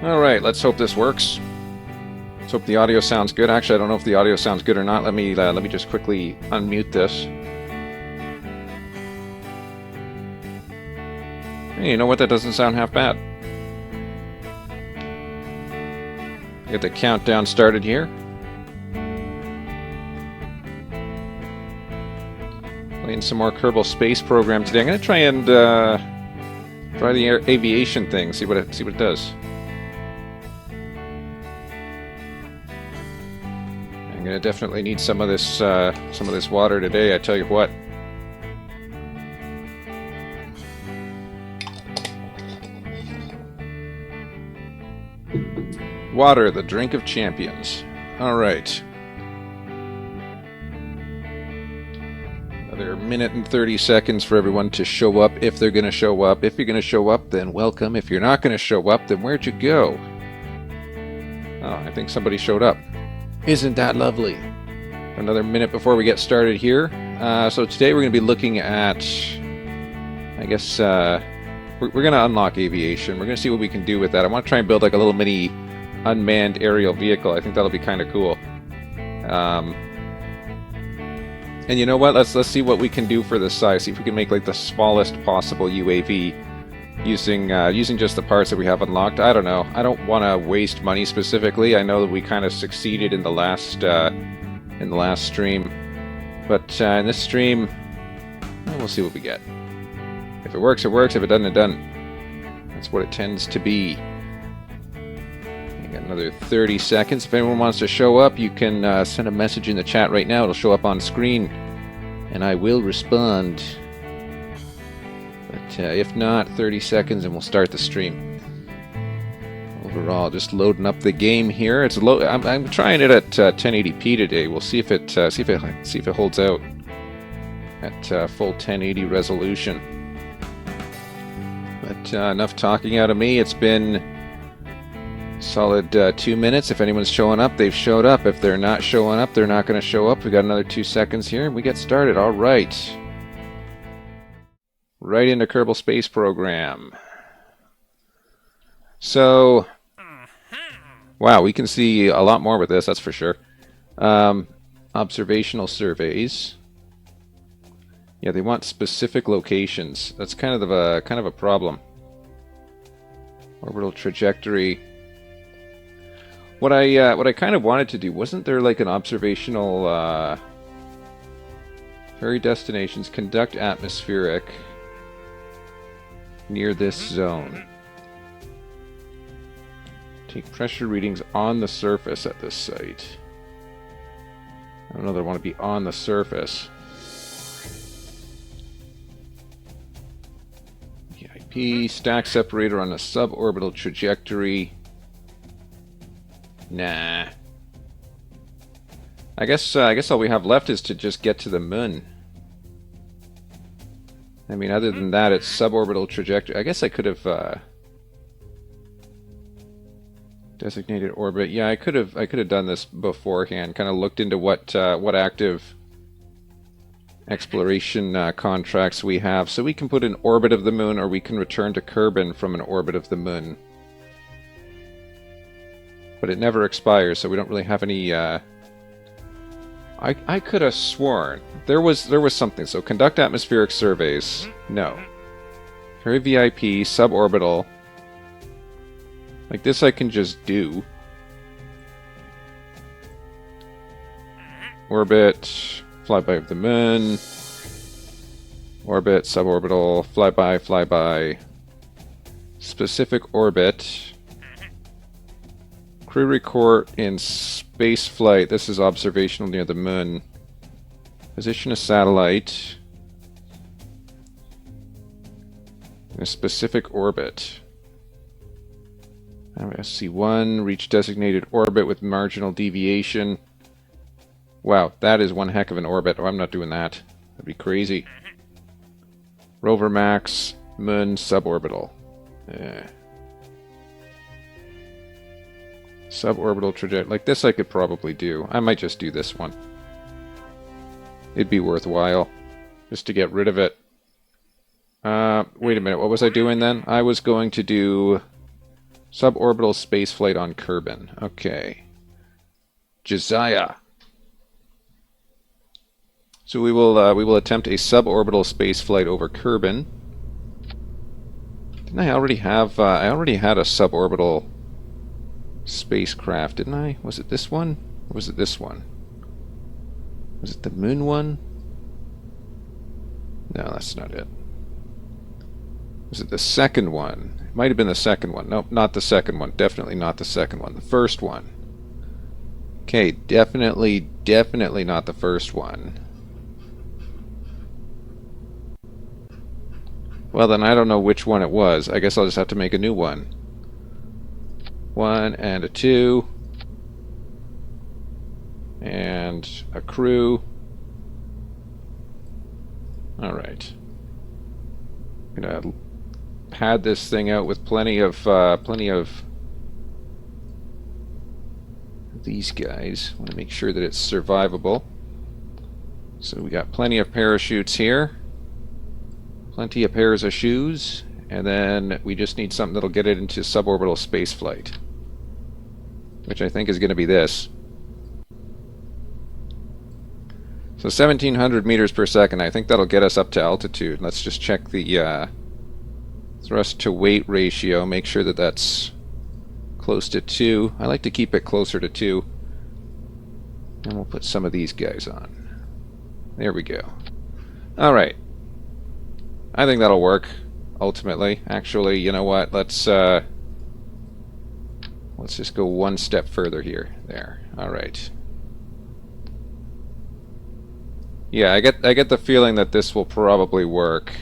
Alright, let's hope this works. Let's hope the audio sounds good. Actually, I don't know if the audio sounds good or not. Let me just quickly unmute this. Hey, you know what? That doesn't sound half bad. Get the countdown started here. Playing some more Kerbal Space Program today. I'm going to try and try the aviation thing. See what it does. I'm going to definitely need some of this water today. I tell you what. Water, the drink of champions. Alright. Another minute and 30 seconds for everyone to show up if they're going to show up. If you're going to show up, then welcome. If you're not going to show up, then where'd you go? Oh, I think somebody showed up. Isn't that lovely? Another minute before we get started here. So today we're going to be looking at, I guess, we're going to unlock aviation. We're going to see what we can do with that. I want to try and build like a little mini unmanned aerial vehicle. I think that'll be kind of cool. And you know what? Let's see what we can do for this size. See if we can make like the smallest possible UAV using just the parts that we have unlocked. I don't know. I don't want to waste money specifically. I know that we kind of succeeded in the last stream, but in this stream, well, we'll see what we get. If it works, it works. If it doesn't, it doesn't. That's what it tends to be. Got another 30 seconds. If anyone wants to show up, you can send a message in the chat right now. It'll show up on screen, and I will respond. But if not, 30 seconds, and we'll start the stream. Overall, just loading up the game here. It's low. I'm trying it at 1080p today. We'll see if it holds out at full 1080 resolution. But enough talking out of me. It's been solid 2 minutes. If anyone's showing up, they've showed up. If they're not showing up, they're not going to show up. We got another 2 seconds here, and we get started. All right. Right into Kerbal Space Program. So, wow, we can see a lot more with this, that's for sure. Observational surveys. Yeah, they want specific locations. That's kind of a problem. Orbital trajectory. What I kind of wanted to do, wasn't there like an observational ferry destinations, conduct atmospheric near this zone. Take pressure readings on the surface at this site. I don't know that I want to be on the surface. VIP, stack separator on a suborbital trajectory. Nah. I guess all we have left is to just get to the moon. I mean, other than that, it's suborbital trajectory. I guess I could have designated orbit. Yeah, I could have done this beforehand. Kind of looked into what active exploration contracts we have, so we can put an orbit of the moon, or we can return to Kerbin from an orbit of the moon. But it never expires, so we don't really have any. I could have sworn there was something. So conduct atmospheric surveys. No. Ferry VIP, suborbital. Like this I can just do. Orbit, flyby of the moon. Orbit, suborbital, flyby. Specific orbit. Crew report in space flight. This is observational near the moon. Position a satellite in a specific orbit. SC1, reach designated orbit with marginal deviation. Wow, that is one heck of an orbit. Oh, I'm not doing that. That'd be crazy. Rover max, moon, suborbital. Yeah. Suborbital trajectory. Like this I could probably do. I might just do this one. It'd be worthwhile. Just to get rid of it. Wait a minute. What was I doing then? I was going to do Suborbital spaceflight on Kerbin. Okay. Josiah. So we will attempt a suborbital spaceflight over Kerbin. Didn't I already have? I already had a suborbital spacecraft, didn't I? Was it this one? Or was it this one? Was it the moon one? No, that's not it. Was it the second one? It might have been the second one. Nope, not the second one. Definitely not the second one. The first one. Okay, definitely not the first one. Well, then I don't know which one it was. I guess I'll just have to make a new one. 1 and a 2. And a crew. Alright. I'm gonna pad this thing out with plenty of these guys. I want to make sure that it's survivable. So we got plenty of parachutes here. Plenty of pairs of shoes. And then we just need something that'll get it into suborbital spaceflight. Which I think is going to be this. So 1700 meters per second. I think that'll get us up to altitude. Let's just check the thrust to weight ratio. Make sure that that's close to 2. I like to keep it closer to 2. And we'll put some of these guys on. There we go. Alright. I think that'll work, ultimately. Actually, you know what? Let's just go one step further here. There. Alright. Yeah, I get the feeling that this will probably work.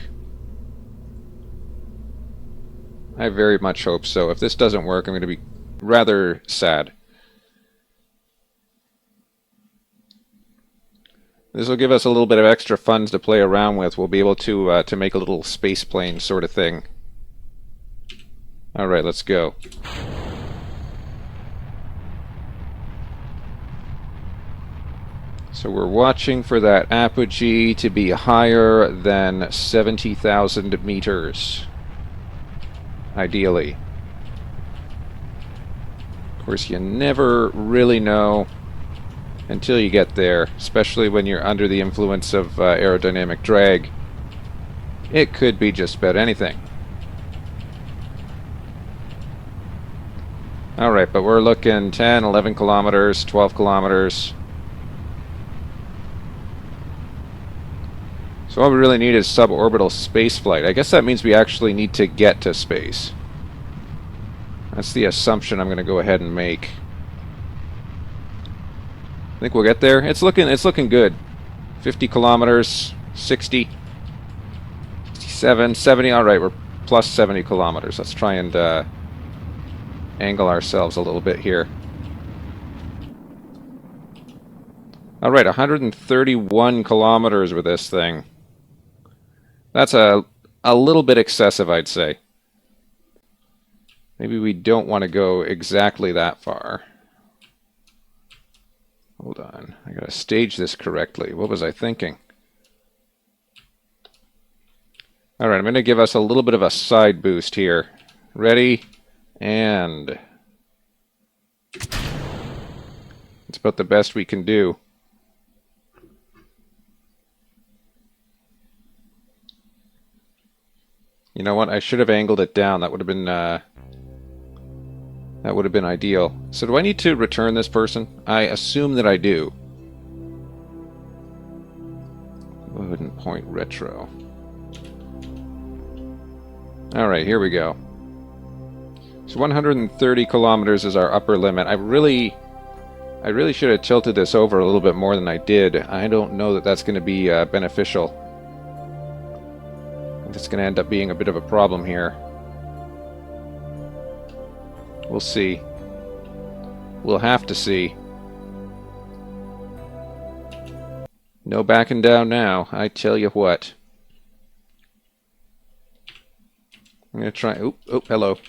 I very much hope so. If this doesn't work, I'm going to be rather sad. This will give us a little bit of extra funds to play around with. We'll be able to make a little space plane sort of thing. All right, let's go. So we're watching for that apogee to be higher than 70,000 meters. Ideally. Of course, you never really know until you get there, especially when you're under the influence of aerodynamic drag. It could be just about anything. Alright, but we're looking 10, 11 kilometers, 12 kilometers. So all we really need is suborbital spaceflight. I guess that means we actually need to get to space. That's the assumption I'm going to go ahead and make. I think we'll get there. It's looking good. 50 kilometers, 60, 67, 70. All right, we're plus 70 kilometers. Let's try and angle ourselves a little bit here. All right, 131 kilometers with this thing. That's a little bit excessive, I'd say. Maybe we don't want to go exactly that far. Hold on. I gotta stage this correctly. What was I thinking? Alright, I'm gonna give us a little bit of a side boost here. Ready? And... it's about the best we can do. You know what? I should have angled it down. That would have been ideal. So do I need to return this person? I assume that I do. Wooden point retro. Alright, here we go. So 130 kilometers is our upper limit. I really should have tilted this over a little bit more than I did. I don't know that that's going to be beneficial. It's going to end up being a bit of a problem here. We'll see. We'll have to see. No backing down now, I tell you what. I'm going to try... oop, hello. I'm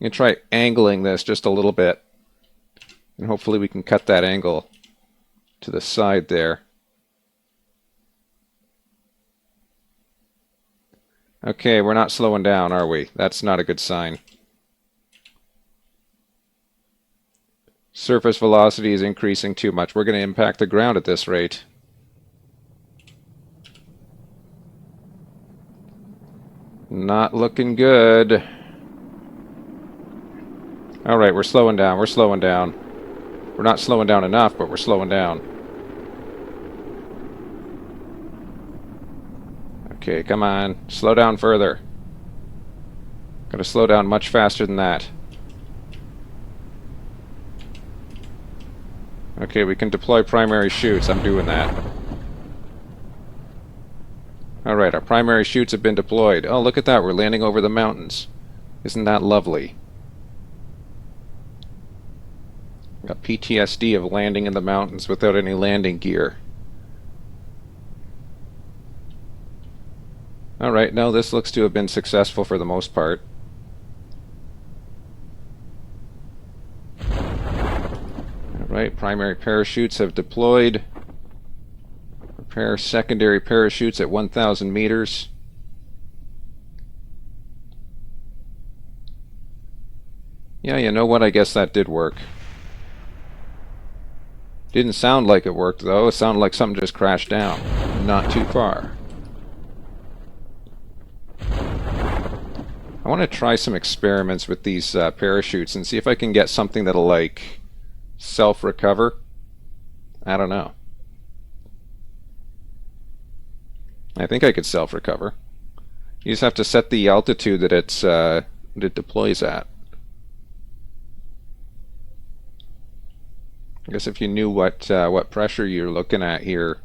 going to try angling this just a little bit. And hopefully we can cut that angle to the side there. Okay, we're not slowing down, are we? That's not a good sign. Surface velocity is increasing too much. We're going to impact the ground at this rate. Not looking good. Alright, we're slowing down. We're slowing down. We're not slowing down enough, but we're slowing down. Okay, come on. Slow down further. Gotta slow down much faster than that. Okay, we can deploy primary chutes. I'm doing that. Alright, our primary chutes have been deployed. Oh, look at that. We're landing over the mountains. Isn't that lovely? Got PTSD of landing in the mountains without any landing gear. Alright, no, this looks to have been successful for the most part. Alright, primary parachutes have deployed. Prepare secondary parachutes at 1,000 meters. Yeah, you know what? I guess that did work. Didn't sound like it worked, though. It sounded like something just crashed down. Not too far. I want to try some experiments with these parachutes and see if I can get something that'll, like, self-recover. I don't know. I think I could self-recover. You just have to set the altitude that it deploys at. I guess if you knew what pressure you're looking at here,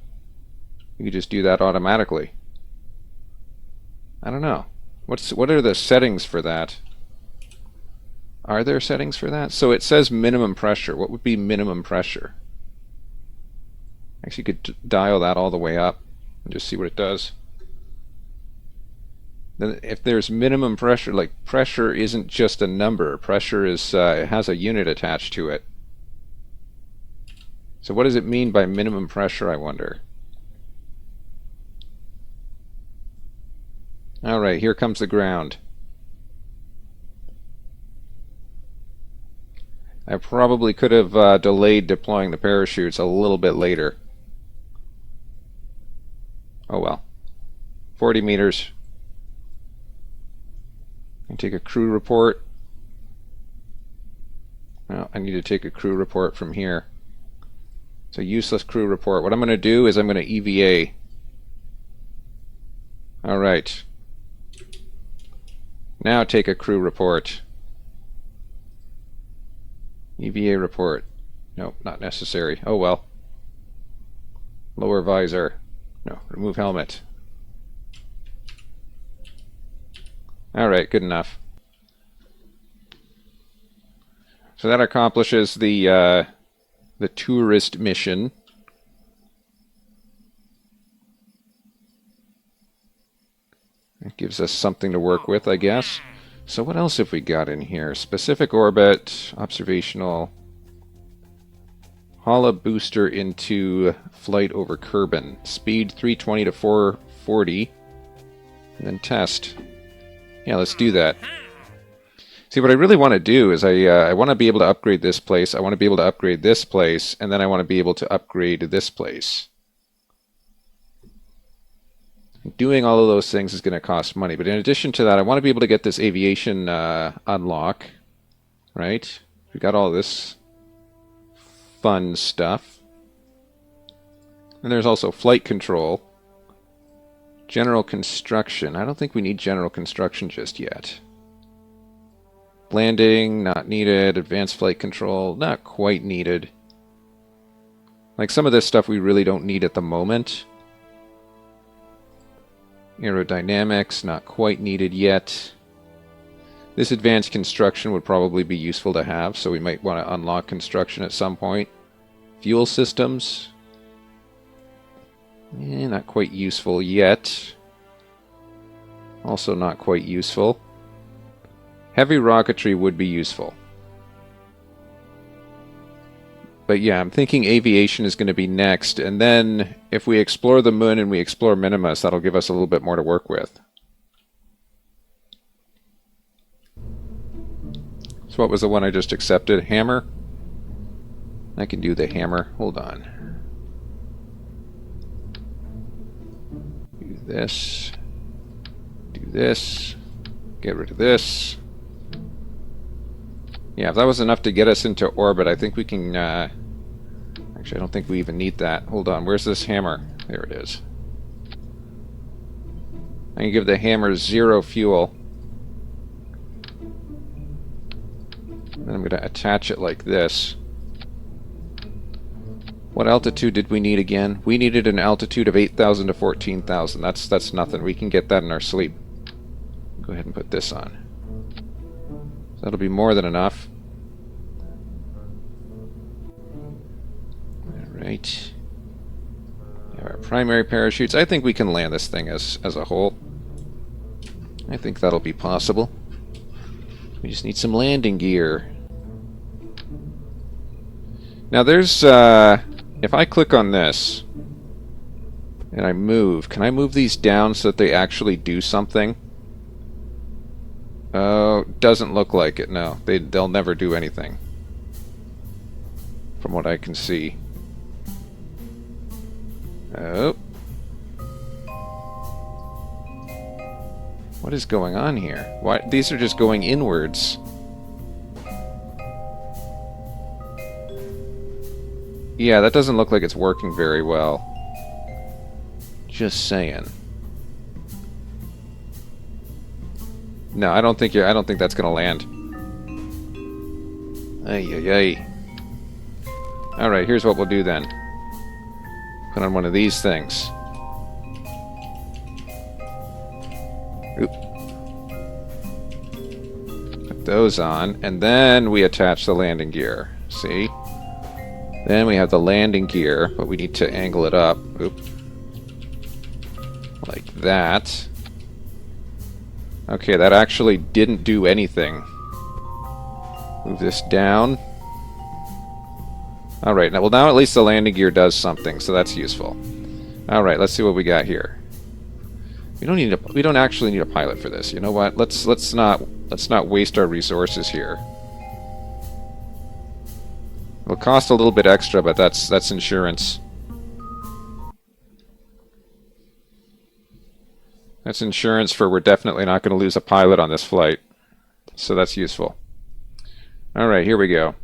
you could just do that automatically. I don't know. What are the settings for that? Are there settings for that? So it says minimum pressure. What would be minimum pressure? Actually, you could dial that all the way up and just see what it does. Then if there's minimum pressure, like pressure isn't just a number. Pressure is it has a unit attached to it. So what does it mean by minimum pressure, I wonder? Alright, here comes the ground. I probably could have delayed deploying the parachutes a little bit later. Oh well. 40 meters. I take a crew report. Oh, I need to take a crew report from here. It's a useless crew report. What I'm going to do is I'm going to EVA. Alright. Now take a crew report. EVA report. Nope, not necessary. Oh well. Lower visor. No, remove helmet. Alright, good enough. So that accomplishes the tourist mission. It gives us something to work with, I guess. So what else have we got in here? Specific orbit, observational, haul a booster into flight over Kerbal. Speed 320 to 440. And then test. Yeah, let's do that. See, what I really want to do is I want to be able to upgrade this place, I want to be able to upgrade this place, and then I want to be able to upgrade this place. Doing all of those things is going to cost money, but in addition to that, I want to be able to get this aviation unlock, right? We got all this fun stuff. And there's also flight control. General construction. I don't think we need general construction just yet. Landing, not needed. Advanced flight control, not quite needed. Like some of this stuff we really don't need at the moment. Aerodynamics, not quite needed yet. This advanced construction would probably be useful to have, so we might want to unlock construction at some point. Fuel systems. Not quite useful yet. Also not quite useful. Heavy rocketry would be useful. But yeah, I'm thinking aviation is going to be next, and then if we explore the moon and we explore Minimus, that'll give us a little bit more to work with. So what was the one I just accepted? Hammer? I can do the hammer. Hold on. Do this. Do this. Get rid of this. Yeah, if that was enough to get us into orbit, I think we can... Actually, I don't think we even need that. Hold on, where's this hammer? There it is. I can give the hammer 0 fuel. Then I'm going to attach it like this. What altitude did we need again? We needed an altitude of 8,000 to 14,000. That's nothing. We can get that in our sleep. Go ahead and put this on. So that'll be more than enough. Alright. Our primary parachutes. I think we can land this thing as a whole. I think that'll be possible. We just need some landing gear. Now there's, if I click on this and I move, can I move these down so that they actually do something? Oh, doesn't look like it, no. They'll never do anything. From what I can see. Oh. What is going on here? Why? These are just going inwards. Yeah, that doesn't look like it's working very well. Just saying. No, I don't think that's gonna land. Ay ay ay. Alright, here's what we'll do then. Put on one of these things. Oop. Put those on, and then we attach the landing gear. See? Then we have the landing gear, but we need to angle it up. Oop. Like that. Okay, that actually didn't do anything. Move this down. Alright, now at least the landing gear does something, so that's useful. Alright, let's see what we got here. We don't actually need a pilot for this. You know what? Let's not waste our resources here. It'll cost a little bit extra, but that's insurance. That's insurance for we're definitely not going to lose a pilot on this flight. So that's useful. Alright, here we go.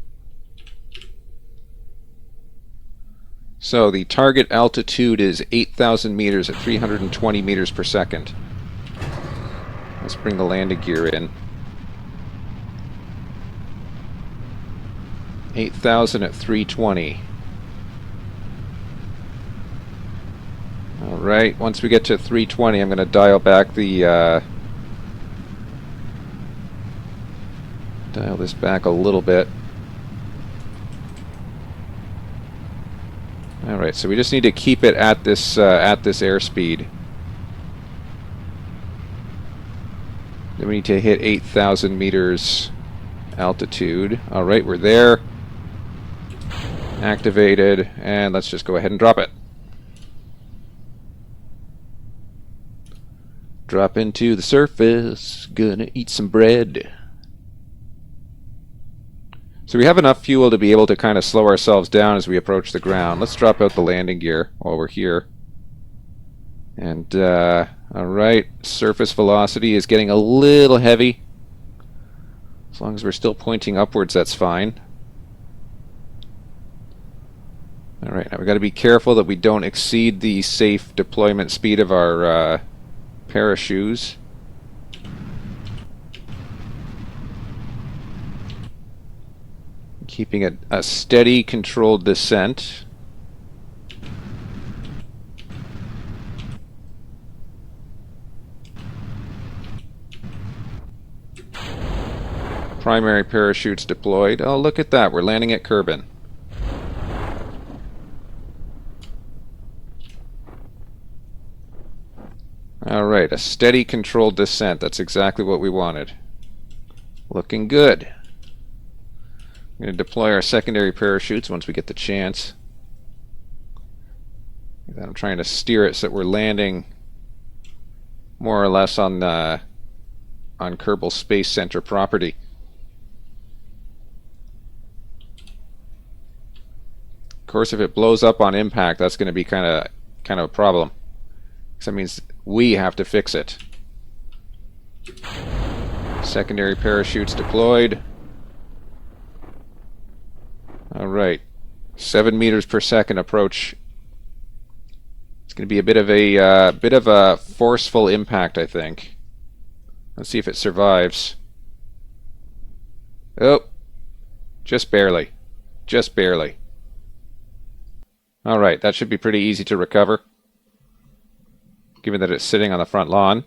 So the target altitude is 8,000 meters at 320 meters per second. Let's bring the landing gear in. 8,000 at 320. Alright, once we get to 320, I'm going to dial back the... dial this back a little bit. Alright, so we just need to keep it at this airspeed. Then we need to hit 8,000 meters altitude. Alright, we're there. Activated, and let's just go ahead and drop it. Drop into the surface, gonna eat some bread. So we have enough fuel to be able to kind of slow ourselves down as we approach the ground. Let's drop out the landing gear while we're here. And, alright, surface velocity is getting a little heavy. As long as we're still pointing upwards, that's fine. Alright, now we've got to be careful that we don't exceed the safe deployment speed of our parachutes. Keeping a steady, controlled descent. Primary parachutes deployed. Oh, look at that. We're landing at Kerbin. Alright, a steady, controlled descent. That's exactly what we wanted. Looking good. We're going to deploy our secondary parachutes once we get the chance. I'm trying to steer it so that we're landing more or less on Kerbal Space Center property. course, if it blows up on impact, that's going to be kind of a problem. So that means we have to fix it. Secondary parachutes deployed. All right, 7 meters per second approach. It's going to be a bit of a forceful impact, I think. Let's see if it survives. Oh, just barely. Just barely. All right, that should be pretty easy to recover, given that it's sitting on the front lawn.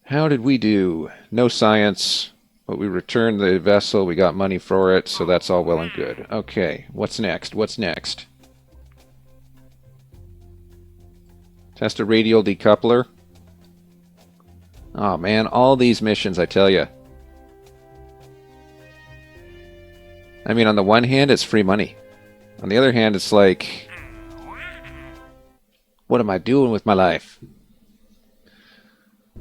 How did we do? No science, but we returned the vessel. We got money for it, so that's all well and good. Okay, what's next? What's next? Test a radial decoupler. Oh man, all these missions, I tell you. I mean, on the one hand, it's free money. On the other hand, it's like, what am I doing with my life?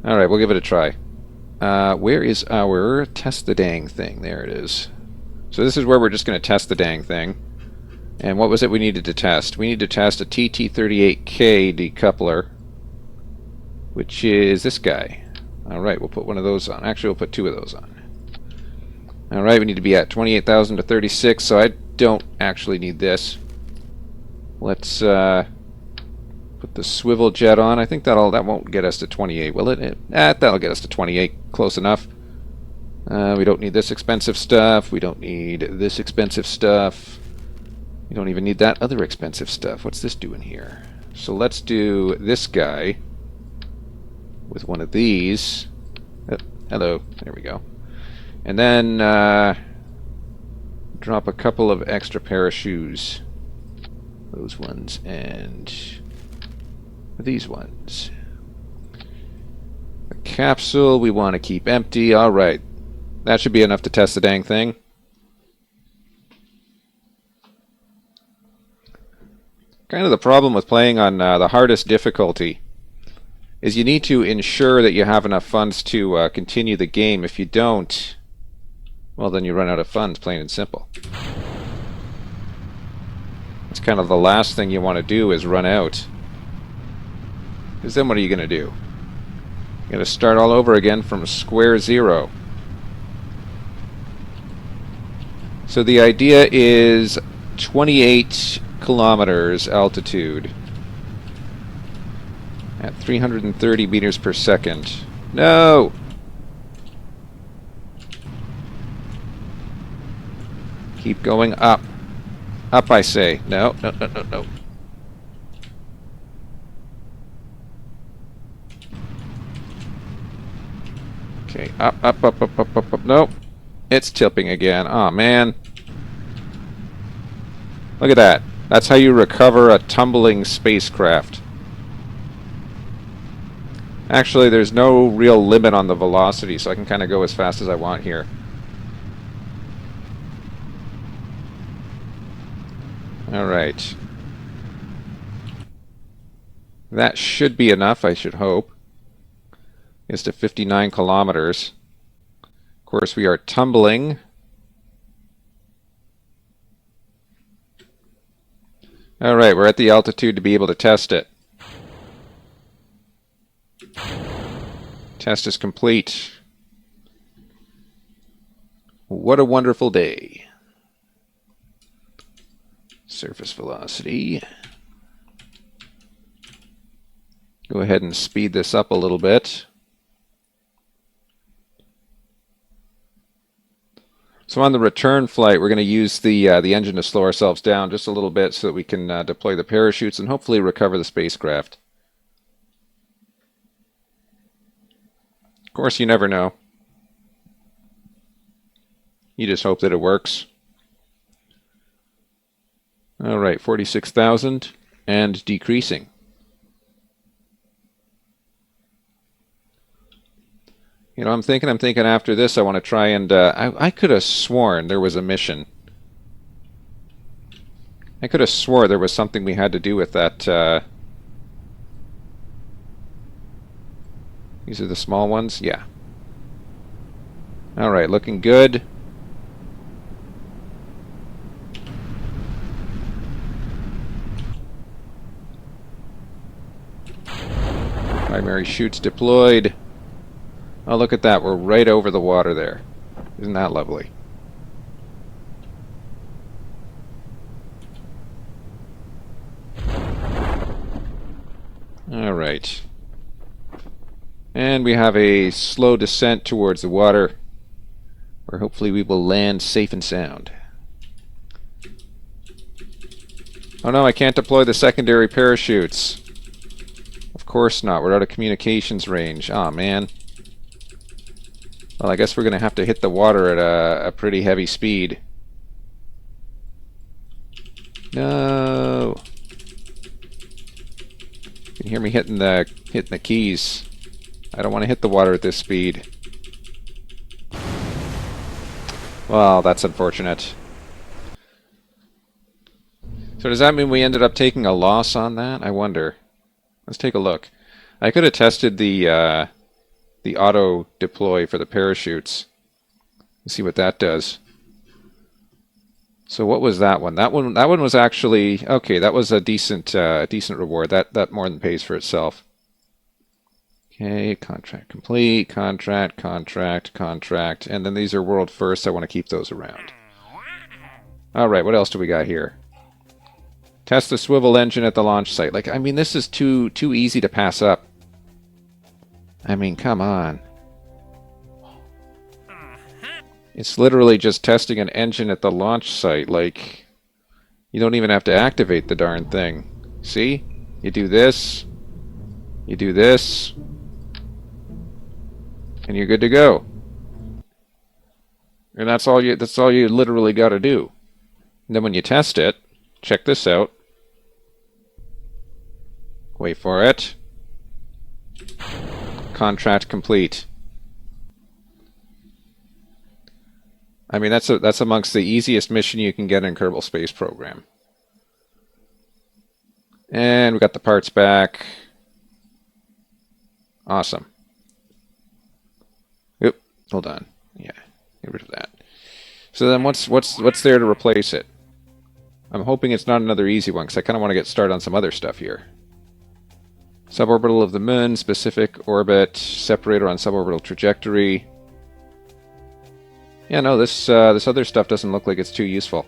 Alright, we'll give it a try. Where is our test the dang thing? There it is. So this is where we're just going to test the dang thing. And what was it we needed to test? We need to test a TT38K decoupler, which is this guy. Alright, we'll put one of those on. Actually, we'll put 2 of those on. Alright, we need to be at 28,000 to 36, so I don't actually need this. Let's put the swivel jet on. I think that won't get us to 28, will it? That'll get us to 28. Close enough. We don't need this expensive stuff. We don't need this expensive stuff. We don't even need that other expensive stuff. What's this doing here? So let's do this guy with one of these. Oh, hello. There we go. And then drop a couple of extra pair of shoes. Those ones and these ones. The capsule we want to keep empty. Alright. That should be enough to test the dang thing. Kind of the problem with playing on the hardest difficulty is you need to ensure that you have enough funds to continue the game. If you don't, well, then you run out of funds, plain and simple. That's kind of the last thing you want to do, is run out. Because then what are you going to do? You're going to start all over again from square zero. So the idea is 28 kilometers altitude at 330 meters per second. No! Keep going up. Up, I say. No, no, no, no, no. Okay, up, up, up, up, up, up, up. Nope. It's tipping again. Aw, man. Look at that. That's how you recover a tumbling spacecraft. Actually, there's no real limit on the velocity, so I can kind of go as fast as I want here. Alright. That should be enough, I should hope. It's to 59 kilometers. Of course, we are tumbling. Alright, we're at the altitude to be able to test it. Test is complete. What a wonderful day. Surface velocity. Go ahead and speed this up a little bit. So on the return flight, we're going to use the engine to slow ourselves down just a little bit so that we can deploy the parachutes and hopefully recover the spacecraft. Of course, you never know. You just hope that it works. Alright, 46,000 and decreasing. You know, I'm thinking after this I want to try and... I could have sworn there was a mission. I could have swore there was something we had to do with that... These are the small ones? Yeah. Alright, looking good. Primary chutes deployed. Oh, look at that. We're right over the water there. Isn't that lovely? All right. And we have a slow descent towards the water, where hopefully we will land safe and sound. Oh no, I can't deploy the secondary parachutes. Of course not. We're out of communications range. Aw, man. Well, I guess we're going to have to hit the water at a pretty heavy speed. No. You can hear me hitting the keys. I don't want to hit the water at this speed. Well, that's unfortunate. So does that mean we ended up taking a loss on that? I wonder. Let's take a look. I could have tested the auto deploy for the parachutes. Let's see what that does. So what was that one? That one was actually okay. That was a decent reward. That more than pays for itself. Okay, contract complete, contract, and then these are world first. I want to keep those around. All right, what else do we got here? Test the swivel engine at the launch site. Like, I mean, this is too easy to pass up. I mean, come on. It's literally just testing an engine at the launch site. Like, you don't even have to activate the darn thing. See? You do this. You do this. And you're good to go. And that's all you literally got to do. And then when you test it, check this out. Wait for it. Contract complete. I mean, that's amongst the easiest mission you can get in Kerbal Space Program. And we got the parts back. Awesome. Oop, hold on. Yeah, get rid of that. So then what's there to replace it? I'm hoping it's not another easy one, because I kind of want to get started on some other stuff here. Suborbital of the moon, specific orbit, separator on suborbital trajectory. Yeah, no, this other stuff doesn't look like it's too useful.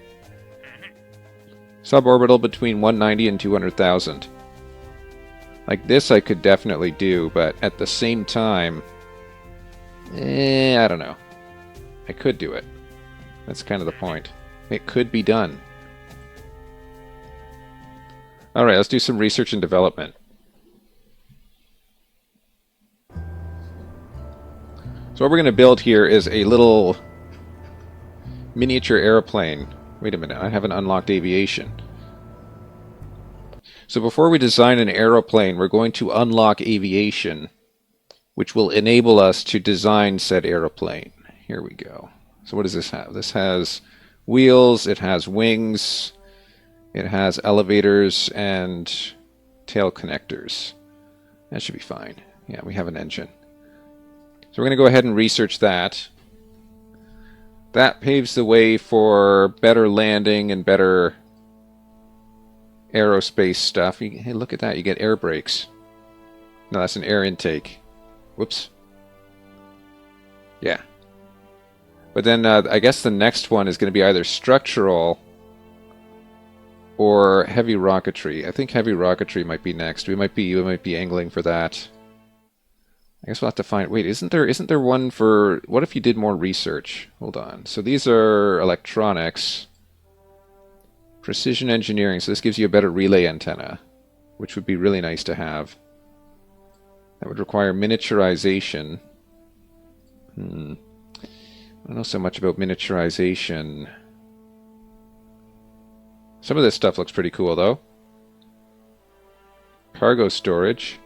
Suborbital between 190 and 200,000. Like this I could definitely do, but at the same time, I don't know. I could do it. That's kind of the point. It could be done. Alright, let's do some research and development. So what we're going to build here is a little miniature airplane. Wait a minute, I haven't unlocked aviation. So before we design an aeroplane, we're going to unlock aviation, which will enable us to design said aeroplane. Here we go. So what does this have? This has wheels, it has wings, it has elevators and tail connectors. That should be fine. Yeah, we have an engine. So we're going to go ahead and research that. That paves the way for better landing and better aerospace stuff. Hey, look at that. You get air brakes. No, that's an air intake. Whoops. Yeah. But then I guess the next one is going to be either structural or heavy rocketry. I think heavy rocketry might be next. We might be angling for that. I guess we'll have to find... Wait, isn't there one for... What if you did more research? Hold on. So these are electronics. Precision engineering. So this gives you a better relay antenna, which would be really nice to have. That would require miniaturization. I don't know so much about miniaturization. Some of this stuff looks pretty cool, though. Cargo storage.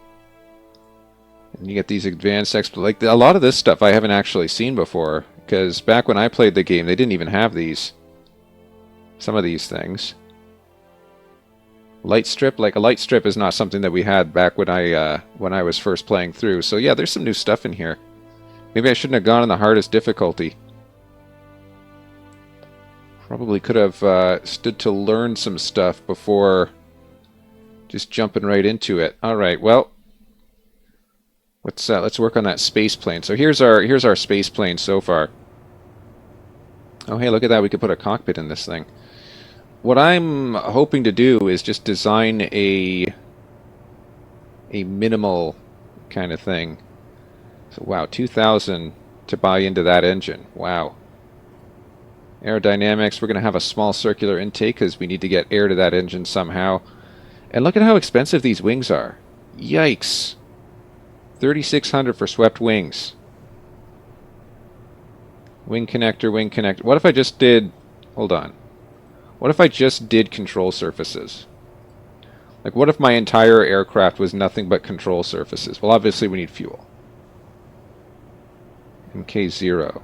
And you get these advanced like a lot of this stuff I haven't actually seen before, because back when I played the game, they didn't even have these. Some of these things. Light strip, like a light strip is not something that we had back when I was first playing through. So yeah, there's some new stuff in here. Maybe I shouldn't have gone on the hardest difficulty. Probably could have stood to learn some stuff before just jumping right into it. Alright, well, Let's work on that space plane. So here's our space plane so far. Oh, hey, look at that. We could put a cockpit in this thing. What I'm hoping to do is just design a minimal kind of thing. So wow, 2,000 to buy into that engine. Wow. Aerodynamics, we're going to have a small circular intake because we need to get air to that engine somehow. And look at how expensive these wings are. Yikes. 3,600 for swept wings. Wing connector, wing connector. What if I just did... Hold on. What if I just did control surfaces? Like, what if my entire aircraft was nothing but control surfaces? Well, obviously we need fuel. MK0.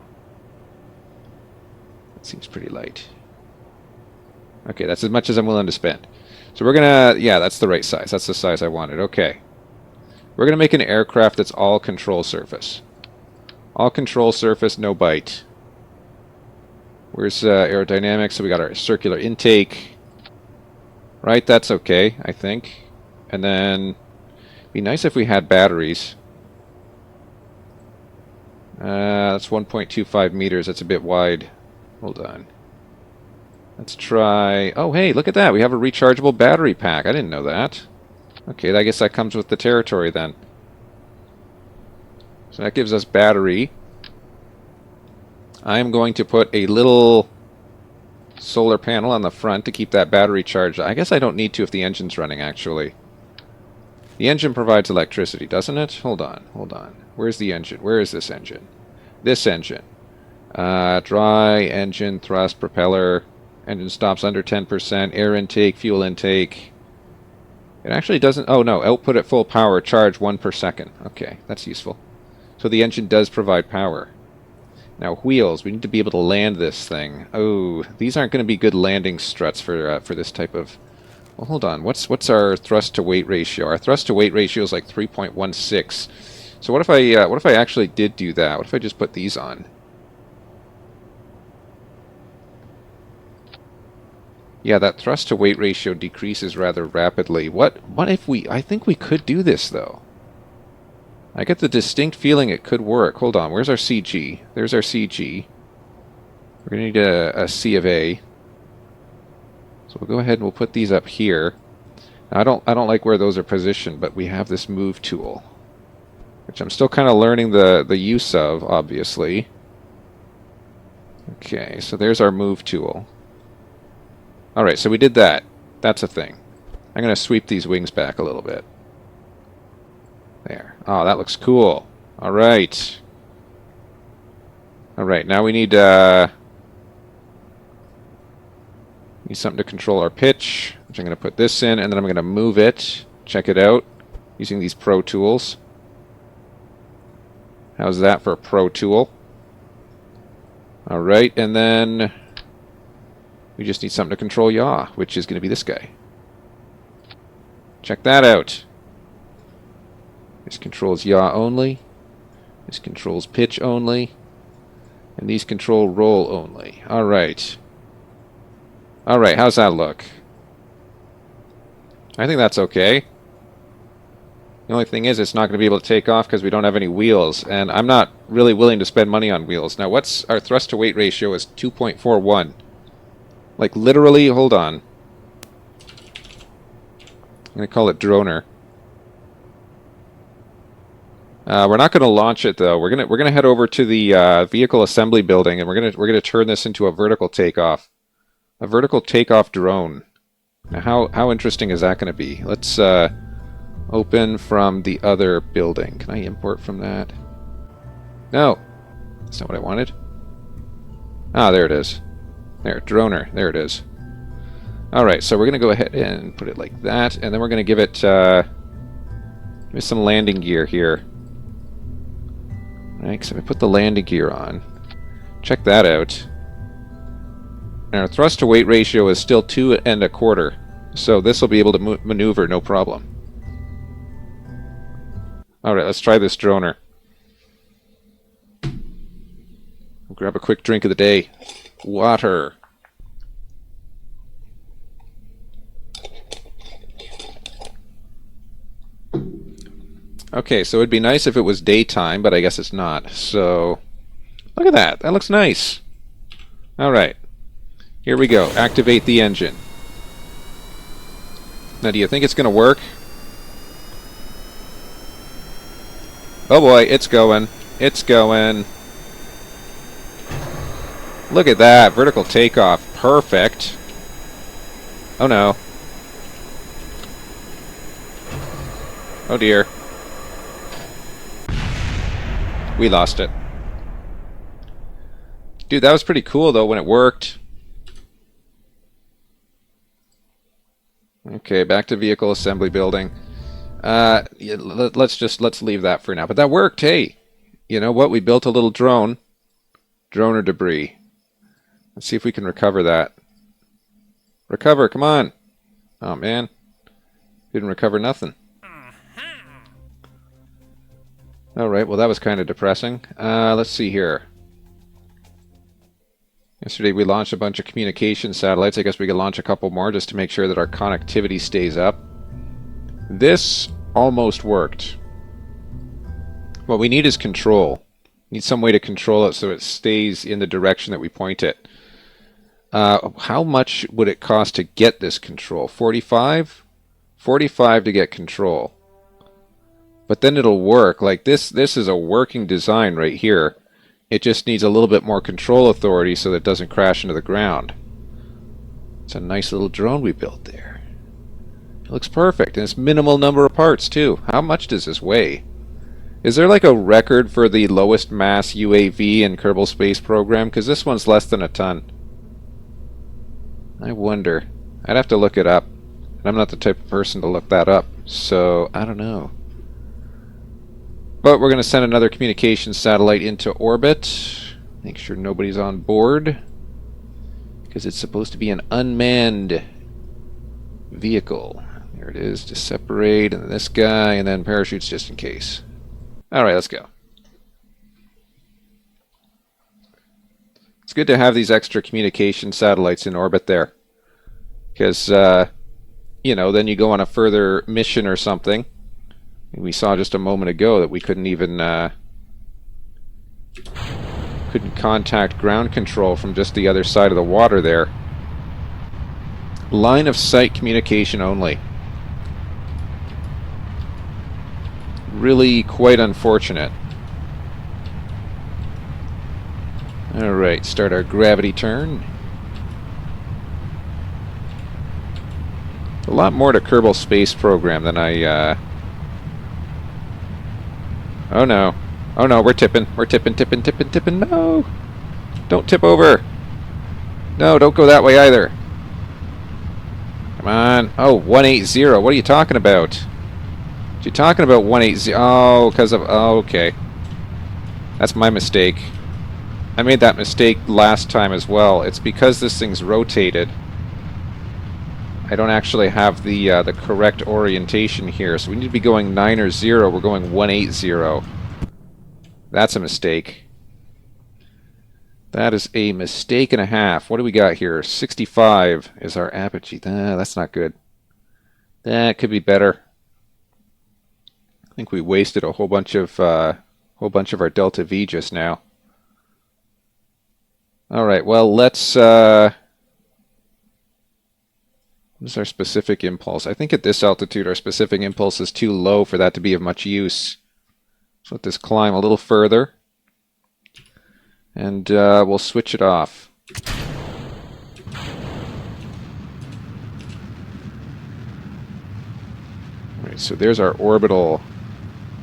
That seems pretty light. Okay, that's as much as I'm willing to spend. So we're gonna... Yeah, that's the right size. That's the size I wanted. Okay. We're gonna make an aircraft that's all control surface. All control surface, no bite. Where's aerodynamics? So we got our circular intake. Right, that's okay, I think. And then, it'd be nice if we had batteries. That's 1.25 meters. That's a bit wide. Hold on. Let's try... Oh, hey, look at that. We have a rechargeable battery pack. I didn't know that. Okay, I guess that comes with the territory then. So that gives us battery. I'm going to put a little solar panel on the front to keep that battery charged. I guess I don't need to if the engine's running, actually. The engine provides electricity, doesn't it? Hold on, hold on. Where's the engine? Where is this engine? This engine. Dry, engine, thrust, propeller. Engine stops under 10%. Air intake, fuel intake. It actually doesn't... Oh, no. Output at full power. Charge 1 per second. Okay, that's useful. So the engine does provide power. Now, wheels. We need to be able to land this thing. Oh, these aren't going to be good landing struts for this type of... Well, hold on. What's our thrust-to-weight ratio? Our thrust-to-weight ratio is like 3.16. So what if I actually did do that? What if I just put these on? Yeah, that thrust-to-weight ratio decreases rather rapidly. What if we... I think we could do this, though. I get the distinct feeling it could work. Hold on, where's our CG? There's our CG. We're going to need a C of A. So we'll go ahead and we'll put these up here. Now, I don't like where those are positioned, but we have this move tool, which I'm still kind of learning the use of, obviously. Okay, so there's our move tool. Alright, so we did that. That's a thing. I'm going to sweep these wings back a little bit. There. Oh, that looks cool. Alright. Alright, now we need something to control our pitch, which I'm going to put this in, and then I'm going to move it. Check it out. Using these Pro Tools. How's that for a Pro Tool? Alright, and then we just need something to control yaw, which is going to be this guy. Check that out. This controls yaw only. This controls pitch only. And these control roll only. Alright. Alright, how's that look? I think that's okay. The only thing is it's not going to be able to take off because we don't have any wheels. And I'm not really willing to spend money on wheels. Now, what's our thrust-to-weight ratio is 2.41. Like, literally, hold on. I'm going to call it Droner. We're not going to launch it though. We're gonna head over to the vehicle assembly building, and we're gonna turn this into a vertical takeoff drone. Now, how interesting is that going to be? Let's open from the other building. Can I import from that? No, that's not what I wanted. Ah, there it is. There, Droner. There it is. All right, so we're gonna go ahead and put it like that, and then we're gonna give it some landing gear here. Alright, so we put the landing gear on. Check that out. And our thrust-to-weight ratio is still 2.25, so this will be able to maneuver no problem. Alright, let's try this droner. We'll grab a quick drink of the day. Water. Okay, so it'd be nice if it was daytime, but I guess it's not. So, look at that. That looks nice. All right. Here we go. Activate the engine. Now, do you think it's going to work? Oh boy, it's going. It's going. Look at that. Vertical takeoff. Perfect. Oh no. Oh dear. We lost it. Dude, that was pretty cool though when it worked. Okay, back to vehicle assembly building. Yeah, let's leave that for now. But that worked, hey. You know what? We built a little drone. Drone or debris. Let's see if we can recover that. Recover, come on. Oh man. Didn't recover nothing. Alright, well that was kind of depressing. Let's see here. Yesterday we launched a bunch of communication satellites. I guess we could launch a couple more just to make sure that our connectivity stays up. This almost worked. What we need is control. We need some way to control it so it stays in the direction that we point it. How much would it cost to get this control? 45? 45 to get control. But then it'll work. Like this is a working design right here. It just needs a little bit more control authority so that it doesn't crash into the ground. It's a nice little drone we built there. It looks perfect, and it's minimal number of parts too. How much does this weigh? Is there like a record for the lowest mass UAV in Kerbal Space Program? Because this one's less than a ton. I wonder. I'd have to look it up. And I'm not the type of person to look that up, so I don't know. But we're going to send another communications satellite into orbit. Make sure nobody's on board. Because it's supposed to be an unmanned vehicle. There it is, to separate, and then this guy, and then parachutes just in case. Alright, let's go. It's good to have these extra communication satellites in orbit there. Because, you know, then you go on a further mission or something. We saw just a moment ago that we couldn't even couldn't contact ground control from just the other side of the water there. Line of sight communication only. Really quite unfortunate. Alright, start our gravity turn. A lot more to Kerbal Space Program than I Oh no. Oh no, we're tipping. We're tipping. No! Don't tip over! No, don't go that way either. Come on. Oh, 180. What are you talking about? What are you talking about, 180? Oh, because of... Oh, okay. That's my mistake. I made that mistake last time as well. It's because this thing's rotated. I don't actually have the correct orientation here, so we need to be going 9 or 0. We're going 180. That's a mistake. That is a mistake and a half. What do we got here? 65 is our apogee. That's not good. That could be better. I think we wasted a whole bunch of our delta V just now. All right. Well, let's. What is our specific impulse? I think at this altitude our specific impulse is too low for that to be of much use. So let this climb a little further. And we'll switch it off. Alright, so there's our orbital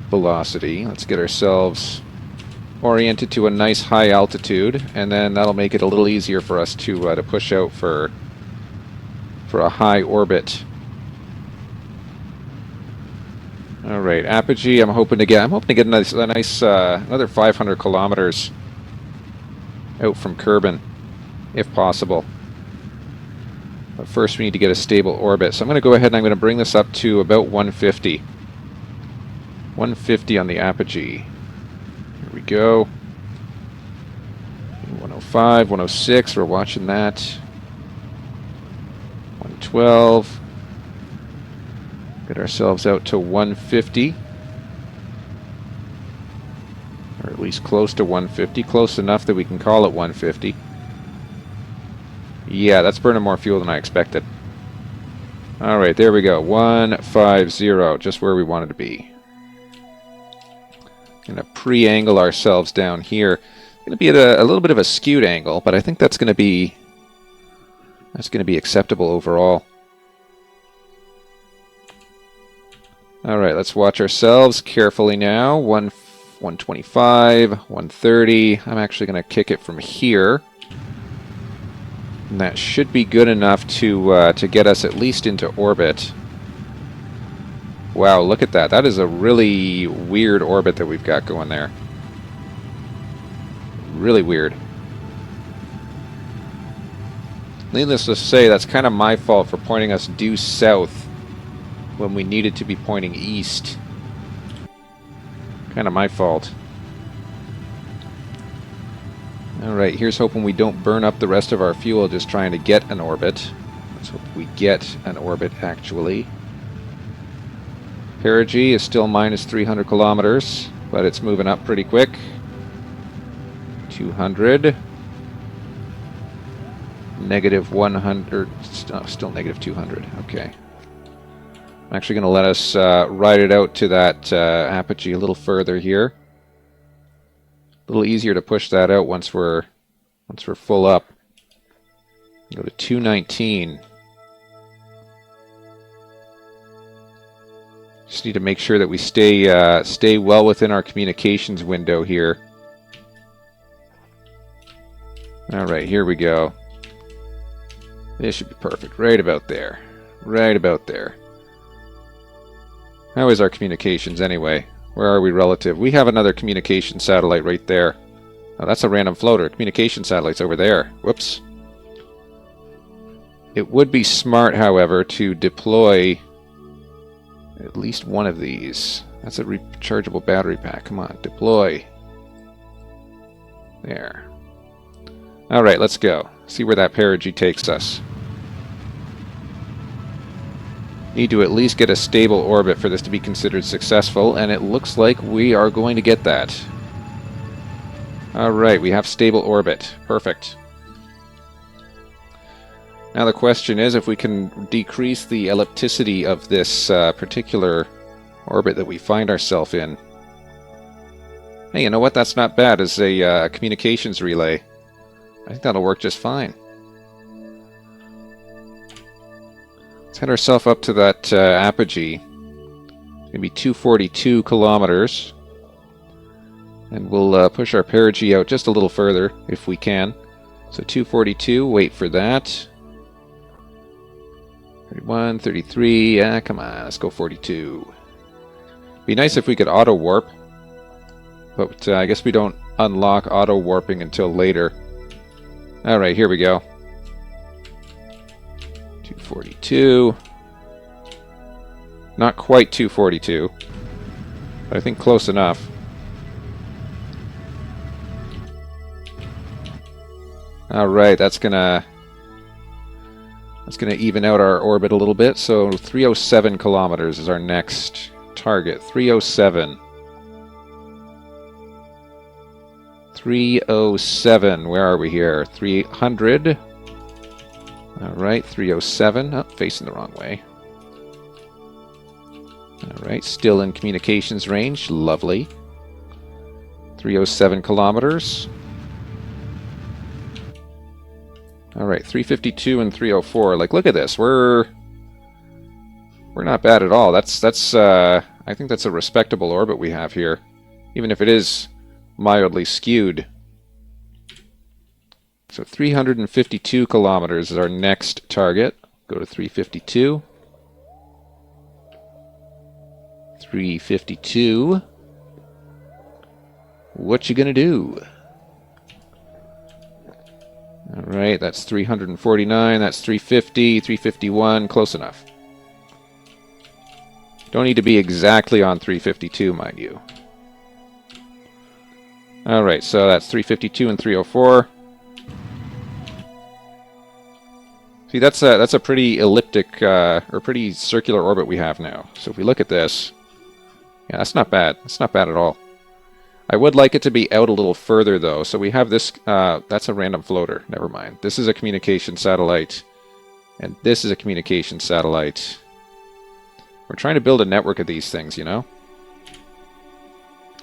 velocity. Let's get ourselves oriented to a nice high altitude, and then that'll make it a little easier for us to push out for a high orbit. All right, apogee. I'm hoping to get a nice another 500 kilometers out from Kerbin, if possible. But first, we need to get a stable orbit. So I'm going to go ahead and I'm going to bring this up to about 150. 150 on the apogee. Here we go. 105, 106. We're watching that. 112. Get ourselves out to 150. least close to 150. Close enough that we can call it 150. Yeah, that's burning more fuel than I expected. Alright, there we go. 150, just where we wanted to be. Gonna pre-angle ourselves down here. Gonna be at a little bit of a skewed angle, but I think that's gonna be acceptable overall. Alright, let's watch ourselves carefully now. 125, 130. I'm actually gonna kick it from here. And that should be good enough to get us at least into orbit. Wow, look at that. That is a really weird orbit that we've got going there. Really weird. Needless to say, that's kind of my fault for pointing us due south when we needed to be pointing east. Kind of my fault. Alright, here's hoping we don't burn up the rest of our fuel just trying to get an orbit. Let's hope we get an orbit, actually. Perigee is still minus 300 kilometers, but it's moving up pretty quick. 200. Negative 100. Still negative 200. Okay. I'm actually going to let us ride it out to that apogee a little further here. A little easier to push that out once we're full up. Go to 219. Just need to make sure that we stay well within our communications window here. All right, here we go. This should be perfect. Right about there. Right about there. How is our communications anyway? Where are we relative? We have another communication satellite right there. Oh, that's a random floater. Communication satellite's over there. Whoops. It would be smart, however, to deploy at least one of these. That's a rechargeable battery pack. Come on, deploy. There. Alright, let's go. See where that perigee takes us. Need to at least get a stable orbit for this to be considered successful, and it looks like we are going to get that. Alright, we have stable orbit. Perfect. Now the question is if we can decrease the ellipticity of this particular orbit that we find ourselves in. Hey, you know what? That's not bad as a communications relay. I think that'll work just fine. Let's head ourselves up to that apogee. It's going to be 242 kilometers. And we'll push our perigee out just a little further if we can. So 242, wait for that. 31, 33, come on, let's go 42. Be nice if we could auto-warp. But I guess we don't unlock auto-warping until later. Alright, here we go. 242. Not quite 242. But I think close enough. Alright, that's gonna even out our orbit a little bit. So 307 kilometers is our next target. 307. 307. Where are we here? 300. Alright, 307. Oh, facing the wrong way. Alright, still in communications range. Lovely. 307 kilometers. Alright, 352 and 304. Like, look at this. We're not bad at all. That's I think that's a respectable orbit we have here. Even if it is mildly skewed. So 352 kilometers is our next target. Go to 352. 352. What you gonna do? Alright, that's 349, that's 350, 351, close enough. Don't need to be exactly on 352, mind you. Alright, so that's 352 and 304. See, that's a pretty elliptic, or pretty circular orbit we have now. So if we look at this, yeah, that's not bad. That's not bad at all. I would like it to be out a little further, though. So we have this... that's a random floater. Never mind. This is a communication satellite. And this is a communication satellite. We're trying to build a network of these things, you know?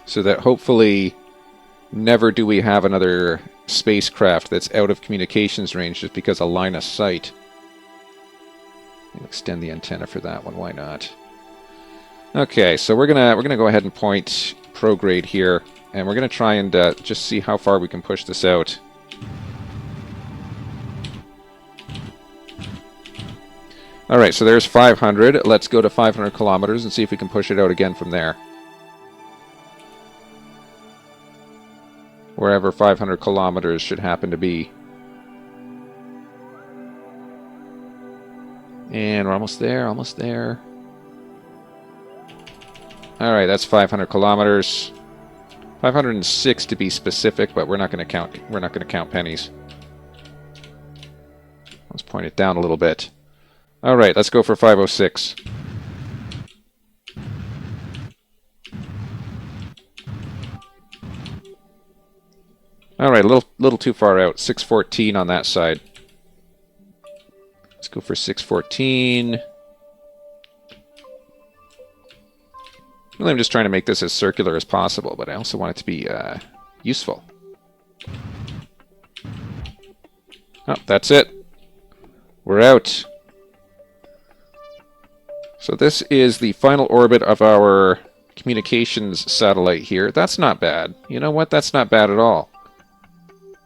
So that hopefully never do we have another spacecraft that's out of communications range just because of line of sight. I'll extend the antenna for that one. Why not? Okay, so we're gonna go ahead and point prograde here, and we're gonna try and just see how far we can push this out. All right, so there's 500. Let's go to 500 kilometers and see if we can push it out again from there. Wherever 500 kilometers should happen to be. And we're almost there, almost there. Alright, that's 500 kilometers. 506 to be specific, but we're not going to count pennies. Let's point it down a little bit. Alright, let's go for 506. Alright, a little too far out. 614 on that side. Let's go for 614. Really, I'm just trying to make this as circular as possible, but I also want it to be useful. Oh, that's it. We're out. So this is the final orbit of our communications satellite here. That's not bad. You know what? That's not bad at all.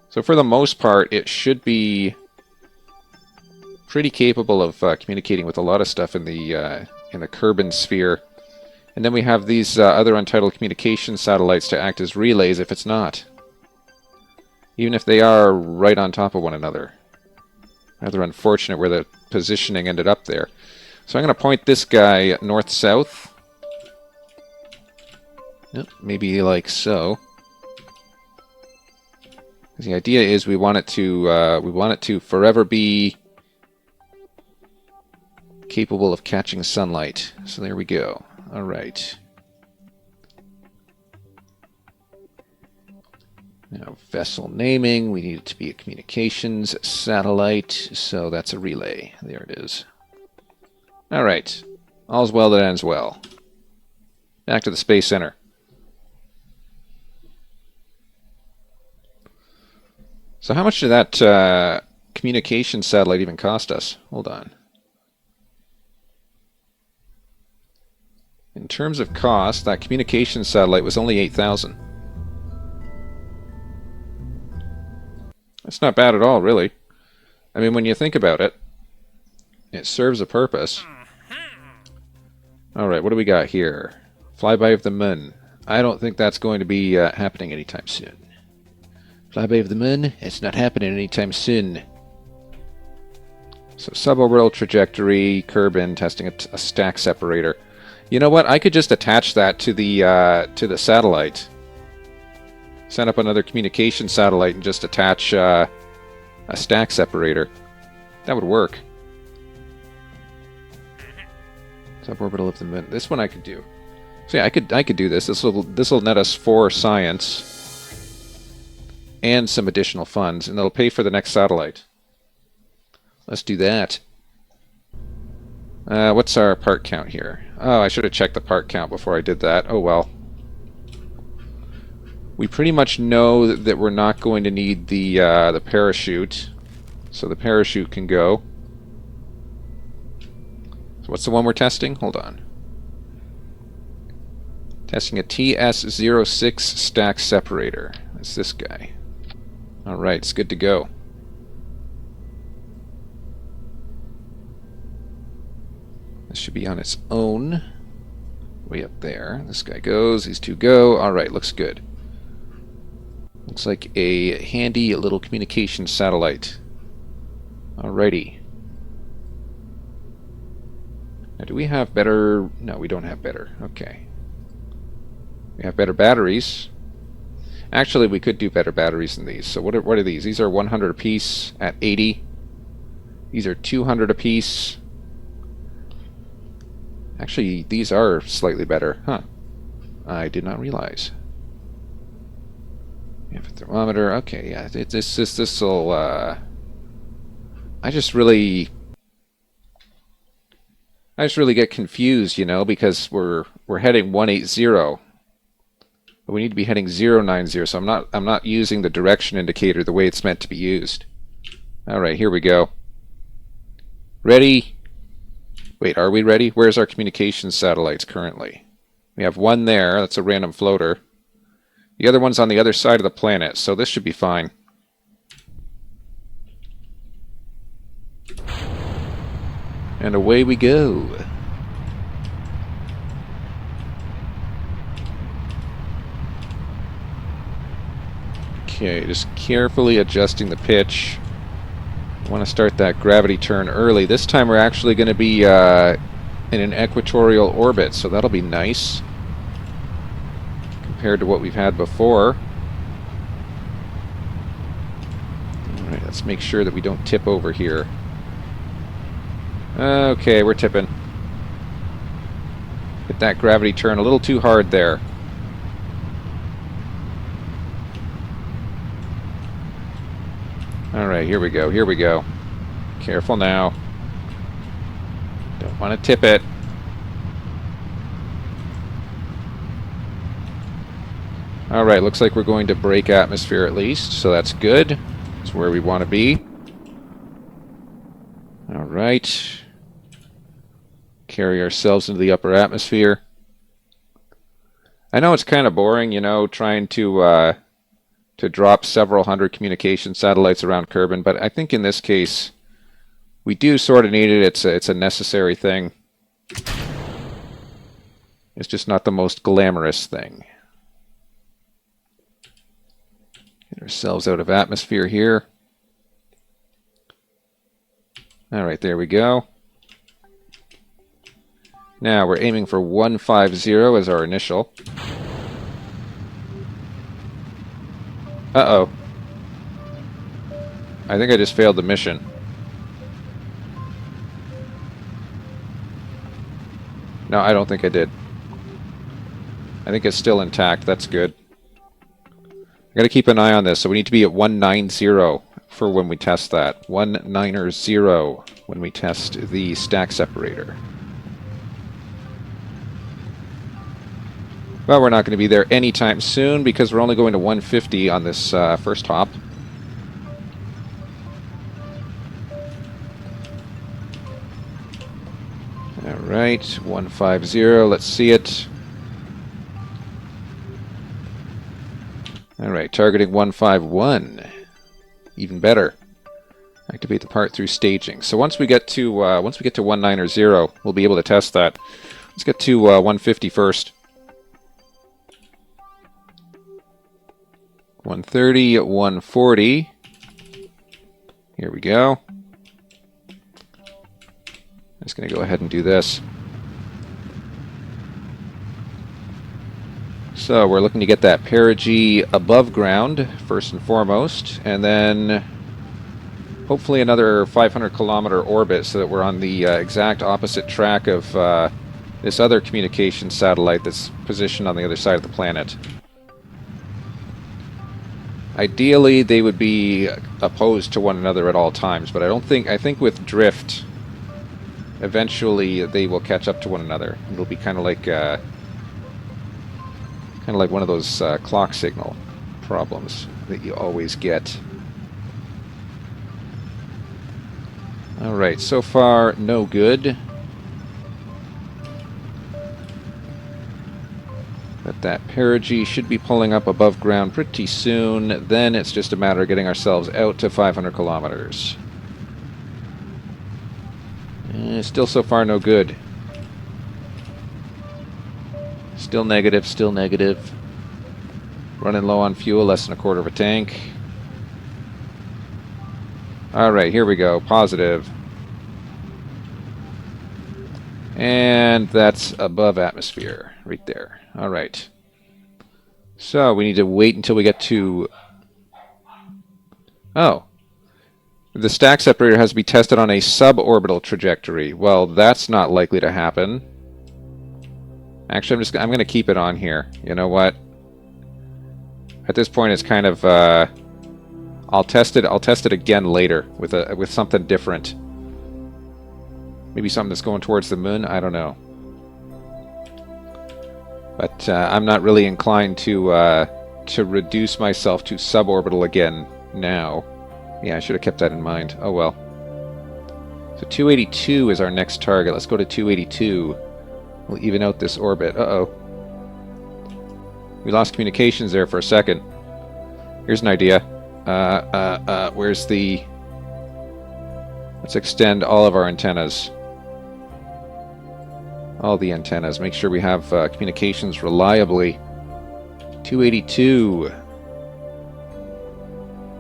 So for the most part, it should be pretty capable of communicating with a lot of stuff in the Kerbal sphere. And then we have these other Untitled communication satellites to act as relays if it's not. Even if they are right on top of one another. Rather unfortunate where the positioning ended up there. So I'm going to point this guy north-south. Yep, maybe like so. The idea is we want it to forever be capable of catching sunlight. So there we go. All right. Now, vessel naming. We need it to be a communications satellite. So that's a relay. There it is. All right. All's well that ends well. Back to the Space Center. So how much did that communication satellite even cost us? Hold on. In terms of cost, that communication satellite was only 8,000. That's not bad at all, really. I mean, when you think about it, it serves a purpose. Alright, what do we got here? Flyby of the moon. I don't think that's going to be happening anytime soon. Flyby of the moon? It's not happening anytime soon. So suborbital trajectory, Kerbal, testing a stack separator. You know what? I could just attach that to the satellite. Send up another communication satellite and just attach a stack separator. That would work. Suborbital of the moon. This one I could do. So yeah, I could do this. This will net us 4 science and some additional funds, and it'll pay for the next satellite. Let's do that. What's our part count here? Oh, I should have checked the part count before I did that. Oh well. We pretty much know that we're not going to need the parachute, so the parachute can go. So what's the one we're testing? Hold on. Testing a TS06 stack separator. That's this guy. Alright, it's good to go. This should be on its own. Way up there. This guy goes, these two go. Alright, looks good. Looks like a handy little communication satellite. Alrighty. Now, do we have better... No, we don't have better. Okay. We have better batteries. Actually, we could do better batteries than these. So what are these? These are 100 apiece at 80. These are 200 apiece. Actually, these are slightly better. Huh. I did not realize. We have a thermometer. Okay, yeah. This'll. I just really get confused, you know, because we're heading 180, but we need to be heading 090. So I'm not using the direction indicator the way it's meant to be used. All right, here we go. Ready? Wait, are we ready? Where's our communications satellites currently? We have one there. That's a random floater. The other one's on the other side of the planet, so this should be fine. And away we go. Okay, just carefully adjusting the pitch. I want to start that gravity turn early. This time we're actually going to be in an equatorial orbit, so that'll be nice compared to what we've had before. Alright, let's make sure that we don't tip over here. Okay, we're tipping. Hit that gravity turn a little too hard there. Alright, here we go, here we go. Careful now. Don't want to tip it. Alright, looks like we're going to break atmosphere at least, so that's good. That's where we want to be. Alright. Carry ourselves into the upper atmosphere. I know it's kind of boring, you know, trying to drop several hundred communication satellites around Kerbin, but I think in this case we do sort of need it. It's a necessary thing. It's just not the most glamorous thing. Get ourselves out of atmosphere here. Alright, there we go. Now we're aiming for 150 as our initial. Uh-oh. I think I just failed the mission. No, I don't think I did. I think it's still intact. That's good. I gotta keep an eye on this, so we need to be at 190 for when we test that. 190 when we test the stack separator. Well, we're not going to be there anytime soon because we're only going to 150 on this first hop. Alright, 150, let's see it. Alright, targeting 151. Even better. Activate the part through staging. So once we get to 190, we'll be able to test that. Let's get to 150 first. 130, 140. Here we go. I'm just going to go ahead and do this. So we're looking to get that perigee above ground, first and foremost, and then hopefully another 500-kilometer orbit so that we're on the exact opposite track of this other communication satellite that's positioned on the other side of the planet. Ideally, they would be opposed to one another at all times, but I think with drift, eventually they will catch up to one another. It'll be kind of like one of those clock signal problems that you always get. Alright, so far no good. But that perigee should be pulling up above ground pretty soon. Then it's just a matter of getting ourselves out to 500 kilometers. Still so far no good. Still negative, still negative. Running low on fuel, less than a quarter of a tank. Alright, here we go. Positive. And that's above atmosphere, right there. Alright. So, we need to wait until we get to... Oh. The stack separator has to be tested on a suborbital trajectory. Well, that's not likely to happen. Actually, I'm going to keep it on here. You know what? At this point, it's kind of I'll test it. I'll test it again later with something different. Maybe something that's going towards the moon. I don't know. But I'm not really inclined to reduce myself to suborbital again now. Yeah, I should have kept that in mind. Oh well. So 282 is our next target. Let's go to 282. We'll even out this orbit. Uh-oh. We lost communications there for a second. Here's an idea. Where's the... Let's extend all of our antennas. All the antennas. Make sure we have communications reliably. 282.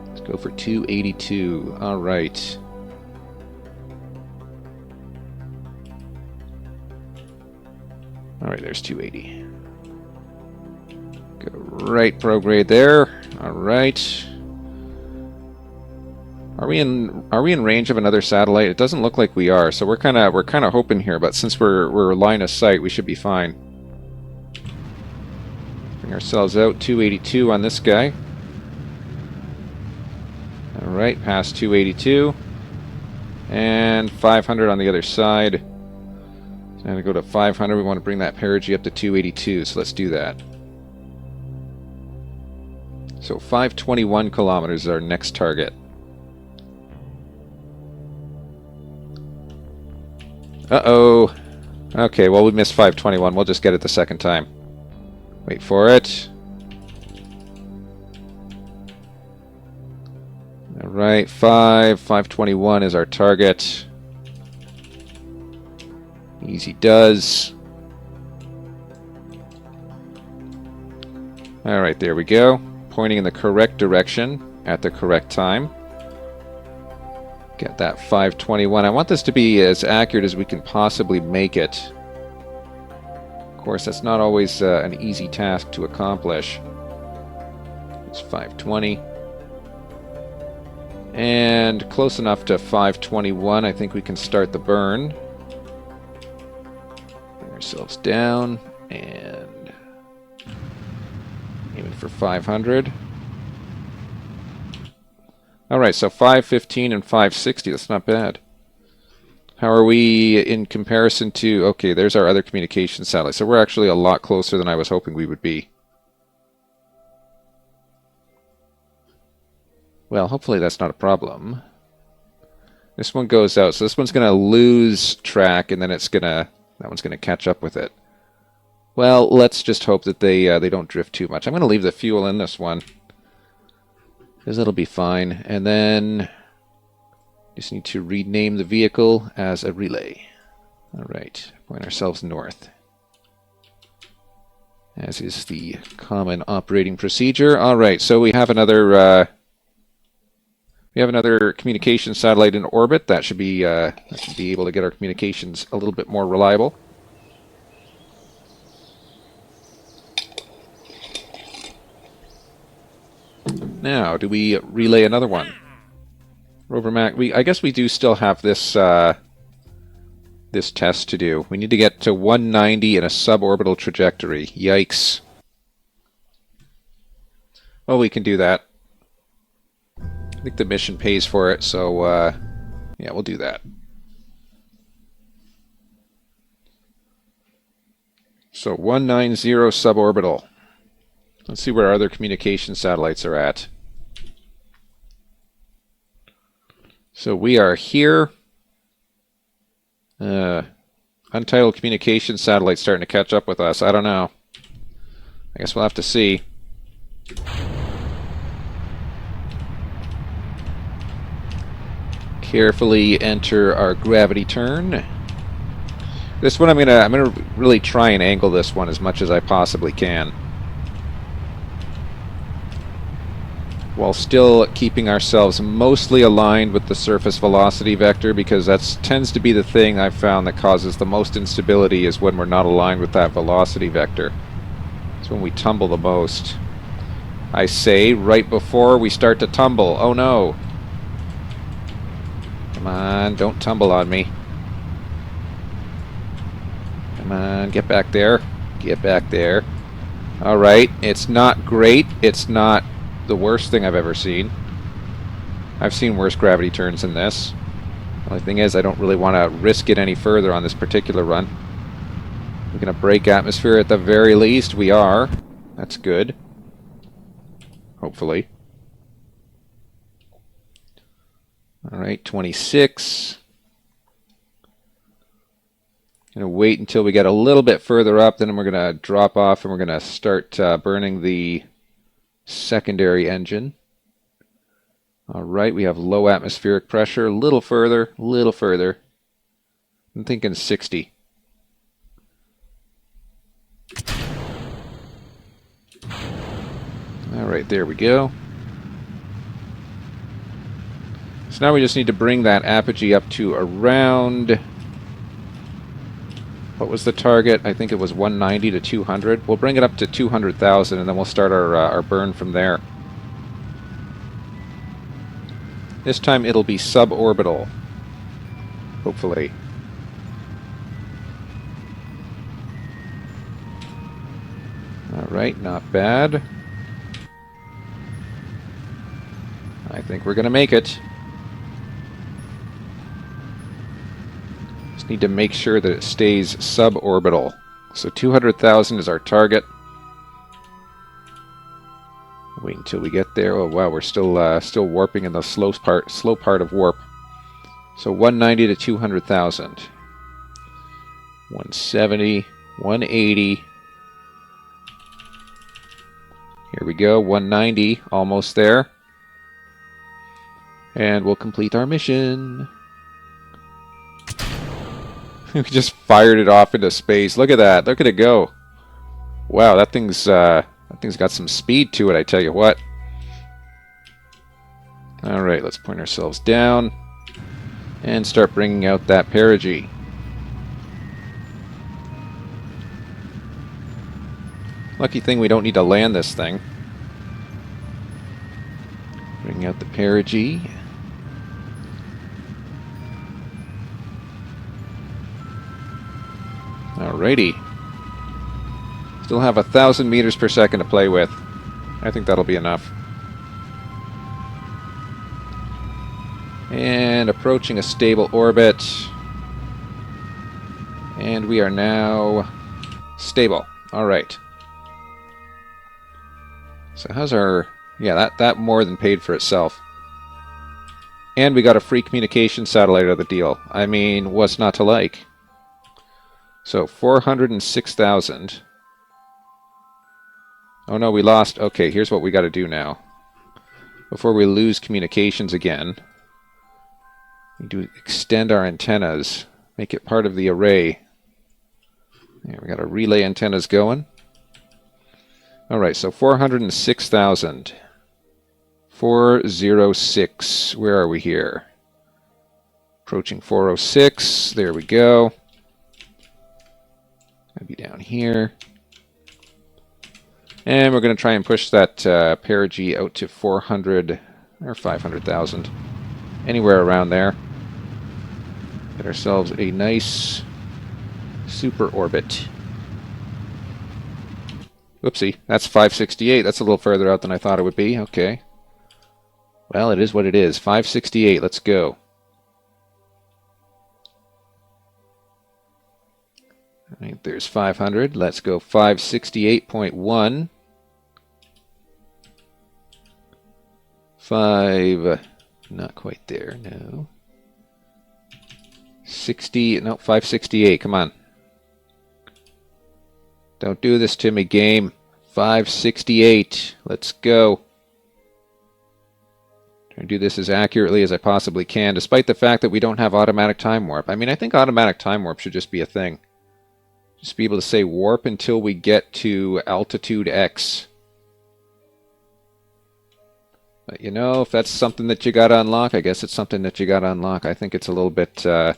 Let's go for 282. All right. All right, there's 280. Go right prograde there. All right. Are we in range of another satellite? It doesn't look like we are, so we're kind of hoping here. But since we're line of sight, we should be fine. Bring ourselves out 282 on this guy. All right, past 282, and 500 on the other side. So I'm gonna go to 500. We want to bring that perigee up to 282. So let's do that. So 521 kilometers is our next target. Uh-oh. Okay, well, we missed 521. We'll just get it the second time. Wait for it. Alright, 521 is our target. Easy does. Alright, there we go. Pointing in the correct direction at the correct time. Get that 521. I want this to be as accurate as we can possibly make it. Of course, that's not always an easy task to accomplish. It's 520. And close enough to 521. I think we can start the burn. Bring ourselves down and aiming for 500. Alright, so 515 and 560, that's not bad. How are we in comparison to... Okay, there's our other communication satellite, so we're actually a lot closer than I was hoping we would be. Well, hopefully that's not a problem. This one goes out, so this one's going to lose track, and then it's going to... That one's going to catch up with it. Well, let's just hope that they don't drift too much. I'm going to leave the fuel in this one, because it'll be fine. And then just need to rename the vehicle as a relay. Alright, point ourselves north, as is the common operating procedure. Alright, so we have another communication satellite in orbit. That should be able to get our communications a little bit more reliable. Now, do we relay another one? Rover Mac, I guess we do still have this this test to do. We need to get to 190 in a suborbital trajectory. Yikes. Well, we can do that. I think the mission pays for it, so yeah, we'll do that. So 190 suborbital. Let's see where our other communication satellites are at. So we are here. Untitled communication satellite starting to catch up with us. I don't know. I guess we'll have to see. Carefully enter our gravity turn. This one I'm gonna really try and angle this one as much as I possibly can, while still keeping ourselves mostly aligned with the surface velocity vector, because that tends to be the thing I've found that causes the most instability, is when we're not aligned with that velocity vector. It's when we tumble the most. I say right before we start to tumble. Oh no! Come on, don't tumble on me. Come on, get back there. Get back there. Alright, it's not great. It's not the worst thing I've ever seen. I've seen worse gravity turns than this. The only thing is, I don't really want to risk it any further on this particular run. We're going to break atmosphere at the very least. We are. That's good. Hopefully. Alright, 26. Going to wait until we get a little bit further up, then we're going to drop off and we're going to start burning the secondary engine. Alright, we have low atmospheric pressure. A little further, a little further. I'm thinking 60. Alright, there we go. So now we just need to bring that apogee up to around... What was the target? I think it was 190 to 200. We'll bring it up to 200,000 and then we'll start our burn from there. This time it'll be suborbital. Hopefully. Alright, not bad. I think we're going to make it. Just need to make sure that it stays suborbital. So 200,000 is our target. Wait until we get there. Oh wow, we're still warping in the slow part of warp. So 190 to 200,000. 170, 180. Here we go, 190, almost there. And we'll complete our mission. We just fired it off into space. Look at that. Look at it go. Wow, that thing's got some speed to it, I tell you what. Alright, let's point ourselves down and start bringing out that perigee. Lucky thing we don't need to land this thing. Bring out the perigee. Alrighty. Still have 1,000 meters per second to play with. I think that'll be enough. And approaching a stable orbit. And we are now stable. Alright. So how's our... Yeah, that more than paid for itself. And we got a free communication satellite out of the deal. I mean, what's not to like? So, 406,000. Oh no, we lost. Okay, here's what we got to do now. Before we lose communications again, we need to extend our antennas. Make it part of the array. There, we got our relay antennas going. Alright, so 406,000. 406. Where are we here? Approaching 406. There we go. Gonna be down here. And we're going to try and push that perigee out to 400 or 500,000. Anywhere around there. Get ourselves a nice super orbit. Whoopsie, that's 568. That's a little further out than I thought it would be. Okay. Well, it is what it is. 568. Let's go. All right, there's 500. Let's go 568.1. 5, not quite there, no. 60, no, 568, come on. Don't do this to me, game. 568, let's go. Try to do this as accurately as I possibly can, despite the fact that we don't have automatic time warp. I mean, I think automatic time warp should just be a thing. Just be able to say warp until we get to altitude X. But you know, if that's something that you gotta unlock, I guess it's something that you gotta unlock. I think it's a little bit of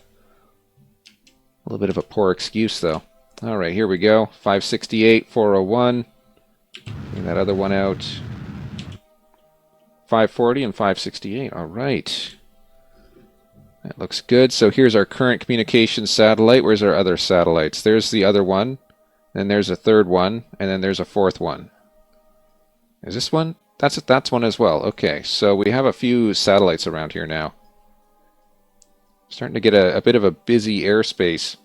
a poor excuse, though. All right, here we go. 568, 401. Bring that other one out. 540 and 568. All right. That looks good. So here's our current communications satellite. Where's our other satellites? There's the other one. Then there's a third one, and then there's a fourth one. Is this one? That's one as well. Okay, so we have a few satellites around here now. Starting to get a bit of a busy airspace.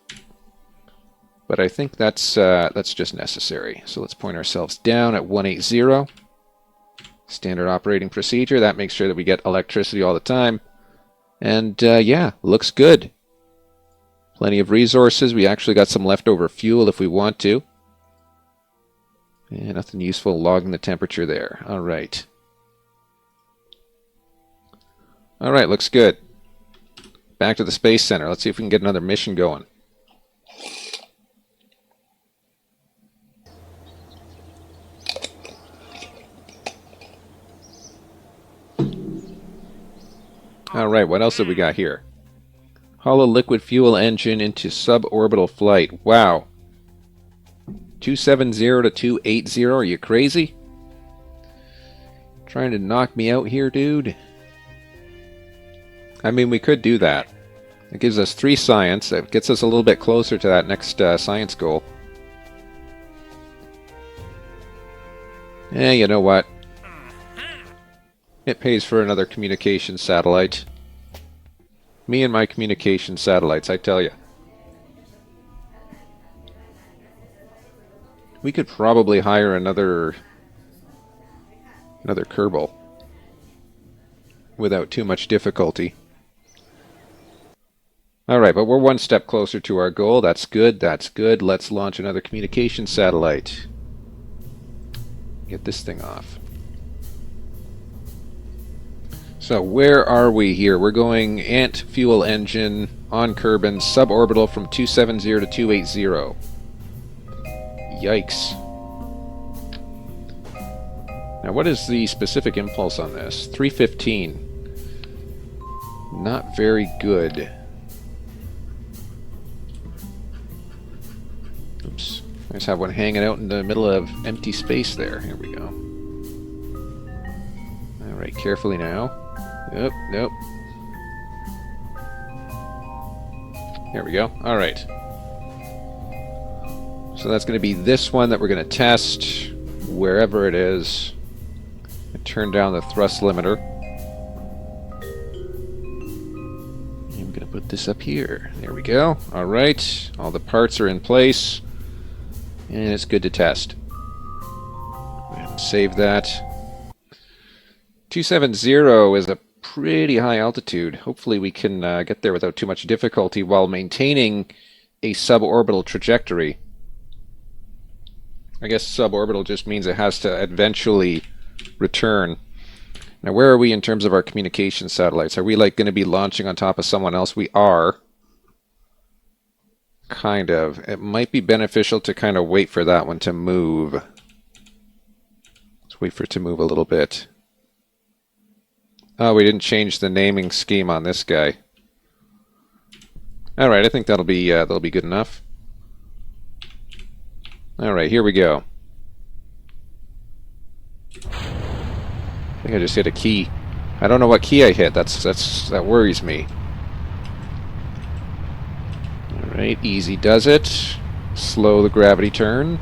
But I think that's just necessary. So let's point ourselves down at 180. Standard operating procedure. That makes sure that we get electricity all the time. And yeah, looks good. Plenty of resources. We actually got some leftover fuel if we want to. And nothing useful logging the temperature there. All right. All right, looks good. Back to the Space Center. Let's see if we can get another mission going. Alright, what else have we got here? Hollow liquid fuel engine into suborbital flight. Wow. 270 to 280, are you crazy? Trying to knock me out here, dude? I mean, we could do that. It gives us 3 science. It gets us a little bit closer to that next science goal. You know what? It pays for another communication satellite. Me and my communication satellites, I tell you. We could probably hire another Kerbal without too much difficulty. Alright, but we're one step closer to our goal. That's good, that's good. Let's launch another communication satellite. Get this thing off. So where are we here? We're going Ant fuel engine on Kerbin, suborbital from 270 to 280. Yikes. Now what is the specific impulse on this? 315. Not very good. Oops. I just have one hanging out in the middle of empty space there. Here we go. Alright, carefully now. Nope, nope. There we go. Alright. So that's going to be this one that we're going to test wherever it is. And turn down the thrust limiter. And I'm going to put this up here. There we go. Alright. All the parts are in place. And it's good to test. And save that. 270 is a pretty high altitude. Hopefully we can get there without too much difficulty while maintaining a suborbital trajectory. I guess suborbital just means it has to eventually return. Now where are we in terms of our communication satellites? Are we like going to be launching on top of someone else? We are. Kind of. It might be beneficial to kind of wait for that one to move. Let's wait for it to move a little bit. Oh, we didn't change the naming scheme on this guy. All right, I think that'll be good enough. All right, here we go. I think I just hit a key. I don't know what key I hit. That worries me. All right, easy does it. Slow the gravity turn.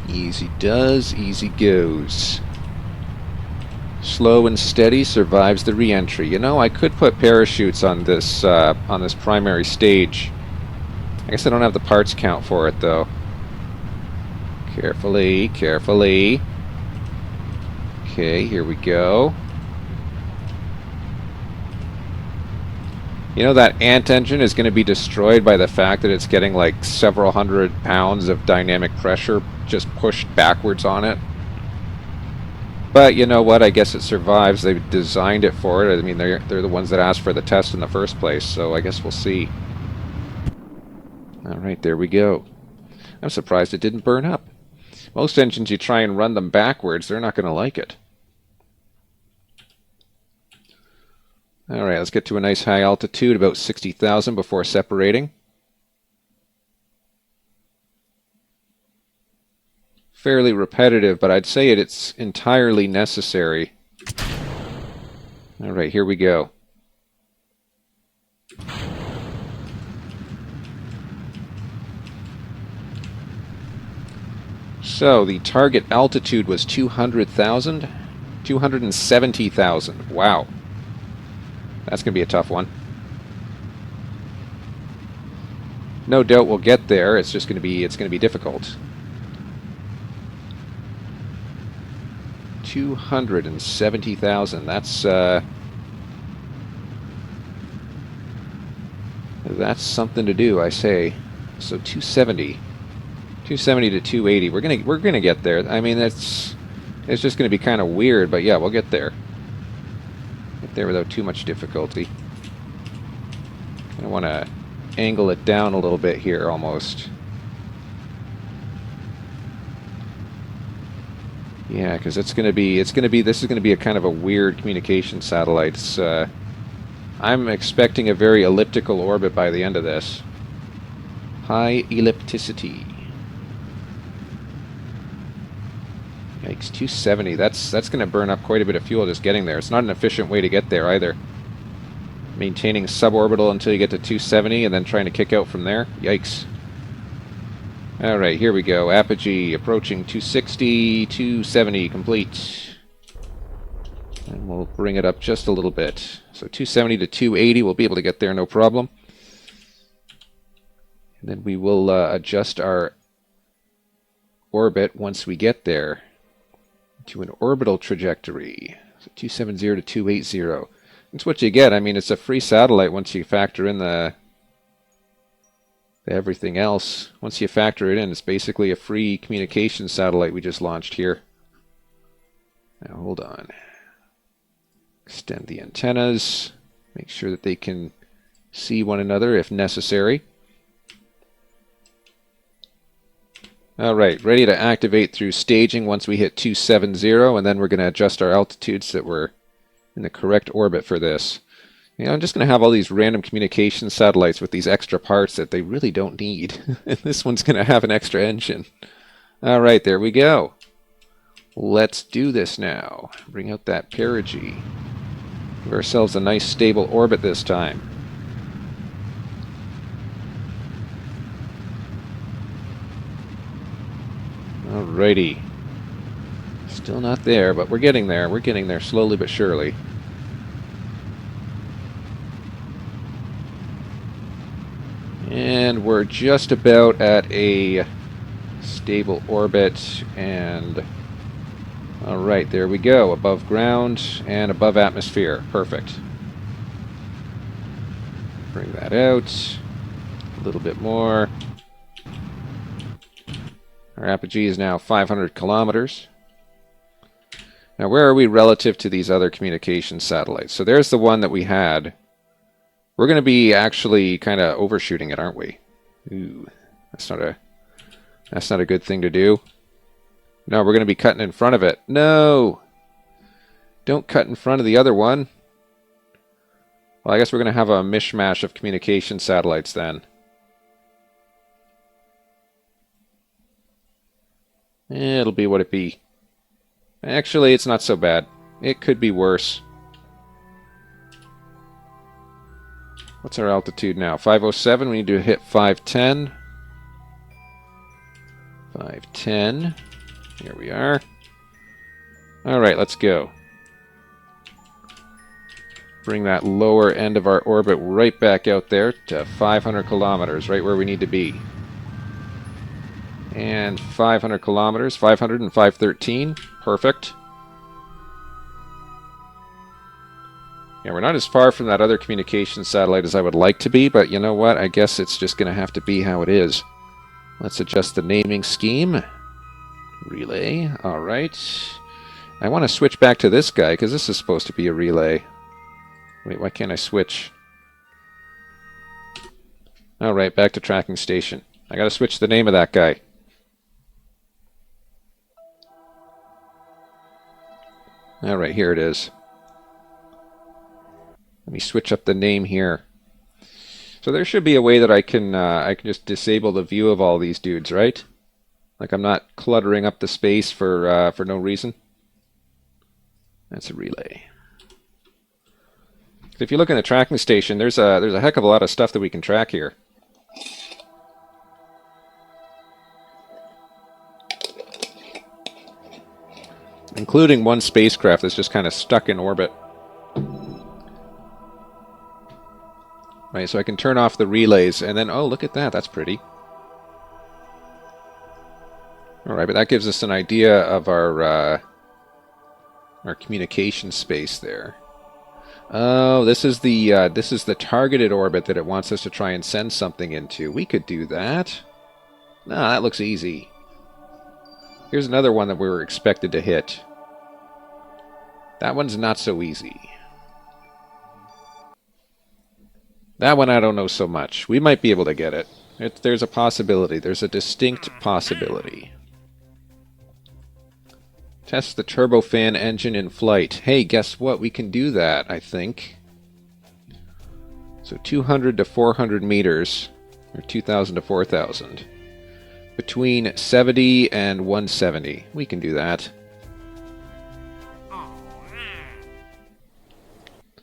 Easy does, easy goes. Slow and steady survives the re-entry. You know, I could put parachutes on this primary stage. I guess I don't have the parts count for it though. Carefully, carefully. Okay, here we go. You know that Ant engine is going to be destroyed by the fact that it's getting like several hundred pounds of dynamic pressure just pushed backwards on it. But you know what? I guess it survives. They designed it for it. I mean, they're the ones that asked for the test in the first place, so I guess we'll see. All right, there we go. I'm surprised it didn't burn up. Most engines, you try and run them backwards, they're not going to like it. All right, let's get to a nice high altitude, about 60,000 before separating. Fairly repetitive, but I'd say it's entirely necessary. All right, here we go. So the target altitude was 200,000? 270,000. Wow. That's going to be a tough one. No doubt we'll get there. It's just going to be difficult. 270,000. That's something to do, I say. So 270 to 280. We're gonna get there. I mean, it's just gonna be kind of weird, but yeah, we'll get there. Get there without too much difficulty. I want to angle it down a little bit here, almost. Yeah, because this is gonna be a kind of a weird communication satellite. I'm expecting a very elliptical orbit by the end of this. High ellipticity. Yikes, 270. That's going to burn up quite a bit of fuel just getting there. It's not an efficient way to get there either. Maintaining suborbital until you get to 270 and then trying to kick out from there. Yikes. Alright, here we go. Apogee approaching 260, 270 complete. And we'll bring it up just a little bit. So 270 to 280, we'll be able to get there, no problem. And then we will adjust our orbit once we get there to an orbital trajectory. So 270 to 280. That's what you get. I mean, it's a free satellite once you factor in the everything else. Once you factor it in, it's basically a free communication satellite we just launched here. Now, hold on. Extend the antennas. Make sure that they can see one another if necessary. Alright, ready to activate through staging once we hit 270, and then we're going to adjust our altitudes so that we're in the correct orbit for this. You know, I'm just going to have all these random communication satellites with these extra parts that they really don't need. And this one's going to have an extra engine. Alright, there we go. Let's do this now. Bring out that perigee. Give ourselves a nice stable orbit this time. Alrighty. Still not there, but we're getting there. We're getting there slowly but surely. And we're just about at a stable orbit, and alright, there we go. Above ground and above atmosphere. Perfect. Bring that out. A little bit more. Our apogee is now 500 kilometers. Now, where are we relative to these other communication satellites? So there's the one that we had. We're going to be actually kind of overshooting it, aren't we? Ooh, that's not a good thing to do. No, we're going to be cutting in front of it. No! Don't cut in front of the other one. Well, I guess we're going to have a mishmash of communication satellites then. It'll be what it be. Actually, it's not so bad. It could be worse. What's our altitude now? 507. We need to hit 510. 510. Here we are. Alright, let's go. Bring that lower end of our orbit right back out there to 500 kilometers, right where we need to be. And 500 kilometers, 500 and 513. Perfect. Yeah, we're not as far from that other communication satellite as I would like to be, but you know what? I guess it's just going to have to be how it is. Let's adjust the naming scheme. Relay. All right. I want to switch back to this guy because this is supposed to be a relay. Wait, why can't I switch? All right, back to tracking station. I got to switch the name of that guy. All right, here it is. Let me switch up the name here. So there should be a way that I can just disable the view of all these dudes, right? Like I'm not cluttering up the space for no reason. That's a relay. If you look in the tracking station, there's a heck of a lot of stuff that we can track here. including one spacecraft that's just kind of stuck in orbit. Right, so I can turn off the relays, and then, oh, look at that, that's pretty. Alright, but that gives us an idea of our communication space there. Oh, this is the targeted orbit that it wants us to try and send something into. We could do that. Nah, that looks easy. Here's another one that we were expected to hit. That one's not so easy. That one I don't know so much. We might be able to get it. There's a possibility. There's a distinct possibility. Test the turbofan engine in flight. Hey, guess what? We can do that, I think. So 200 to 400 meters, or 2,000 to 4,000. Between 70 and 170. We can do that.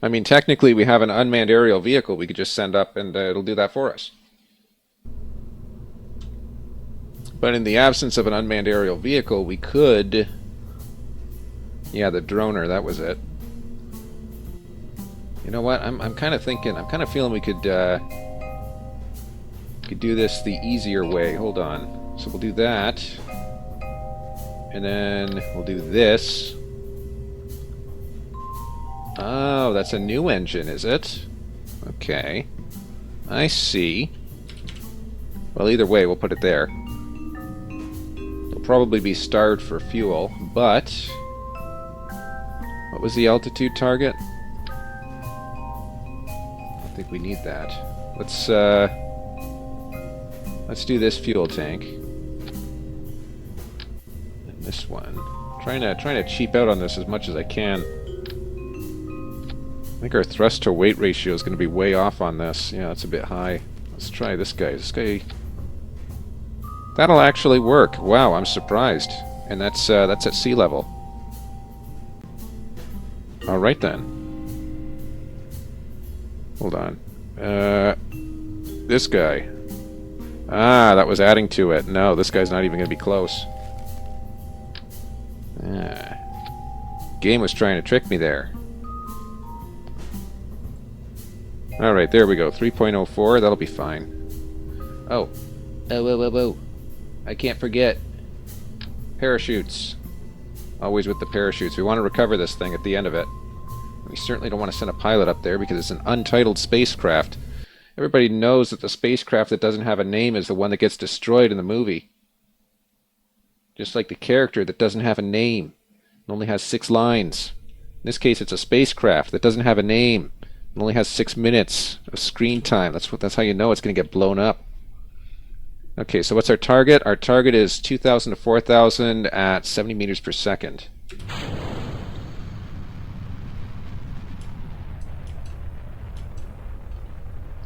I mean, technically we have an unmanned aerial vehicle we could just send up and it'll do that for us. But in the absence of an unmanned aerial vehicle, we could... Yeah, the droner, that was it. You know what? I'm kind of thinking, I'm kind of feeling we could do this the easier way. Hold on. So we'll do that. And then we'll do this. Oh, that's a new engine, is it? Okay. I see. Well, either way, we'll put it there. It'll probably be starved for fuel, but... What was the altitude target? I don't think we need that. Let's do this fuel tank. And this one. Trying to cheap out on this as much as I can. I think our thrust to weight ratio is going to be way off on this. Yeah, that's a bit high. Let's try this guy. This guy... That'll actually work. Wow, I'm surprised. And that's at sea level. Alright then. Hold on. This guy. Ah, that was adding to it. No, this guy's not even going to be close. Game was trying to trick me there. Alright, there we go. 3.04, that'll be fine. Oh. Oh. I can't forget. Parachutes. Always with the parachutes. We want to recover this thing at the end of it. We certainly don't want to send a pilot up there because it's an untitled spacecraft. Everybody knows that the spacecraft that doesn't have a name is the one that gets destroyed in the movie. Just like the character that doesn't have a name. It only has 6 lines. In this case, it's a spacecraft that doesn't have a name. It only has 6 minutes of screen time. That's how you know it's going to get blown up. Okay, so what's our target? Our target is 2,000 to 4,000 at 70 meters per second.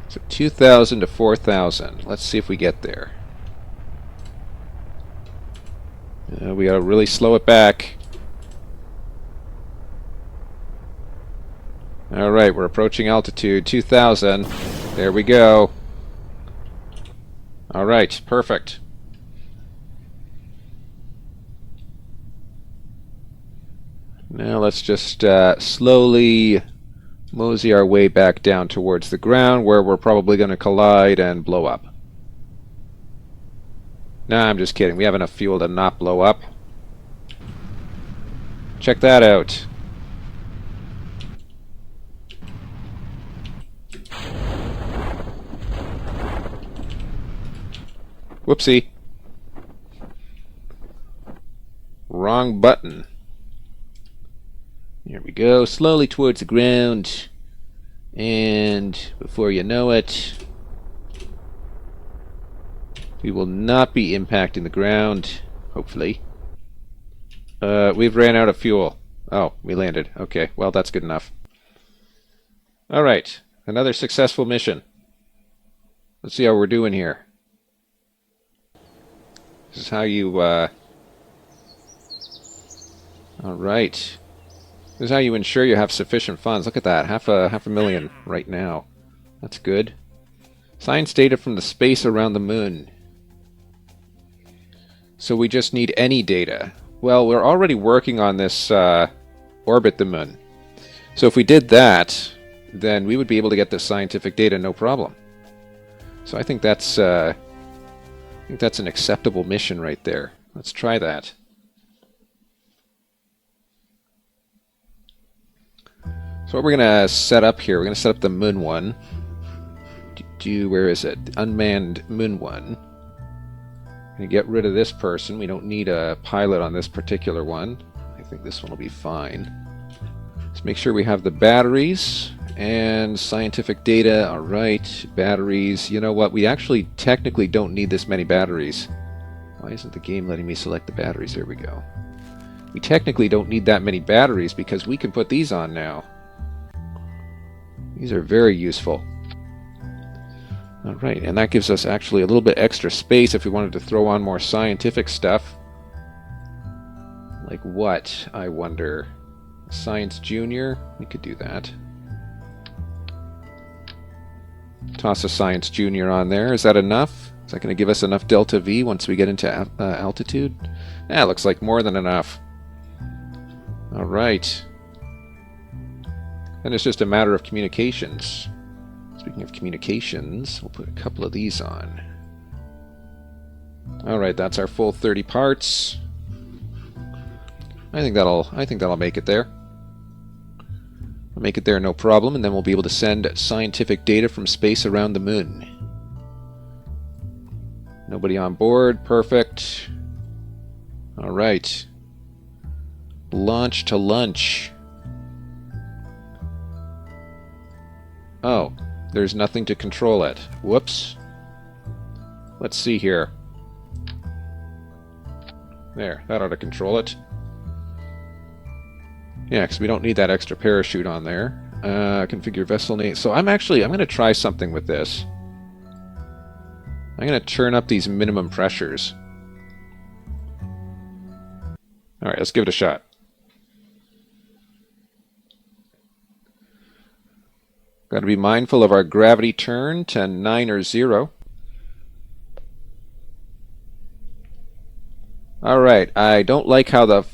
So 2,000 to 4,000. Let's see if we get there. We gotta really slow it back. Alright, we're approaching altitude. 2,000. There we go. Alright, perfect. Now let's just slowly mosey our way back down towards the ground where we're probably going to collide and blow up. Nah, I'm just kidding. We have enough fuel to not blow up. Check that out. Whoopsie. Wrong button. Here we go, slowly towards the ground. And before you know it, we will not be impacting the ground, hopefully. We've ran out of fuel. Oh, we landed. Okay, well, that's good enough. Alright, another successful mission. Let's see how we're doing here. This is how you, Alright. This is how you ensure you have sufficient funds. Look at that, half a million right now. That's good. Science data from the space around the moon. So we just need any data. Well, we're already working on this orbit the moon. So if we did that, then we would be able to get the scientific data no problem. So I think that's an acceptable mission right there. Let's try that. So what we're going to set up here, we're going to set up the moon one. Where is it? Unmanned moon one. Going to get rid of this person. We don't need a pilot on this particular one. I think this one will be fine. Let's make sure we have the batteries and scientific data. All right, batteries. You know what? We actually technically don't need this many batteries. Why isn't the game letting me select the batteries? There we go. We technically don't need that many batteries because we can put these on now. These are very useful. All right, and that gives us actually a little bit extra space if we wanted to throw on more scientific stuff. Like what, I wonder? Science Junior? We could do that. Toss a Science Junior on there. Is that enough? Is that going to give us enough delta V once we get into altitude? Yeah, looks like more than enough. All right. Then it's just a matter of communications. Speaking of communications, we'll put a couple of these on. All right, that's our full 30 parts. I think that'll make it there. We'll make it there no problem, and then we'll be able to send scientific data from space around the moon. Nobody on board, perfect. All right. Launch to lunch. Oh, there's nothing to control it. Whoops. Let's see here. There, that ought to control it. Yeah, because we don't need that extra parachute on there. Configure vessel name. So I'm going to try something with this. I'm going to turn up these minimum pressures. Alright, let's give it a shot. Got to be mindful of our gravity turn to 9 or 0. Alright, I don't like how the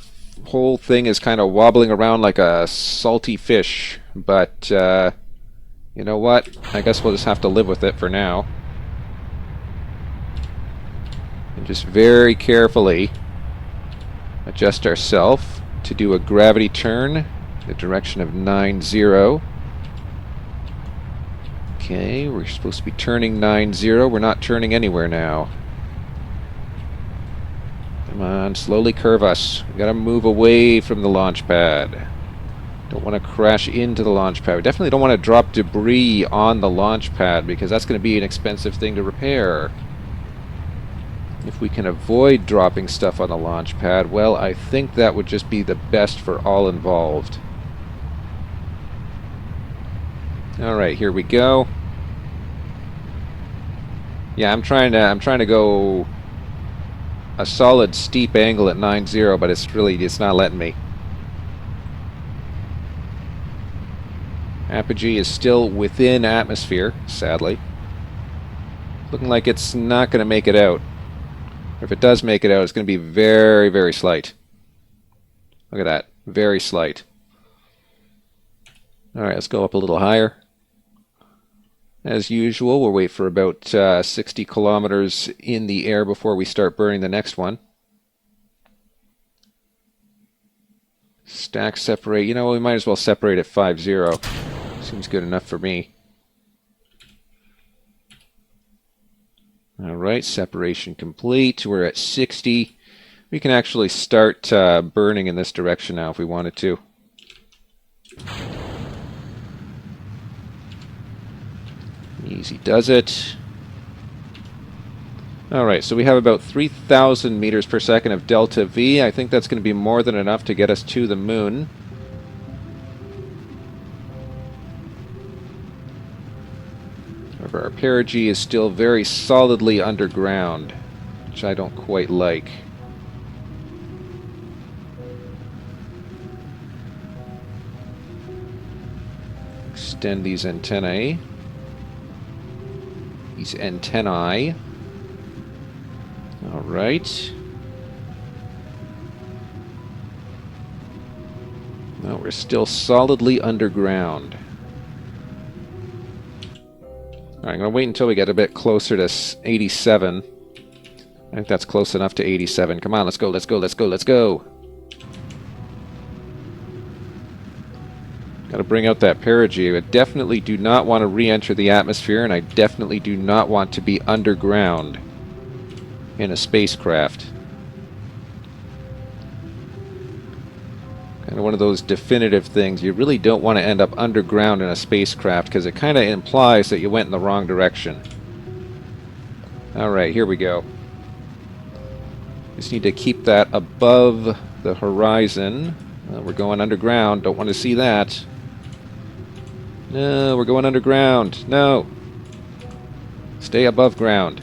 whole thing is kind of wobbling around like a salty fish, but you know what? I guess we'll just have to live with it for now. And just very carefully adjust ourselves to do a gravity turn in the direction of 9-0. Okay, we're supposed to be turning 9-0. We're not turning anywhere now. Come on, slowly curve us. We gotta move away from the launch pad. Don't want to crash into the launch pad. We definitely don't want to drop debris on the launch pad because that's going to be an expensive thing to repair. If we can avoid dropping stuff on the launch pad, well, I think that would just be the best for all involved. Alright, here we go. Yeah, I'm trying to go a solid steep angle at 9-0, but it's not letting me. Apogee is still within atmosphere, sadly. Looking like it's not going to make it out. Or if it does make it out, it's going to be very, very slight. Look at that. Very slight. Alright, let's go up a little higher. As usual, we'll wait for about 60 kilometers in the air before we start burning the next one. Stack separate. You know, we might as well separate at 5-0. Seems good enough for me. Alright, separation complete. We're at 60. We can actually start burning in this direction now if we wanted to. Easy does it. Alright, so we have about 3,000 meters per second of delta V. I think that's going to be more than enough to get us to the moon. However, our perigee is still very solidly underground, which I don't quite like. Extend these antennae. These antennae. Alright. No, we're still solidly underground. Alright, I'm going to wait until we get a bit closer to 87. I think that's close enough to 87. Come on, let's go, let's go, let's go, let's go! Got to bring out that perigee. I definitely do not want to re-enter the atmosphere, and I definitely do not want to be underground in a spacecraft. Kind of one of those definitive things. You really don't want to end up underground in a spacecraft because it kind of implies that you went in the wrong direction. Alright, here we go. Just need to keep that above the horizon. We're going underground. Don't want to see that. No, we're going underground. No. Stay above ground.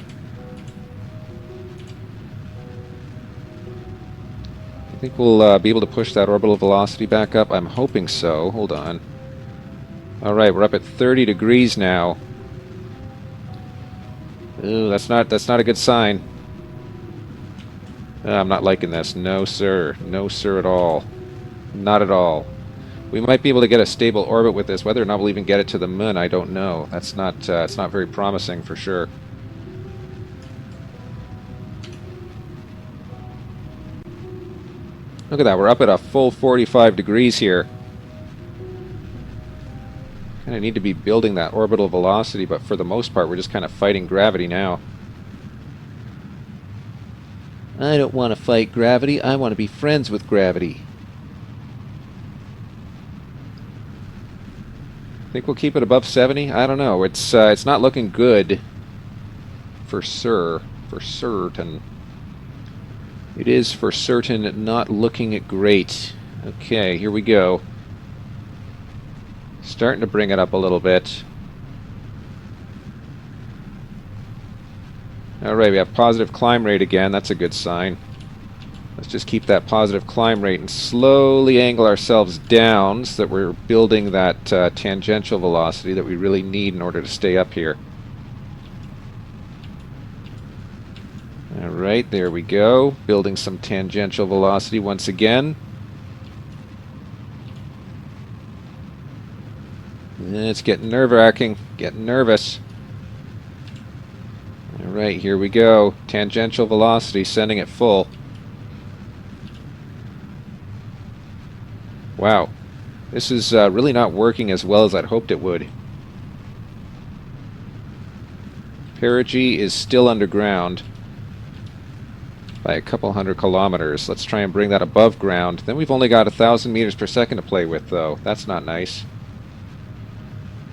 I think we'll be able to push that orbital velocity back up. I'm hoping so. Hold on. Alright, we're up at 30 degrees now. Ooh, that's not a good sign. I'm not liking this. No, sir. No, sir, at all. Not at all. We might be able to get a stable orbit with this. Whether or not we'll even get it to the moon, I don't know. That's not, it's not very promising for sure. Look at that, we're up at a full 45 degrees here. Kind of need to be building that orbital velocity, but for the most part, we're just kind of fighting gravity now. I don't want to fight gravity, I want to be friends with gravity. Think we'll keep it above 70? I don't know. It's not looking good for certain. It is for certain not looking great. Okay, here we go. Starting to bring it up a little bit. Alright, we have positive climb rate again. That's a good sign. Let's just keep that positive climb rate and slowly angle ourselves down so that we're building that tangential velocity that we really need in order to stay up here. Alright, there we go. Building some tangential velocity once again. It's getting nerve-wracking. Getting nervous. Alright, here we go. Tangential velocity, sending it full. Wow. This is really not working as well as I'd hoped it would. Perigee is still underground by a couple hundred kilometers. Let's try and bring that above ground. Then we've only got 1,000 meters per second to play with, though. That's not nice.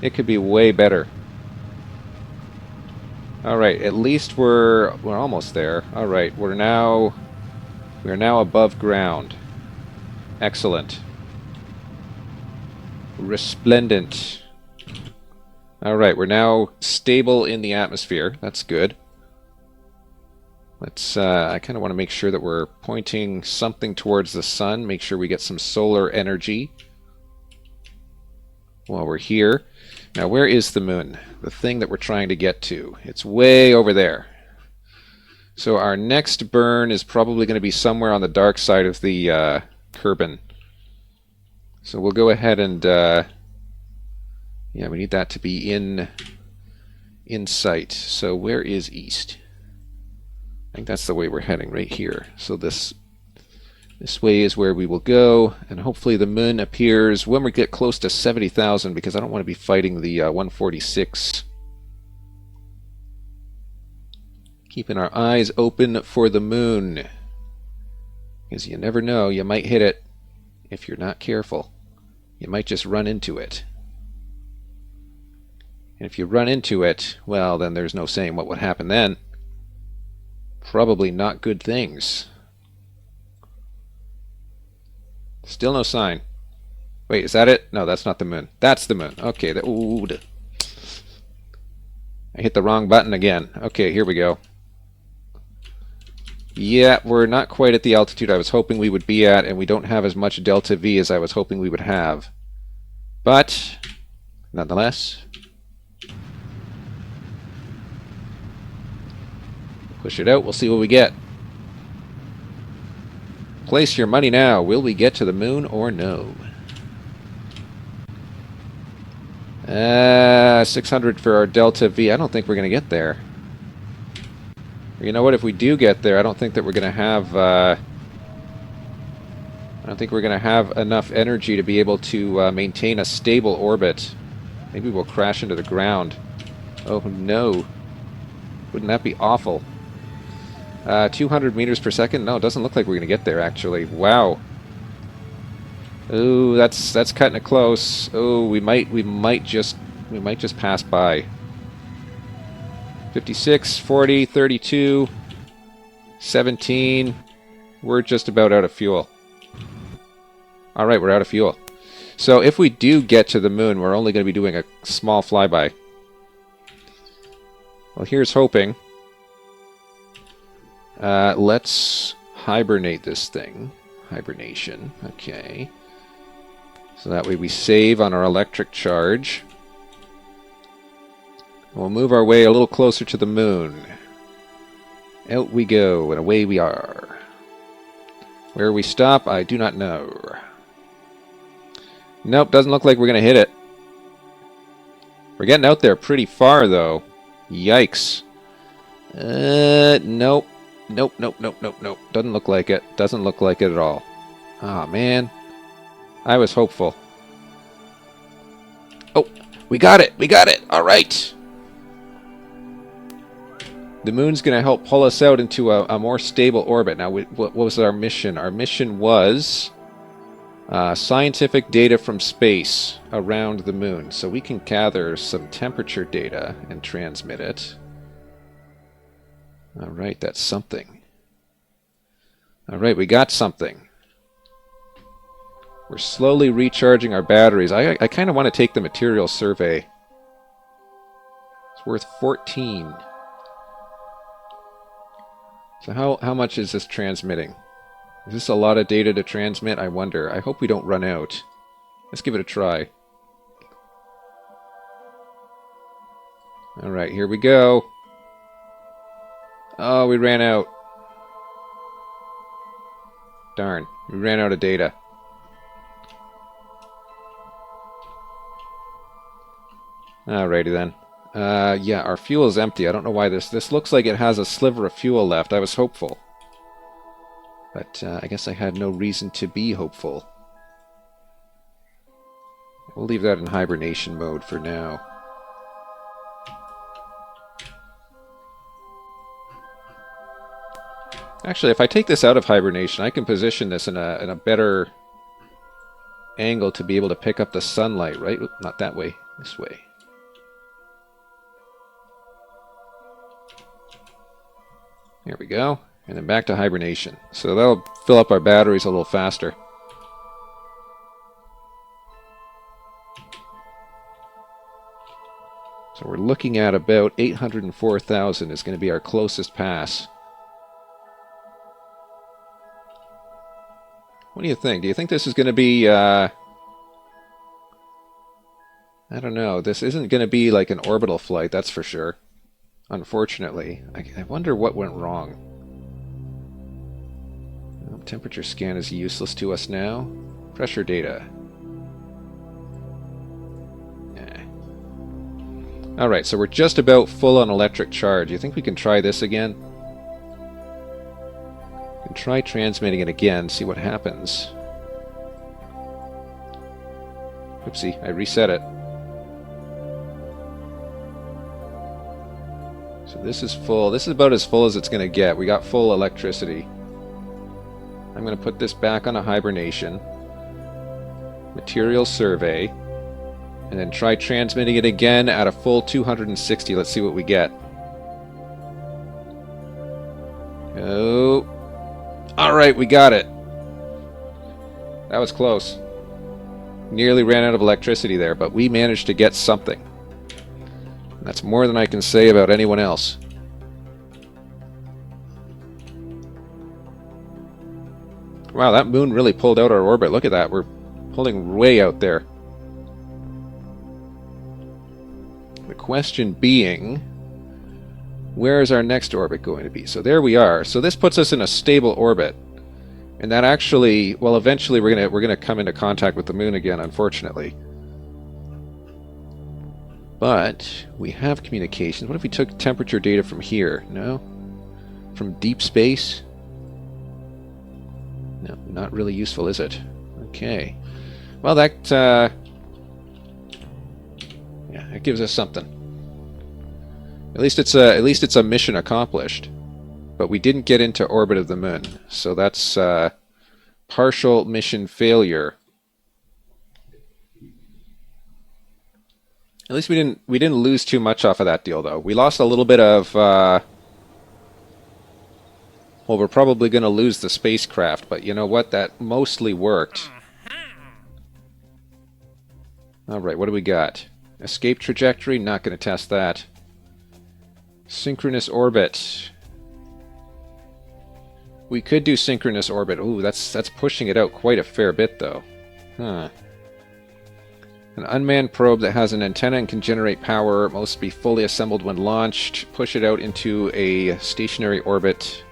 It could be way better. Alright, at least we're almost there. Alright, we're now above ground. Excellent. Resplendent. Alright, we're now stable in the atmosphere. That's good. Let's, I kind of want to make sure that we're pointing something towards the sun. Make sure we get some solar energy while we're here. Now, where is the moon? The thing that we're trying to get to. It's way over there. So our next burn is probably going to be somewhere on the dark side of the Kerbal. So we'll go ahead and, yeah, we need that to be in sight. So where is east? I think that's the way we're heading, right here. So this way is where we will go, and hopefully the moon appears when we get close to 70,000, because I don't want to be fighting the 146. Keeping our eyes open for the moon, because you never know, you might hit it if you're not careful. You might just run into it. And if you run into it, well, then there's no saying what would happen then. Probably not good things. Still no sign. Wait, is that it? No, that's not the moon. That's the moon. Okay, ooh, I hit the wrong button again. Okay, here we go. Yeah, we're not quite at the altitude I was hoping we would be at, and we don't have as much delta V as I was hoping we would have. But, nonetheless, push it out, we'll see what we get. Place your money now. Will we get to the moon or no? 600 for our Delta V. I don't think we're going to get there. You know what? If we do get there, I don't think that we're going to have... I don't think we're going to have enough energy to be able to maintain a stable orbit. Maybe we'll crash into the ground. Oh no. Wouldn't that be awful? 200 meters per second? No, it doesn't look like we're going to get there, actually. Wow. Ooh, that's cutting it close. Oh, we might just pass by. 56, 40, 32, 17. We're just about out of fuel. Alright, we're out of fuel. So if we do get to the moon, we're only going to be doing a small flyby. Well, here's hoping. Let's hibernate this thing. Hibernation. Okay. So that way we save on our electric charge. We'll move our way a little closer to the moon. Out we go, and away we are. Where we stop, I do not know. Nope, doesn't look like we're going to hit it. We're getting out there pretty far, though. Yikes. Nope. Nope, nope, nope, nope, nope. Doesn't look like it. Doesn't look like it at all. Aw, man. I was hopeful. Oh, we got it! We got it! Alright! The moon's going to help pull us out into a more stable orbit. Now, what was our mission? Our mission was scientific data from space around the moon. So we can gather some temperature data and transmit it. Alright, that's something. Alright, we got something. We're slowly recharging our batteries. I kind of want to take the material survey. It's worth 14. So how much is this transmitting? Is this a lot of data to transmit? I wonder. I hope we don't run out. Let's give it a try. Alright, here we go. Oh, we ran out. Darn, we ran out of data. Alrighty then. Yeah, our fuel is empty. I don't know why this looks like it has a sliver of fuel left. I was hopeful. But I guess I had no reason to be hopeful. We'll leave that in hibernation mode for now. Actually, if I take this out of hibernation, I can position this in a better angle to be able to pick up the sunlight, right? Oop, not that way. This way. There we go. And then back to hibernation. So that'll fill up our batteries a little faster. So we're looking at about 804,000 is going to be our closest pass. What do you think? Do you think this is going to be, I don't know. This isn't going to be like an orbital flight, that's for sure. Unfortunately. I wonder what went wrong. Well, temperature scan is useless to us now. Pressure data. Alright, so we're just about full on electric charge. You think we can try this again? We can try transmitting it again, see what happens. Oopsie, I reset it. So this is full. This is about as full as it's going to get. We got full electricity. I'm going to put this back on a hibernation. Material survey. And then try transmitting it again at a full 260. Let's see what we get. Oh. Alright, we got it. That was close. Nearly ran out of electricity there, but we managed to get something. That's more than I can say about anyone else. Wow, that moon really pulled out our orbit. Look at that. We're pulling way out there. The question being, where is our next orbit going to be? So there we are. So this puts us in a stable orbit. And that actually, well, eventually we're gonna come into contact with the moon again, unfortunately. But we have communications. What if we took temperature data from here? No? From deep space? No, not really useful, is it? Okay. Well, that yeah, it gives us something. At least it's a mission accomplished. But we didn't get into orbit of the moon, so that's partial mission failure. At least we didn't lose too much off of that deal, though. We lost a little bit of. Well, we're probably going to lose the spacecraft, but you know what? That mostly worked. All right, what do we got? Escape trajectory. Not going to test that. Synchronous orbit. We could do synchronous orbit. Ooh, that's pushing it out quite a fair bit, though. Huh. An unmanned probe that has an antenna and can generate power must be fully assembled when launched. Push it out into a stationary orbit.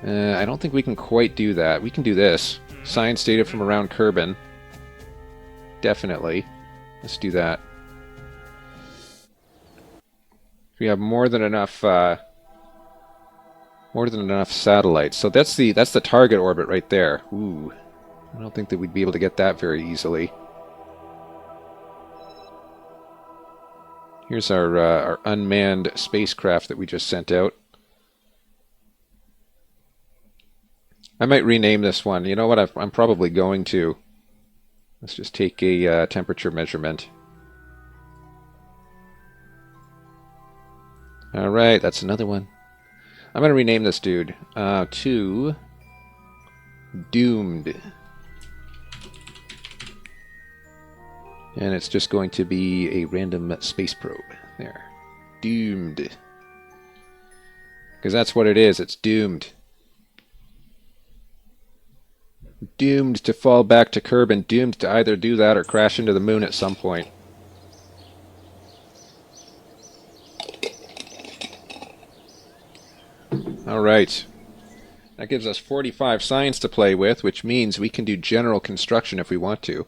I don't think we can quite do that. We can do this. Science data from around Kerbin. Definitely. Let's do that. We have more than enough satellites. So that's the target orbit right there. Ooh. I don't think that we'd be able to get that very easily. Here's our unmanned spacecraft that we just sent out. I might rename this one. You know what? I'm probably going to. Let's just take a temperature measurement. Alright, that's another one. I'm going to rename this dude to Doomed. And it's just going to be a random space probe. There. Doomed. Because that's what it is. It's doomed. Doomed to fall back to Kerbin. Doomed to either do that or crash into the moon at some point. Alright. That gives us 45 science to play with, which means we can do general construction if we want to.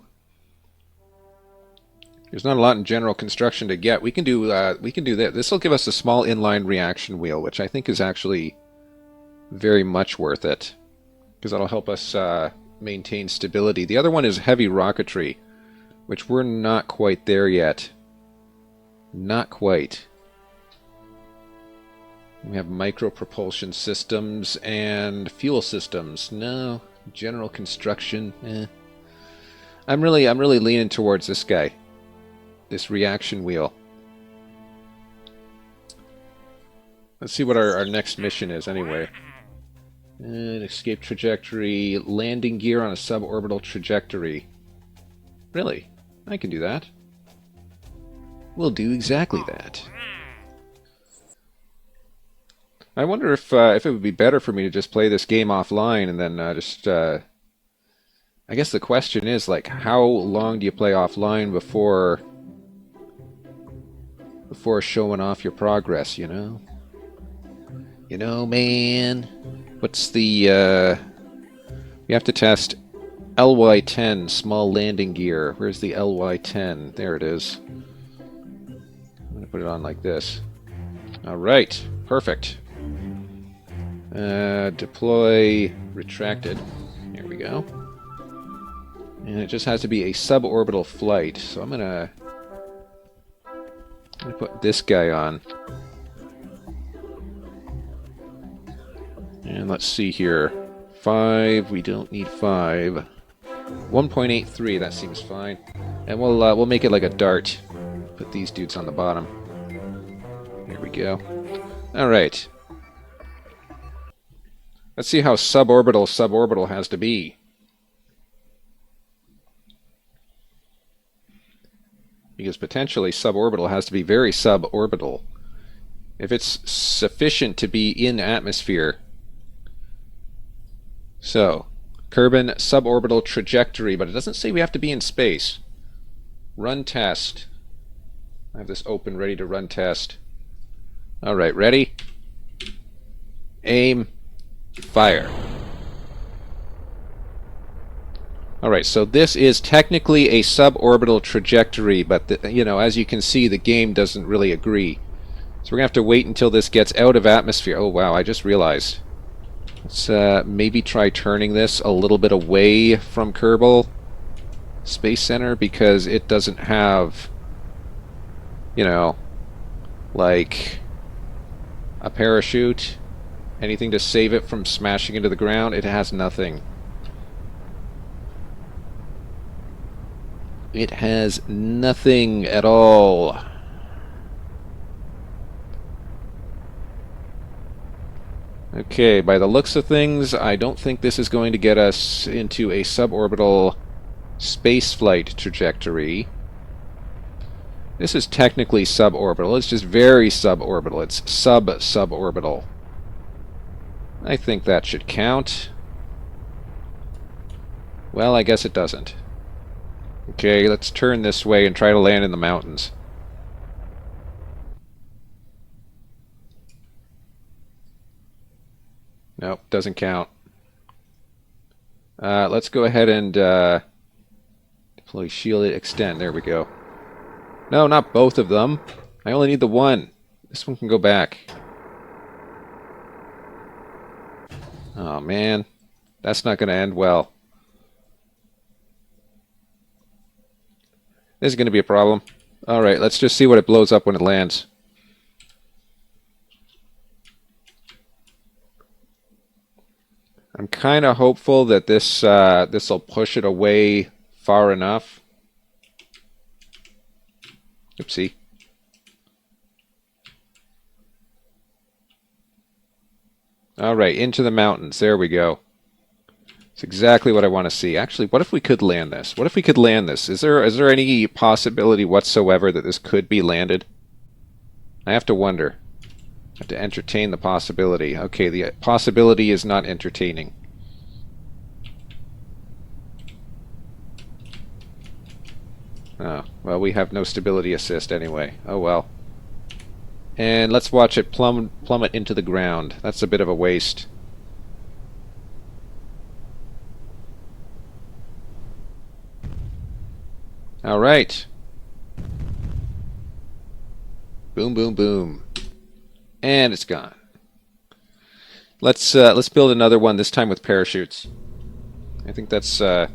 There's not a lot in general construction to get. We can do that. This will give us a small inline reaction wheel, which I think is actually very much worth it, because that'll help us maintain stability. The other one is heavy rocketry, which we're not quite there yet. Not quite. We have micro propulsion systems and fuel systems. No, general construction. I'm really leaning towards this guy. This reaction wheel. Let's see what our next mission is anyway. Escape trajectory, landing gear on a suborbital trajectory. Really? I can do that. We'll do exactly that. I wonder if it would be better for me to just play this game offline and then I guess the question is, like, how long do you play offline before showing off your progress, you know? You know, man. What's the, we have to test LY-10, small landing gear. Where's the LY-10? There it is. I'm going to put it on like this. Alright, perfect. Deploy retracted. There we go. And it just has to be a suborbital flight. So I'm going to put this guy on. And let's see here. 5, we don't need 5. 1.83, that seems fine. And we'll make it like a dart. Put these dudes on the bottom. There we go. Alright. Let's see how suborbital has to be. Because potentially suborbital has to be very suborbital. If it's sufficient to be in atmosphere. So, Kerbin suborbital trajectory, but it doesn't say we have to be in space. Run test. I have this open, ready to run test. Alright, ready? Aim. Fire. Alright, so this is technically a suborbital trajectory, but, you know, as you can see, the game doesn't really agree. So we're going to have to wait until this gets out of atmosphere. Oh, wow, I just realized. Let's maybe try turning this a little bit away from Kerbal Space Center, because it doesn't have, you know, like a parachute, anything to save it from smashing into the ground. It has nothing. It has nothing at all. Okay, by the looks of things, I don't think this is going to get us into a suborbital spaceflight trajectory. This is technically suborbital. It's just very suborbital. It's sub-suborbital. I think that should count. Well, I guess it doesn't. Okay, let's turn this way and try to land in the mountains. Nope, doesn't count. Let's go ahead and deploy shielded extend. There we go. No, not both of them. I only need the one. This one can go back. Oh man, that's not going to end well. This is going to be a problem. Alright, let's just see what it blows up when it lands. I'm kind of hopeful that this will push it away far enough. Oopsie. Alright, into the mountains. There we go. It's exactly what I want to see. Actually, what if we could land this? What if we could land this? Is there any possibility whatsoever that this could be landed? I have to wonder. I have to entertain the possibility. Okay, the possibility is not entertaining. Oh, well, we have no stability assist anyway. Oh well. And let's watch it plummet into the ground. That's a bit of a waste. All right. Boom, boom, boom. And it's gone. Let's build another one, this time with parachutes. I think that's well,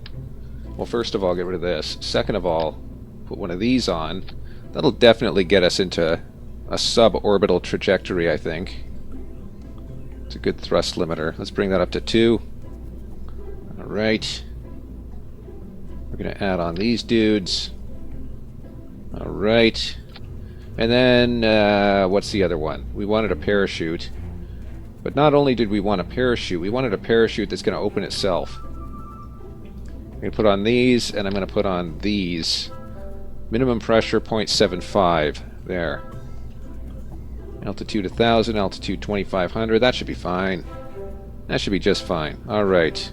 first of all, get rid of this. Second of all, put one of these on. That'll definitely get us into a suborbital trajectory, I think. It's a good thrust limiter. Let's bring that up to 2. All right. We're going to add on these dudes. All right. And then, what's the other one? We wanted a parachute. But not only did we want a parachute, we wanted a parachute that's going to open itself. I'm going to put on these, and I'm going to put on these. Minimum pressure 0.75. There. Altitude 1,000, altitude 2,500. That should be fine. That should be just fine. All right.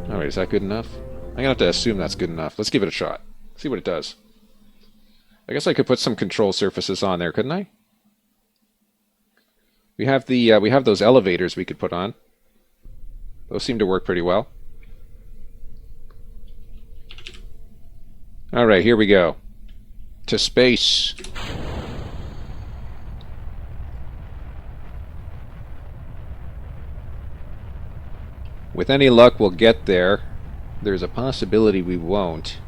Alright, is that good enough? I'm gonna have to assume that's good enough. Let's give it a shot. See what it does. I guess I could put some control surfaces on there, couldn't I? We have those elevators we could put on. Those seem to work pretty well. Alright, here we go. To space. With any luck, we'll get there. There's a possibility we won't.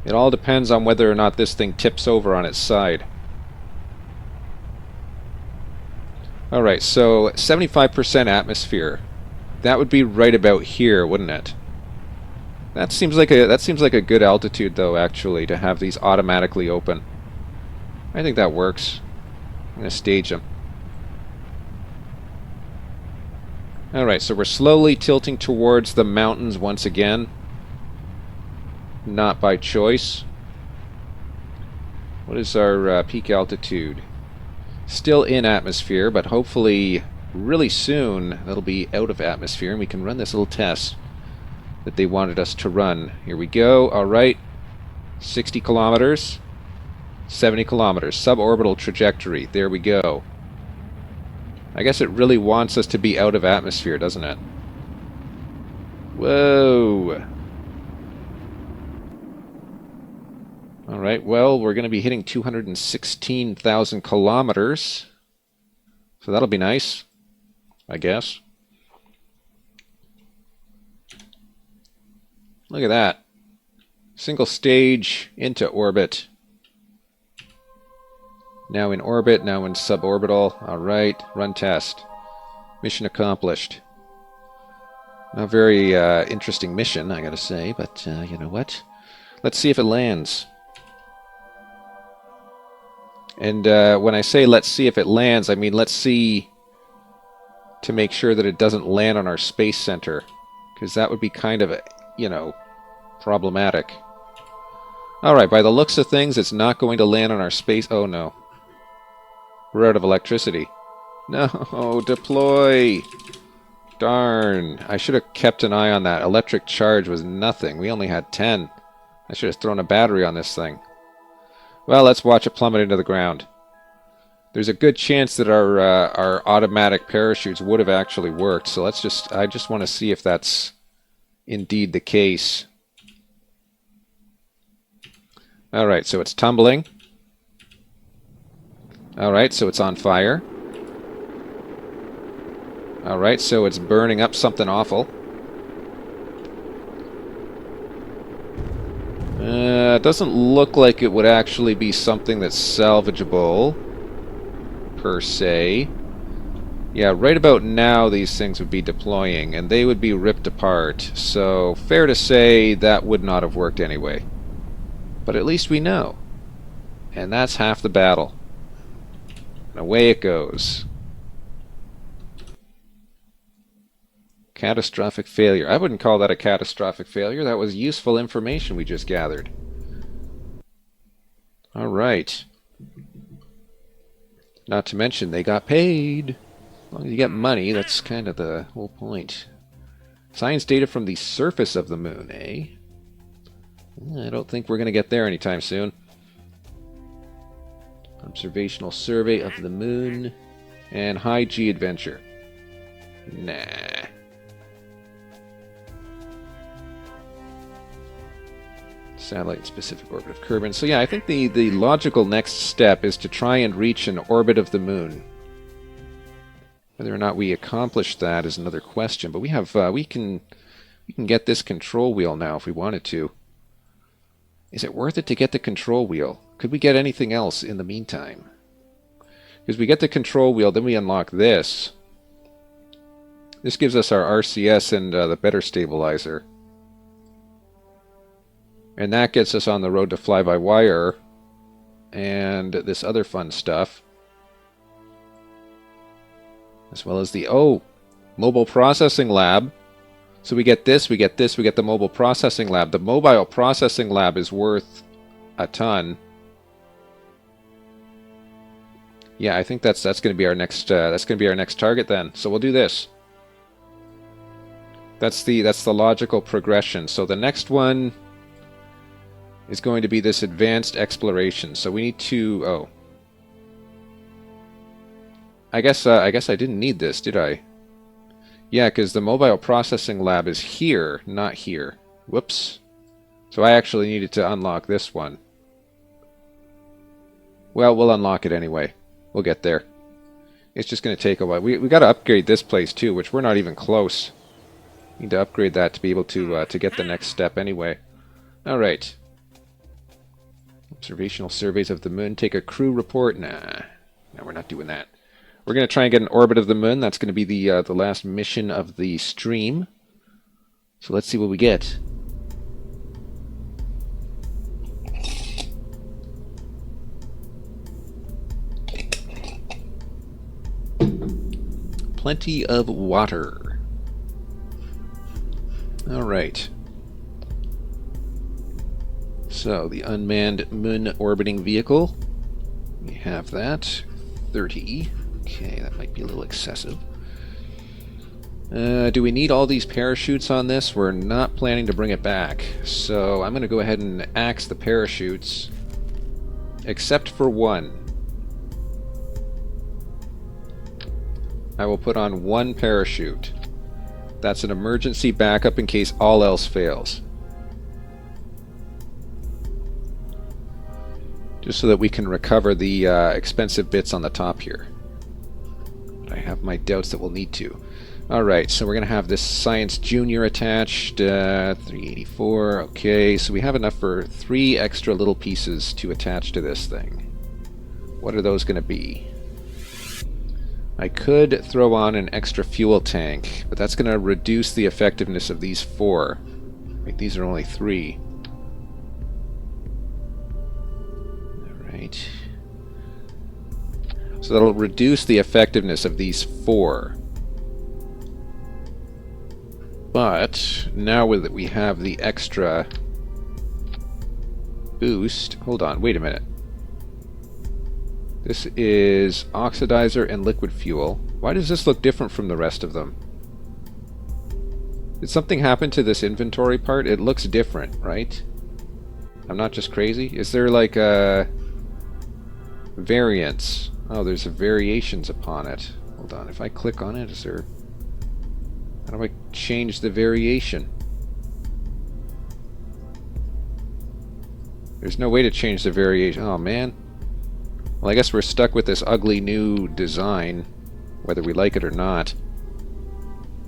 It all depends on whether or not this thing tips over on its side. Alright, so 75% atmosphere. That would be right about here, wouldn't it? That seems like a good altitude, though, actually, to have these automatically open. I think that works. I'm going to stage them. Alright, so we're slowly tilting towards the mountains once again. Not by choice. What is our peak altitude? Still in atmosphere, but hopefully really soon that'll be out of atmosphere and we can run this little test that they wanted us to run. Here we go. Alright. 60 kilometers. 70 kilometers. Suborbital trajectory. There we go. I guess it really wants us to be out of atmosphere, doesn't it? Whoa! Alright, well, we're going to be hitting 216,000 kilometers. So that'll be nice, I guess. Look at that. Single stage into orbit. Now in orbit, now in suborbital. Alright, run test. Mission accomplished. Not very interesting mission, I gotta say, but you know what? Let's see if it lands. And when I say let's see if it lands, I mean let's see to make sure that it doesn't land on our space center. Because that would be kind of, you know, problematic. Alright, by the looks of things, it's not going to land on our space... Oh no. We're out of electricity. No, deploy! Darn. I should have kept an eye on that. Electric charge was nothing. We only had 10. I should have thrown a battery on this thing. Well, let's watch it plummet into the ground. There's a good chance that our automatic parachutes would have actually worked, so I just want to see if that's indeed the case. Alright, so it's tumbling. Alright, so it's on fire. Alright, so it's burning up something awful. It doesn't look like it would actually be something that's salvageable, per se. Yeah, right about now these things would be deploying, and they would be ripped apart. So, fair to say that would not have worked anyway. But at least we know. And that's half the battle. And away it goes. Catastrophic failure. I wouldn't call that a catastrophic failure. That was useful information we just gathered. Alright. Not to mention, they got paid. As long as you get money, that's kind of the whole point. Science data from the surface of the moon, eh? I don't think we're going to get there anytime soon. Observational survey of the moon. And high G adventure. Nah. Satellite specific orbit of Kerbal. So yeah, I think the logical next step is to try and reach an orbit of the moon. Whether or not we accomplish that is another question, but we have we can get this control wheel now if we wanted to. Is it worth it to get the control wheel? Could we get anything else in the meantime? Because we get the control wheel, then we unlock this. This gives us our RCS and the better stabilizer. And that gets us on the road to fly-by-wire and this other fun stuff. As well as the, mobile processing lab. So we get this, we get this, we get the mobile processing lab. The mobile processing lab is worth a ton. Yeah, I think that's going to be our next target then. So we'll do this. That's the logical progression. So the next one is going to be this advanced exploration. So we need to... I guess I didn't need this, did I? Yeah, because the mobile processing lab is here, not here. Whoops. So I actually needed to unlock this one. Well, we'll unlock it anyway. We'll get there. It's just going to take a while. We got to upgrade this place too, which we're not even close. Need to upgrade that to be able to get the next step anyway. All right. Observational surveys of the moon. Take a crew report. Nah, we're not doing that. We're going to try and get an orbit of the moon. That's going to be the last mission of the stream. So let's see what we get. Plenty of water. All right. So, the unmanned moon orbiting vehicle. We have that. 30. Okay, that might be a little excessive. Do we need all these parachutes on this? We're not planning to bring it back. So, I'm going to go ahead and axe the parachutes. Except for one. I will put on one parachute. That's an emergency backup in case all else fails. Just so that we can recover the expensive bits on the top here. I have my doubts that we'll need to. Alright, so we're going to have this Science Junior attached. 384, okay. So we have enough for 3 extra little pieces to attach to this thing. What are those going to be? I could throw on an extra fuel tank, but that's going to reduce the effectiveness of these 4. Wait, these are only 3. Alright. So that'll reduce the effectiveness of these 4. But now that we have the extra boost... Hold on, wait a minute. This is oxidizer and liquid fuel. Why does this look different from the rest of them? Did something happen to this inventory part? It looks different, right? I'm not just crazy? Is there like a variance? Oh, there's variations upon it. Hold on, if I click on it, is there... How do I change the variation? There's no way to change the variation. Oh, man. Well, I guess we're stuck with this ugly new design, whether we like it or not.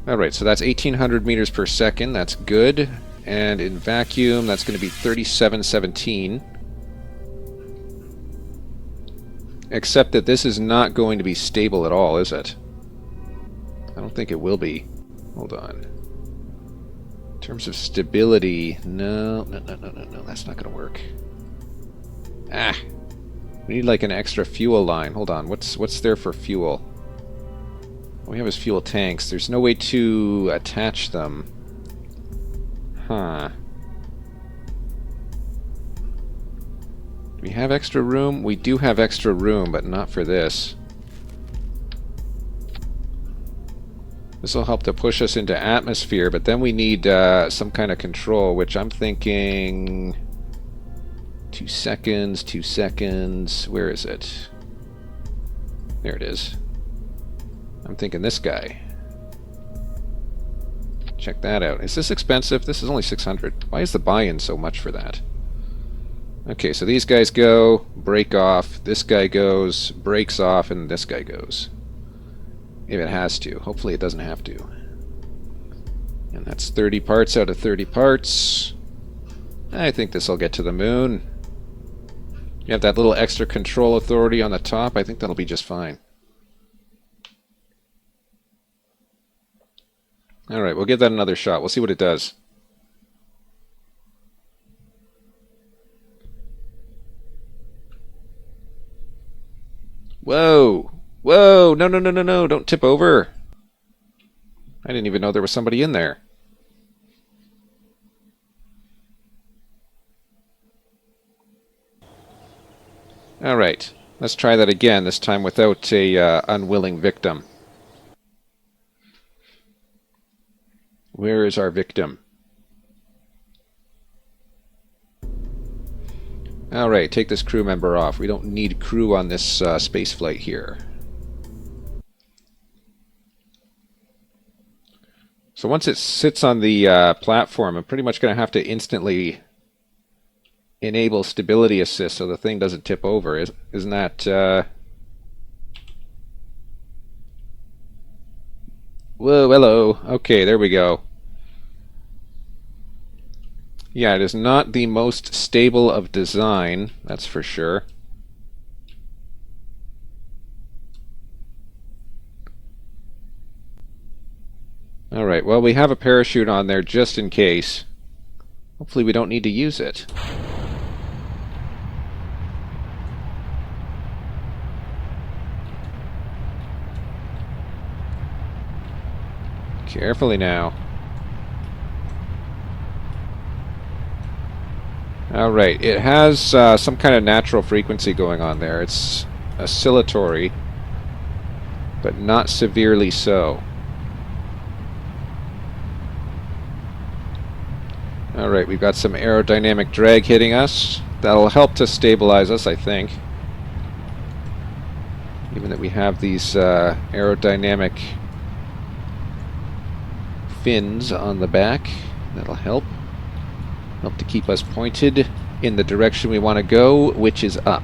Alright, so that's 1800 meters per second. That's good. And in vacuum, that's going to be 3717. Except that this is not going to be stable at all, is it? I don't think it will be. Hold on. In terms of stability, no, that's not going to work. Ah! We need like an extra fuel line. Hold on, what's there for fuel? All we have is fuel tanks. There's no way to attach them. Huh. Do we have extra room? We do have extra room, but not for this. This will help to push us into atmosphere, but then we need some kind of control, which I'm thinking... 2 seconds, 2 seconds... Where is it? There it is. I'm thinking this guy. Check that out. Is this expensive? This is only 600. Why is the buy-in so much for that? Okay, so these guys go, break off, this guy goes, breaks off, and this guy goes. If it has to. Hopefully it doesn't have to. And that's 30 parts out of 30 parts. I think this will get to the moon. You have that little extra control authority on the top. I think that'll be just fine. Alright, we'll give that another shot. We'll see what it does. Whoa! Whoa! No, no, no, no, no! Don't tip over! I didn't even know there was somebody in there. Alright, let's try that again, this time without a unwilling victim. Where is our victim? Alright, take this crew member off. We don't need crew on this space flight here. So once it sits on the platform, I'm pretty much going to have to instantly enable stability assist so the thing doesn't tip over. Isn't that... Whoa, hello. Okay, there we go. Yeah, it is not the most stable of design, that's for sure. Alright, well, we have a parachute on there just in case. Hopefully we don't need to use it. Carefully now. Alright, it has some kind of natural frequency going on there. It's oscillatory, but not severely so. Alright, we've got some aerodynamic drag hitting us. That'll help to stabilize us, I think. Given that we have these aerodynamic fins on the back, that'll help. Help to keep us pointed in the direction we want to go, which is up.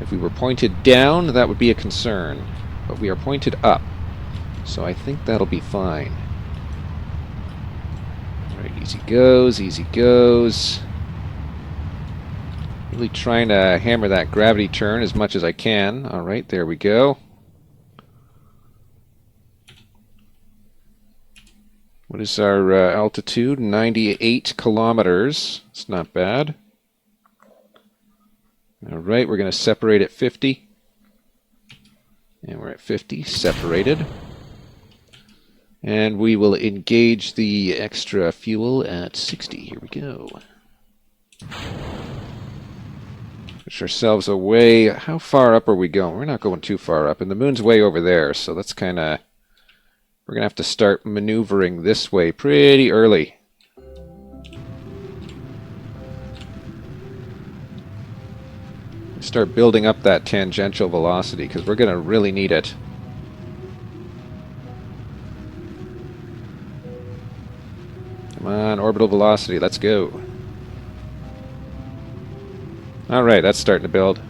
If we were pointed down, that would be a concern. But we are pointed up, so I think that'll be fine. Alright, easy goes, easy goes. Really trying to hammer that gravity turn as much as I can. Alright, there we go. What is our altitude? 98 kilometers. It's not bad. Alright, we're going to separate at 50. And we're at 50, separated. And we will engage the extra fuel at 60. Here we go. Push ourselves away. How far up are we going? We're not going too far up. And the moon's way over there, so that's kind of... We're going to have to start maneuvering this way pretty early. Start building up that tangential velocity, because we're going to really need it. Come on, orbital velocity, let's go. Alright, that's starting to build.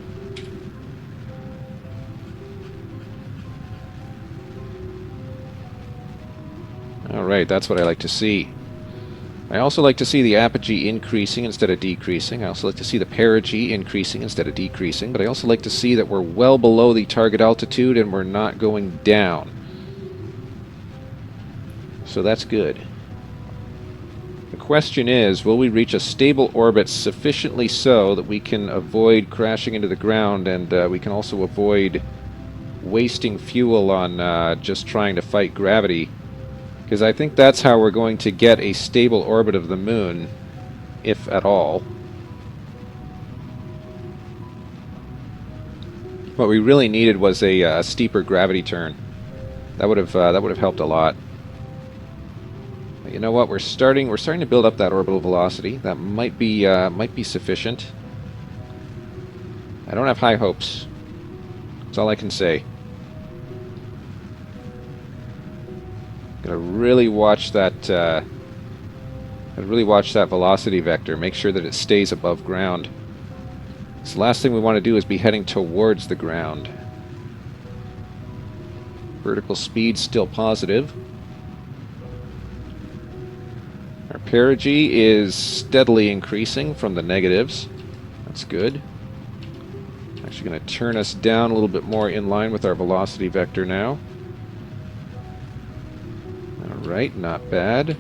Alright, that's what I like to see. I also like to see the apogee increasing instead of decreasing. I also like to see the perigee increasing instead of decreasing. But I also like to see that we're well below the target altitude and we're not going down. So that's good. The question is, will we reach a stable orbit sufficiently so that we can avoid crashing into the ground, and we can also avoid wasting fuel on just trying to fight gravity? Because I think that's how we're going to get a stable orbit of the moon, if at all. What we really needed was a steeper gravity turn. That would have helped a lot. But you know what? We're starting to build up that orbital velocity. That might be sufficient. I don't have high hopes. That's all I can say. Gotta really watch that. Velocity vector. Make sure that it stays above ground. So the last thing we want to do is be heading towards the ground. Vertical speed still positive. Our perigee is steadily increasing from the negatives. That's good. Actually going to turn us down a little bit more in line with our velocity vector now. Alright, not bad.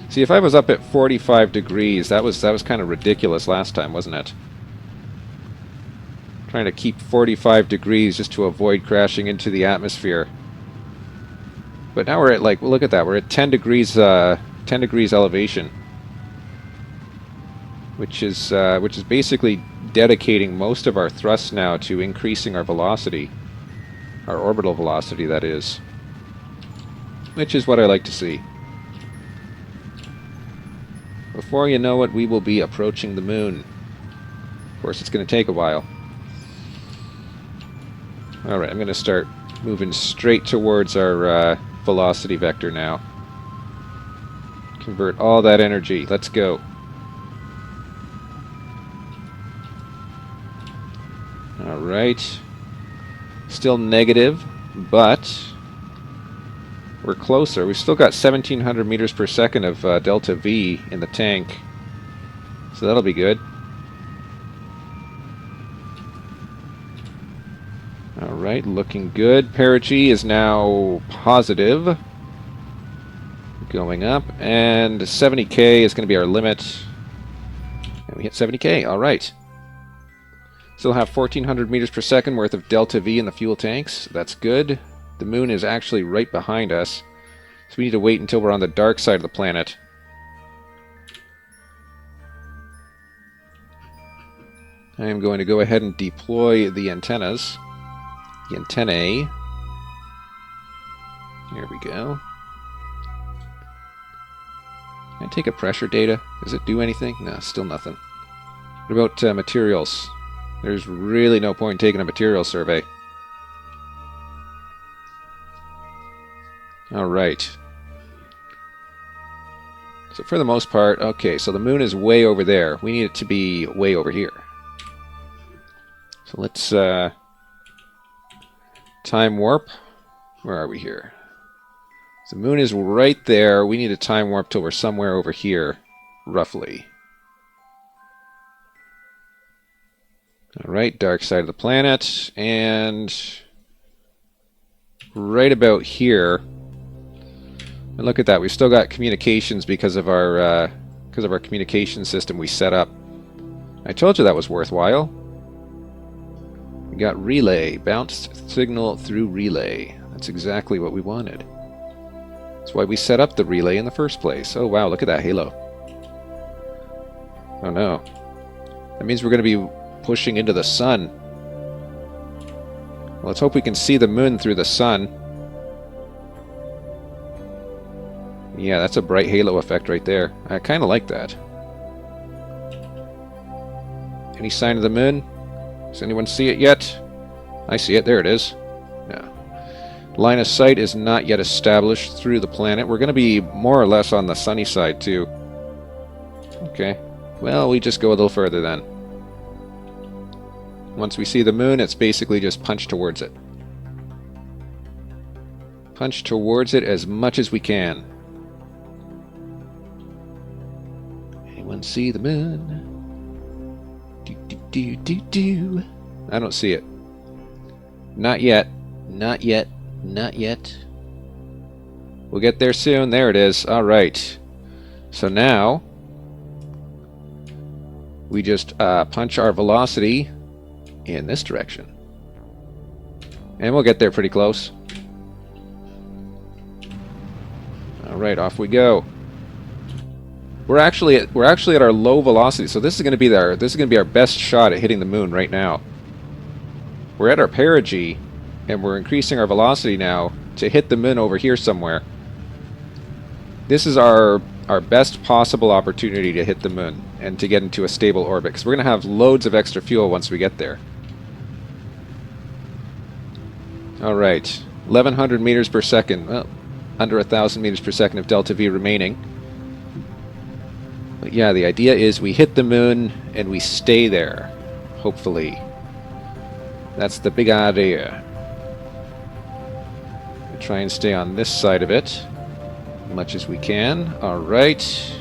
See, if I was up at 45 degrees, that was kind of ridiculous last time, wasn't it? Trying to keep 45 degrees just to avoid crashing into the atmosphere. But now we're at, like, look at that, we're at 10 degrees elevation. Which is basically dedicating most of our thrust now to increasing our velocity. Our orbital velocity, that is. Which is what I like to see. Before you know it, we will be approaching the moon. Of course, it's going to take a while. Alright, I'm going to start moving straight towards our velocity vector now. Convert all that energy. Let's go. Alright. Still negative, but we're closer. We've still got 1,700 meters per second of delta V in the tank. So that'll be good. Alright, looking good. Perigee is now positive. Going up. And 70k is going to be our limit. And we hit 70k. Alright. Still have 1,400 meters per second worth of delta V in the fuel tanks. That's good. The moon is actually right behind us. So we need to wait until we're on the dark side of the planet. I am going to go ahead and deploy the antennas. The antennae. Here we go. Can I take a pressure data? Does it do anything? No, still nothing. What about materials? There's really no point in taking a material survey. Alright. So for the most part, okay, so the moon is way over there. We need it to be way over here. So let's time warp. Where are we here? So the moon is right there. We need a time warp till we're somewhere over here, roughly. Alright, dark side of the planet, and right about here. And look at that, we've still got communications because of our communication system we set up. I told you that was worthwhile. We got relay, bounced signal through relay. That's exactly what we wanted. That's why we set up the relay in the first place. Oh wow, look at that halo. Oh no. That means we're going to be pushing into the sun. Well, let's hope we can see the moon through the sun. Yeah, that's a bright halo effect right there. I kind of like that. Any sign of the moon? Does anyone see it yet? I see it. There it is. No. Line of sight is not yet established through the planet. We're going to be more or less on the sunny side, too. Okay. Well, we just go a little further then. Once we see the moon, it's basically just punch towards it. Punch towards it as much as we can. Anyone see the moon? Do, do, do, do, do. I don't see it. Not yet. Not yet. Not yet. We'll get there soon. There it is. Alright. So now, we just punch our velocity in this direction. And we'll get there pretty close. Alright, off we go. We're actually at our low velocity, so this is going to be our best shot at hitting the moon right now. We're at our perigee, and we're increasing our velocity now to hit the moon over here somewhere. This is our best possible opportunity to hit the moon and to get into a stable orbit, because we're going to have loads of extra fuel once we get there. Alright, 1100 meters per second. Well, under 1000 meters per second of delta V remaining. But yeah, the idea is we hit the moon and we stay there. Hopefully. That's the big idea. We'll try and stay on this side of it as much as we can. Alright.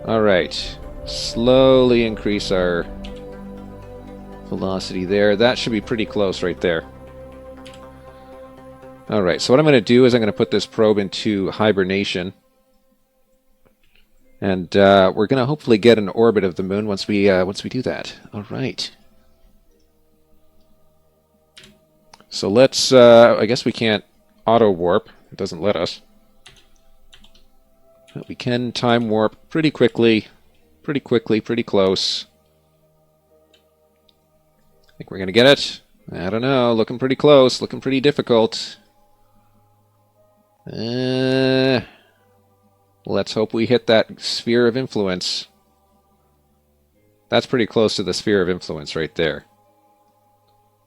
Alright. Slowly increase our velocity there. That should be pretty close right there. Alright, so what I'm going to do is I'm going to put this probe into hibernation. And we're going to hopefully get an orbit of the moon once we do that. Alright. So let's, I guess we can't auto-warp. It doesn't let us. But we can time warp pretty quickly, pretty close. I think we're going to get it. I don't know. Looking pretty close. Looking pretty difficult. Let's hope we hit that sphere of influence. That's pretty close to the sphere of influence right there.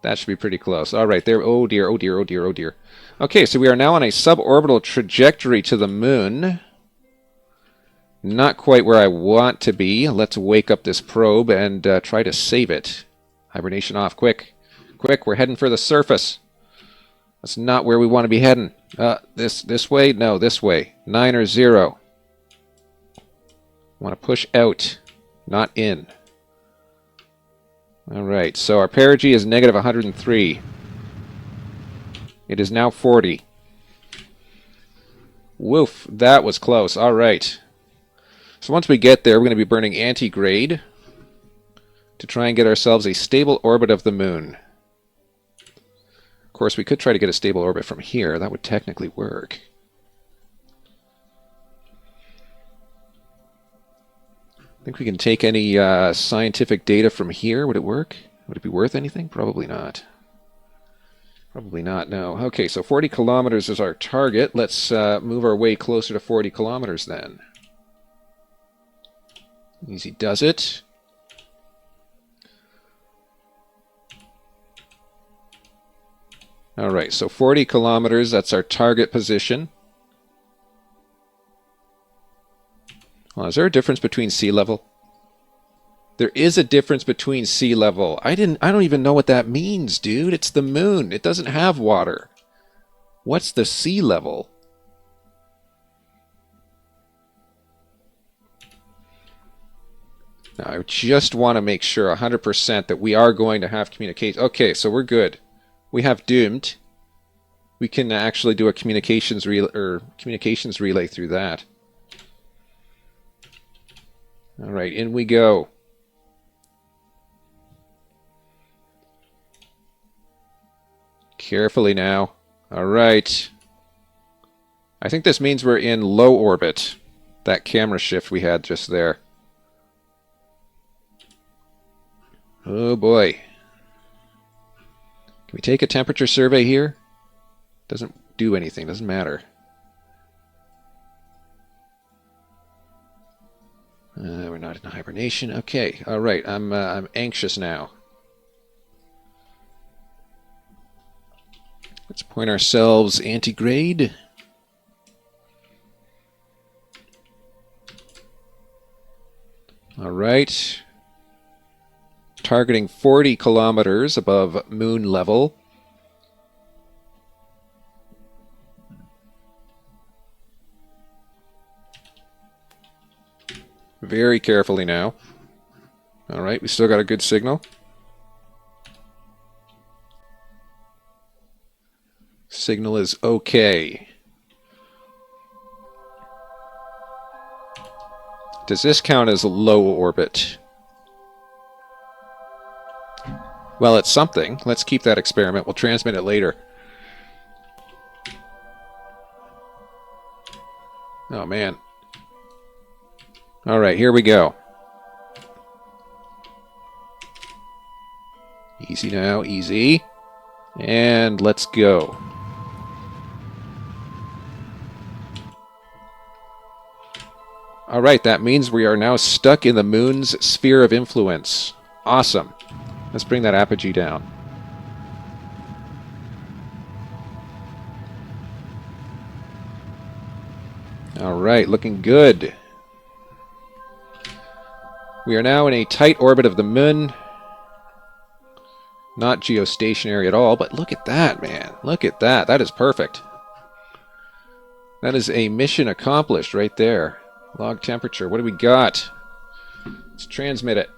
That should be pretty close. All right, there. Oh dear, oh dear, oh dear, oh dear. Okay, so we are now on a suborbital trajectory to the moon. Not quite where I want to be. Let's wake up this probe and try to save it. Hibernation off, quick. Quick, we're heading for the surface. That's not where we want to be heading. This way? No, this way. 9 or 0. Want to push out, not in. Alright, so our perigee is negative 103. It is now 40. Woof, that was close. Alright. So once we get there, we're going to be burning anti-grade to try and get ourselves a stable orbit of the moon. Of course, we could try to get a stable orbit from here. That would technically work. Think we can take any scientific data from here? Would it work? Would it be worth anything? Probably not. Probably not, no. Okay, so 40 kilometers is our target. Let's move our way closer to 40 kilometers then. Easy does it. Alright, so 40 kilometers, that's our target position. Well, is there a difference between sea level? There is a difference between sea level. I don't even know what that means, dude. It's the moon. It doesn't have water. What's the sea level? Now, I just want to make sure 100% that we are going to have communication. Okay, so we're good. We have doomed. We can actually do a communications relay through that. All right, in we go. Carefully now. All right. I think this means we're in low orbit. That camera shift we had just there. Oh boy. Can we take a temperature survey here? Doesn't do anything, doesn't matter. We're not in hibernation. Okay, all right. I'm anxious now. Let's point ourselves anti-grade. All right. Targeting 40 kilometers above moon level. Very carefully now. All right, we still got a good signal. Signal is okay. Does this count as low orbit? Well, it's something. Let's keep that experiment. We'll transmit it later. Oh, man. All right, here we go. Easy now, easy. And let's go. All right, that means we are now stuck in the moon's sphere of influence. Awesome. Let's bring that apogee down. All right, looking good. We are now in a tight orbit of the moon. Not geostationary at all, but look at that, man. Look at that. That is perfect. That is a mission accomplished right there. Log temperature. What do we got? Let's transmit it.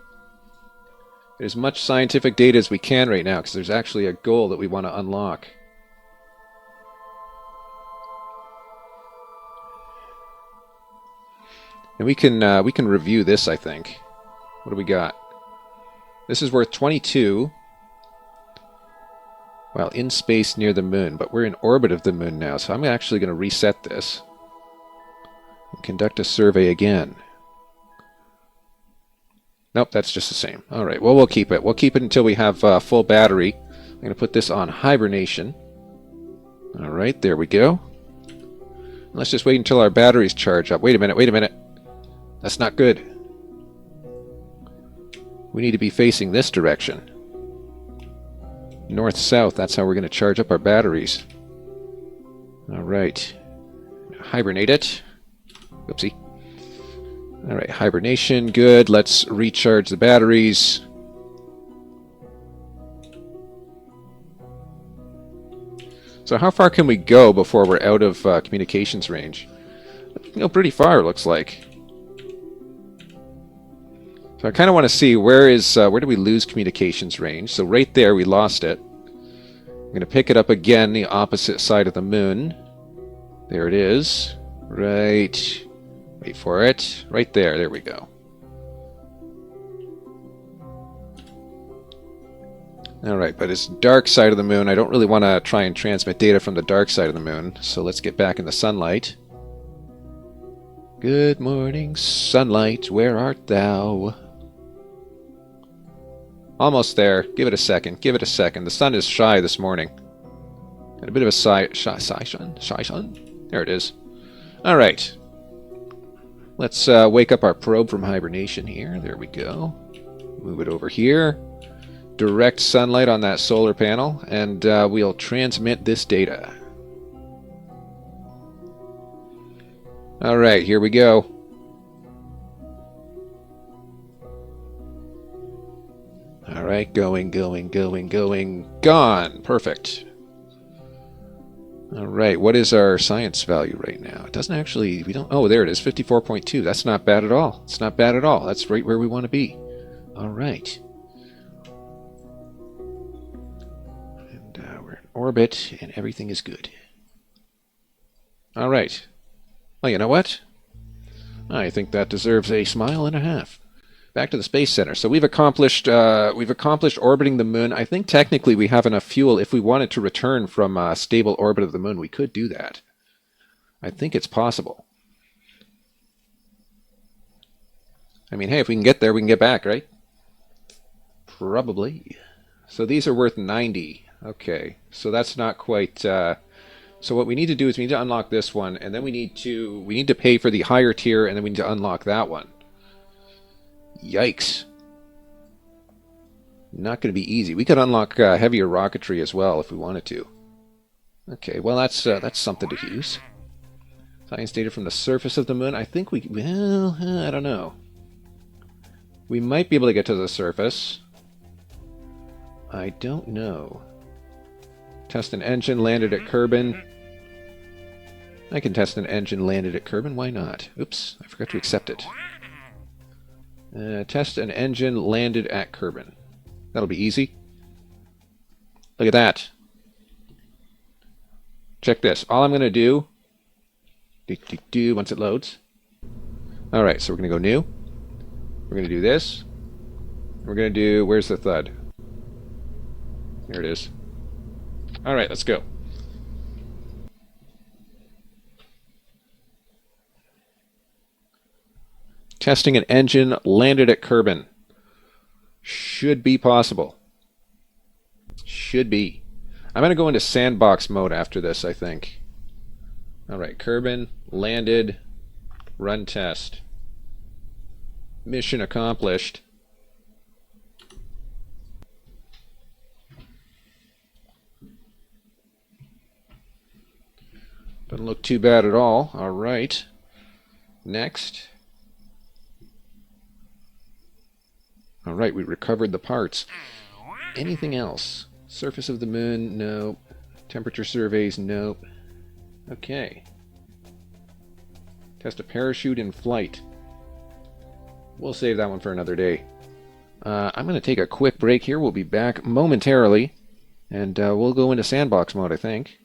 Get as much scientific data as we can right now, because there's actually a goal that we want to unlock. And we can review this, I think. What do we got? This is worth 22. Well, in space near the moon, but we're in orbit of the moon now, so I'm actually going to reset this and conduct a survey again. Nope, that's just the same. All right, well, we'll keep it. We'll keep it until we have full battery. I'm going to put this on hibernation. All right, there we go. Let's just wait until our batteries charge up. Wait a minute, wait a minute. That's not good. We need to be facing this direction. North-south, that's how we're going to charge up our batteries. All right. Hibernate it. Oopsie. All right, hibernation, good. Let's recharge the batteries. So how far can we go before we're out of communications range? You know, pretty far, it looks like. So I kind of want to see where do we lose communications range? So right there, we lost it. I'm going to pick it up again, the opposite side of the moon. There it is. Right. Wait for it. Right there. There we go. All right, but it's dark side of the moon. I don't really want to try and transmit data from the dark side of the moon. So let's get back in the sunlight. Good morning, sunlight. Where art thou? Almost there. Give it a second. Give it a second. The sun is shy this morning. And a bit of a shy sun. There it is. All right. Let's wake up our probe from hibernation here. There we go. Move it over here. direct sunlight on that solar panel, and we'll transmit this data. Alright, here we go. Alright, going, gone! Perfect. Alright, what is our science value right now? It doesn't actually, we don't, oh, there it is, 54.2. That's not bad at all. It's not bad at all. That's right where we want to be. Alright. And we're in orbit, and everything is good. Alright. Well, you know what? I think that deserves a smile and a half. Back to the Space Center. So we've accomplished orbiting the moon. I think technically we have enough fuel. If we wanted to return from a stable orbit of the moon, we could do that. I think it's possible. I mean, hey, if we can get there, we can get back, right? Probably. So these are worth 90. Okay, so that's not quite... So what we need to do is we need to unlock this one, and then we need to pay for the higher tier, and then we need to unlock that one. Yikes. Not going to be easy. We could unlock heavier rocketry as well if we wanted to. Okay, well that's something to use. Science data from the surface of the moon. I think we... Well, I don't know. We might be able to get to the surface. I don't know. Test an engine landed at Kerbin. I can test an engine landed at Kerbin. Why not? Oops, I forgot to accept it. Test an engine landed at Kerbin. That'll be easy. Look at that. Check this. All I'm going to do... once it loads. Alright, so we're going to go new. We're going to do this. We're going to do... Where's the thud? Here it is. Alright, let's go. Testing an engine landed at Kerbin. Should be possible. Should be. I'm going to go into sandbox mode after this, I think. Alright, Kerbin, landed, run test. Mission accomplished. Doesn't look too bad at all. Alright. Next. Alright, we recovered the parts. Anything else? Surface of the moon? Nope. Temperature surveys? Nope. Okay. Test a parachute in flight. We'll save that one for another day. I'm going to take a quick break here. We'll be back momentarily. And we'll go into sandbox mode, I think.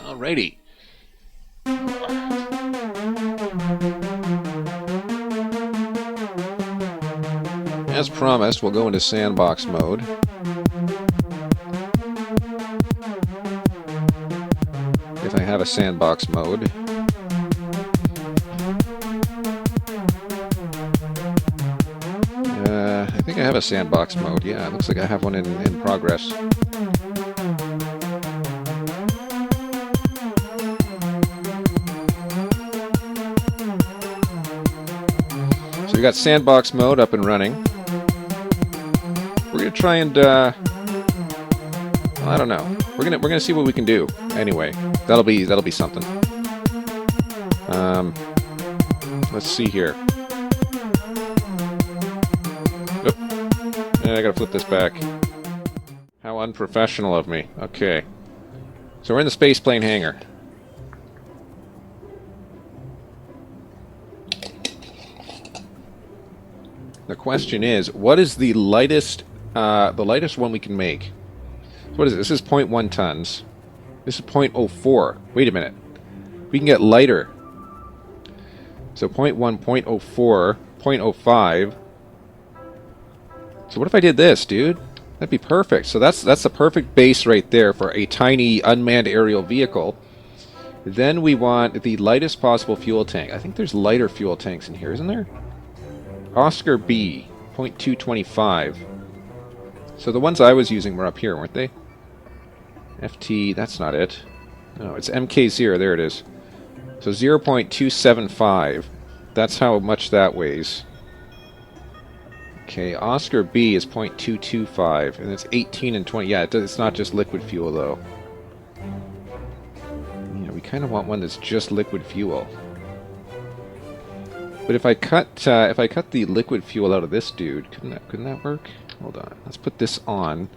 Alrighty. As promised, we'll go into sandbox mode. If I have a sandbox mode. I think I have a sandbox mode. Yeah, it looks like I have one in progress. So we got sandbox mode up and running. We're gonna try and well, I don't know. We're gonna see what we can do. Anyway, that'll be something. Let's see here. I gotta flip this back. How unprofessional of me. Okay. So we're in the spaceplane hangar. The question is, what is the lightest one we can make? So what is it? This is 0.1 tons. This is 0.04. Wait a minute. We can get lighter. So 0.1, 0.04, 0.05. So what if I did this, dude? That'd be perfect. So that's the perfect base right there for a tiny unmanned aerial vehicle. Then we want the lightest possible fuel tank. I think there's lighter fuel tanks in here, isn't there? Oscar B, 0.225. So the ones I was using were up here, weren't they? FT, that's not it. No, it's MK0, there it is. So 0.275. That's how much that weighs. Okay, Oscar B is 0.225, and it's 18 and 20. Yeah, it's not just liquid fuel, though. Yeah, we kind of want one that's just liquid fuel. But if I cut the liquid fuel out of this dude, couldn't that work? Hold on, let's put this on,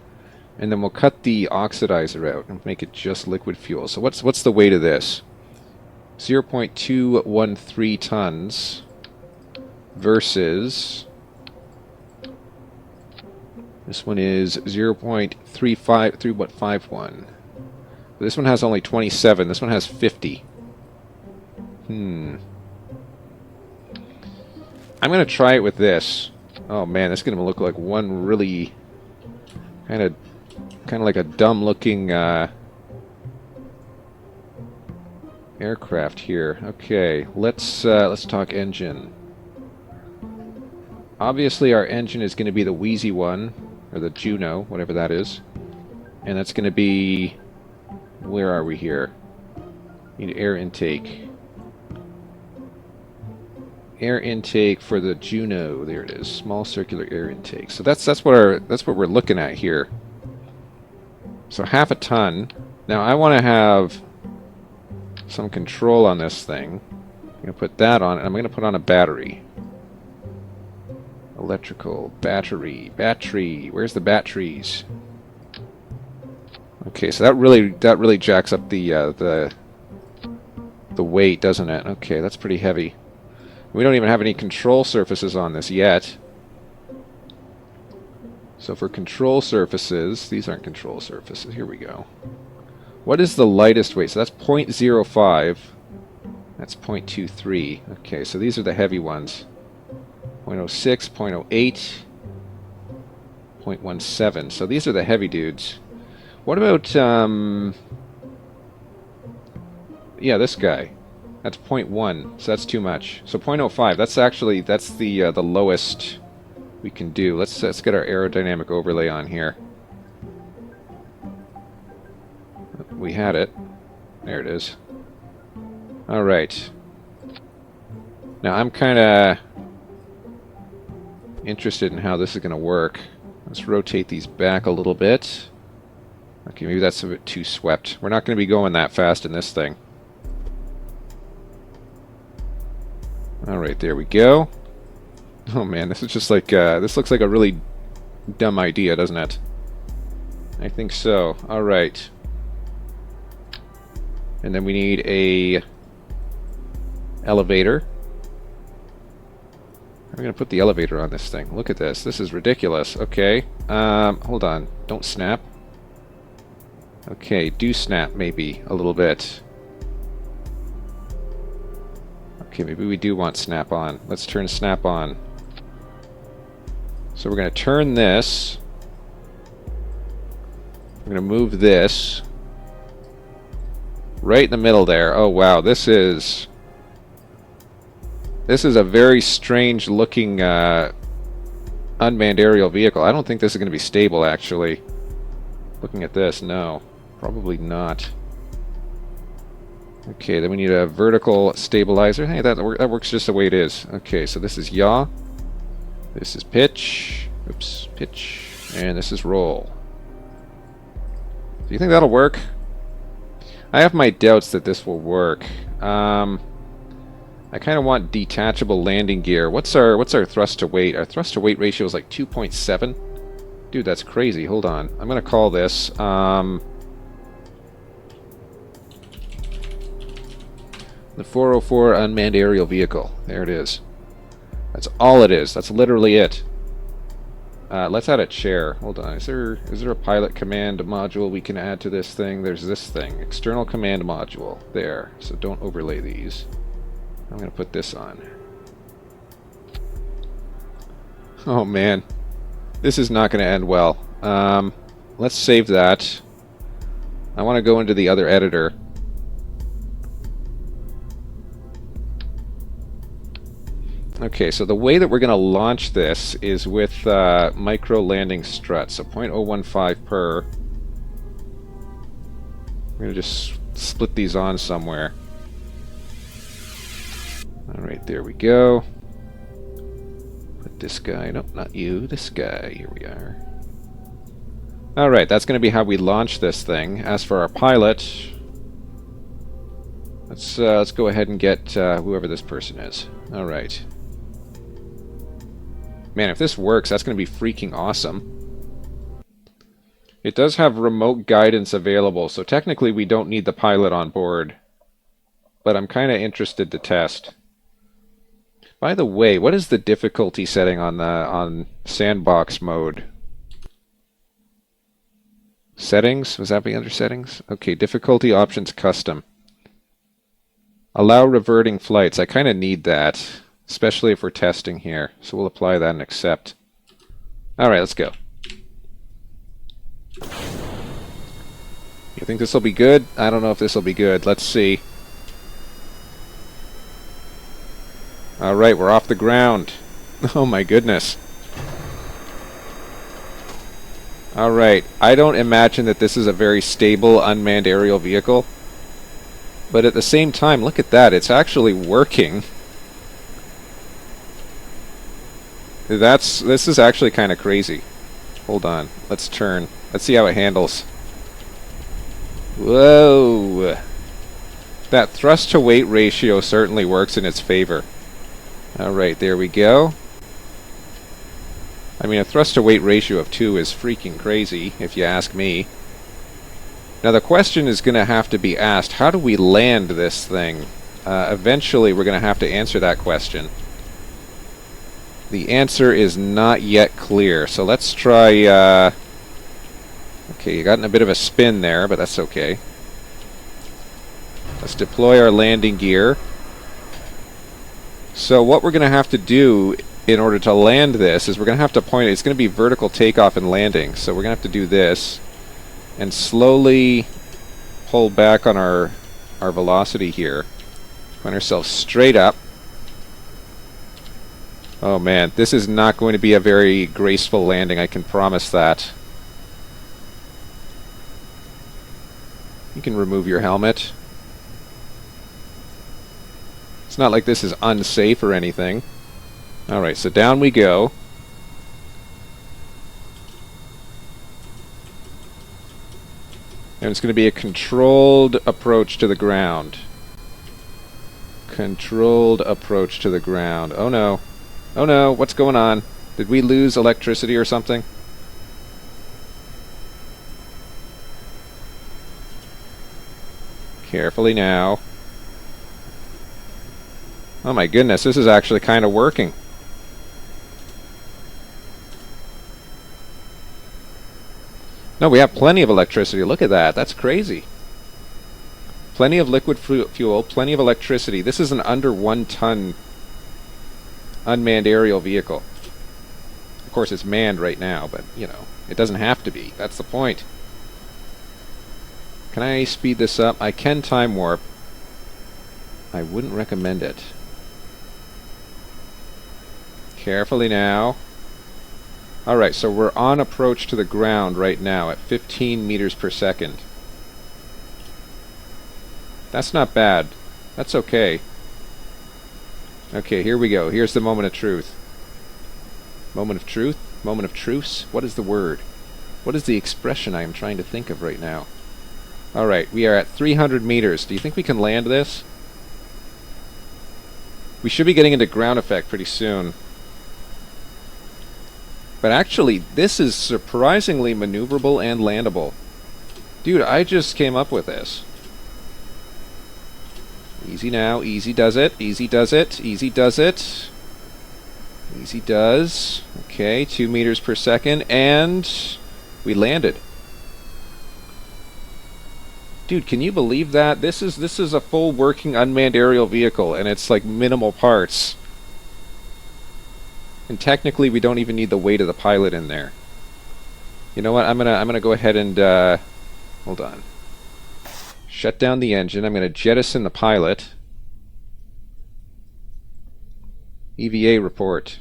and then we'll cut the oxidizer out and make it just liquid fuel. So what's the weight of this? 0.213 tons versus this one is 0.351. This one has only 27. This one has 50. I'm going to try it with this. Oh man, this is going to look like one really kind of like a dumb looking aircraft here. Okay, let's talk engine. Obviously our engine is going to be the Wheezy one, or the Juno, whatever that is. And that's going to be, where are we here? Need air intake. Air intake for the Juno. There it is. Small circular air intake. So that's what we're looking at here. So half a ton. Now I want to have some control on this thing. I'm going to put that on, and I'm going to put on a battery. Electrical battery. Where's the batteries? Okay, so that really jacks up the weight, doesn't it? Okay, that's pretty heavy. We don't even have any control surfaces on this yet. So for control surfaces, these aren't control surfaces. Here we go. What is the lightest weight? So that's 0.05. That's 0.23. Okay, so these are the heavy ones. 0.06, 0.08, 0.17. So these are the heavy dudes. What about, yeah, this guy. That's 0.1, so that's too much. So 0.05, that's the lowest we can do. Let's get our aerodynamic overlay on here. We had it. There it is. Alright. Now I'm kind of interested in how this is going to work. Let's rotate these back a little bit. Okay, maybe that's a bit too swept. We're not going to be going that fast in this thing. Alright, there we go. Oh man, this is just like, this looks like a really dumb idea, doesn't it? I think so. Alright. And then we need a elevator. I'm going to put the elevator on this thing. Look at this. This is ridiculous. Okay. Hold on. Don't snap. Okay, do snap maybe a little bit. Okay, maybe we do want snap on. Let's turn snap on. So we're going to turn this. We're going to move this. Right in the middle there. Oh wow, this is a very strange looking unmanned aerial vehicle. I don't think this is going to be stable actually. Looking at this, no. Probably not. Okay, then we need a vertical stabilizer. Hey, that works just the way it is. Okay, so this is yaw. This is pitch. Oops, pitch. And this is roll. Do you think that'll work? I have my doubts that this will work. I kind of want detachable landing gear. What's our thrust to weight? Our thrust to weight ratio is like 2.7. Dude, that's crazy. Hold on. I'm gonna call this the 404 unmanned aerial vehicle. There it is. That's all it is. That's literally it. Let's add a chair. Hold on. Is there a pilot command module we can add to this thing? There's this thing. External command module. There. So don't overlay these. I'm going to put this on. Oh man. This is not going to end well. Let's save that. I want to go into the other editor. Okay, so the way that we're going to launch this is with micro landing struts, so 0.015 per. We're going to just split these on somewhere. Alright, there we go. Put this guy, nope, not you, this guy, here we are. Alright, that's going to be how we launch this thing. As for our pilot, let's go ahead and get whoever this person is. Alright. Man, if this works, that's going to be freaking awesome. It does have remote guidance available, so technically we don't need the pilot on board. But I'm kind of interested to test. By the way, what is the difficulty setting on sandbox mode? Settings? Was that be under settings? Okay, difficulty options custom. Allow reverting flights. I kind of need that. Especially if we're testing here. So we'll apply that and accept. Alright, let's go. You think this will be good? I don't know if this will be good. Let's see. Alright, we're off the ground. Oh my goodness. Alright, I don't imagine that this is a very stable unmanned aerial vehicle. But at the same time, look at that. It's actually working. This is actually kind of crazy. Hold on. Let's turn. Let's see how it handles. Whoa! That thrust to weight ratio certainly works in its favor. Alright, there we go. I mean, a thrust to weight ratio of 2 is freaking crazy, if you ask me. Now the question is going to have to be asked, how do we land this thing? Eventually we're going to have to answer that question. The answer is not yet clear, so let's try, okay, you got in a bit of a spin there, but that's okay. Let's deploy our landing gear. So what we're going to have to do in order to land this is we're going to have to point it, it's going to be vertical takeoff and landing, so we're going to have to do this and slowly pull back on our velocity here. Point ourselves straight up. Oh man, this is not going to be a very graceful landing, I can promise that. You can remove your helmet. It's not like this is unsafe or anything. Alright, so down we go. And it's going to be a controlled approach to the ground. Controlled approach to the ground. Oh no. Oh no, what's going on? Did we lose electricity or something? Carefully now. Oh my goodness, this is actually kind of working. No, we have plenty of electricity. Look at that. That's crazy. Plenty of liquid fuel, plenty of electricity. This is an under 1 ton unmanned aerial vehicle. Of course, it's manned right now, but, you know, it doesn't have to be. That's the point. Can I speed this up? I can time warp. I wouldn't recommend it. Carefully now. Alright, so we're on approach to the ground right now at 15 meters per second. That's not bad. That's okay. Okay, here we go. Here's the moment of truth. Moment of truth? Moment of truce? What is the word? What is the expression I am trying to think of right now? Alright, we are at 300 meters. Do you think we can land this? We should be getting into ground effect pretty soon. But actually, this is surprisingly maneuverable and landable. Dude, I just came up with this. Easy now, easy does it, easy does it, easy does it. Easy does. Okay, 2 meters per second, and we landed. Dude, can you believe that? This is a full working unmanned aerial vehicle, and it's like minimal parts. And technically, we don't even need the weight of the pilot in there. You know what? I'm gonna go ahead and hold on. Shut down the engine. I'm gonna jettison the pilot. EVA report.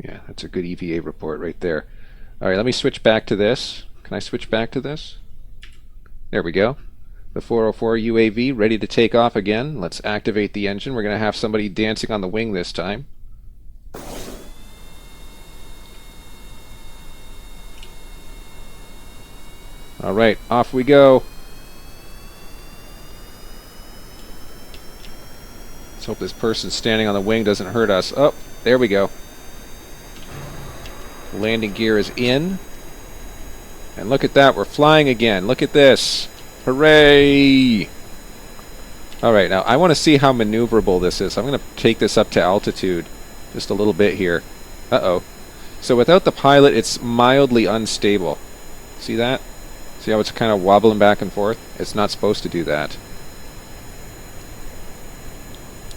Yeah, that's a good EVA report right there. All right, let me switch back to this. Can I switch back to this? There we go. The 404 UAV ready to take off again. Let's activate the engine. We're gonna have somebody dancing on the wing this time. Alright, off we go. Let's hope this person standing on the wing doesn't hurt us. Oh, there we go. Landing gear is in. And look at that, we're flying again. Look at this. Hooray! Alright, now I want to see how maneuverable this is. I'm going to take this up to altitude just a little bit here. Uh-oh. So without the pilot, it's mildly unstable. See that? See how it's kind of wobbling back and forth? It's not supposed to do that.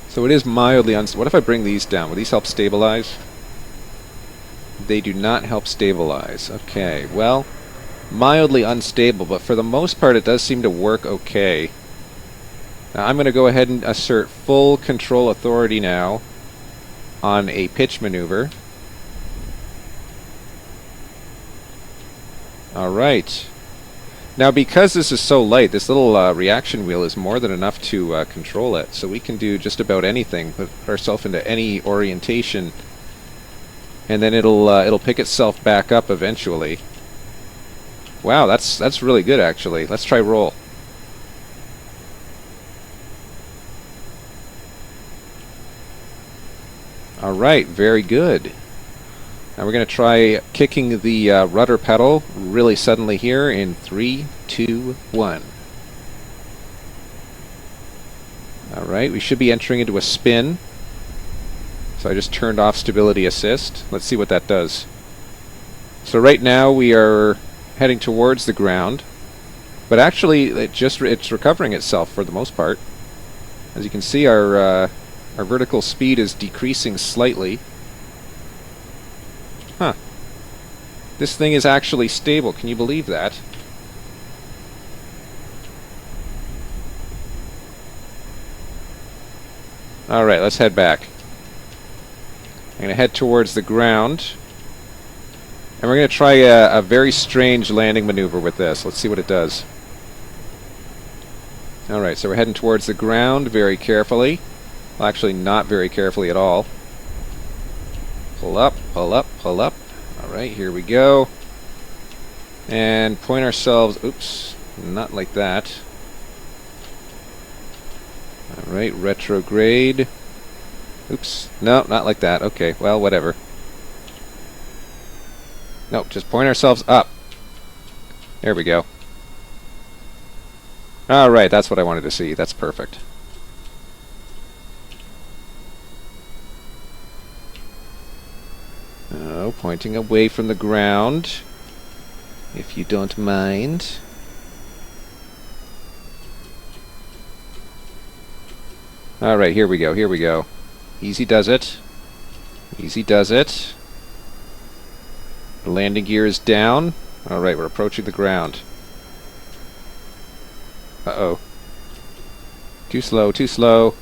So it is mildly unstable. What if I bring these down? Will these help stabilize? They do not help stabilize. Okay, well, mildly unstable, but for the most part it does seem to work okay. Now I'm going to go ahead and assert full control authority now on a pitch maneuver. Alright. Now because this is so light, this little reaction wheel is more than enough to control it. So we can do just about anything, put ourselves into any orientation, and then it'll pick itself back up eventually. Wow, that's really good actually. Let's try roll. Alright, very good. Now we're going to try kicking the rudder pedal really suddenly here in 3, 2, 1. Alright, we should be entering into a spin. So I just turned off stability assist. Let's see what that does. So right now we are heading towards the ground, but actually it's recovering itself for the most part. As you can see, our vertical speed is decreasing slightly. Huh. This thing is actually stable. Can you believe that? Alright, let's head back. I'm going to head towards the ground. And we're going to try a very strange landing maneuver with this. Let's see what it does. Alright, so we're heading towards the ground very carefully. Well, actually, not very carefully at all. Pull up, pull up, pull up. Alright, here we go. And point ourselves... Oops, not like that. Alright, retrograde. Oops, no, not like that. Okay, well, whatever. Nope, just point ourselves up. There we go. Alright, that's what I wanted to see. That's perfect. Pointing away from the ground. if you don't mind. Alright, here we go, here we go. Easy does it. Easy does it. The landing gear is down. Alright, we're approaching the ground. Uh-oh. Too slow, too slow.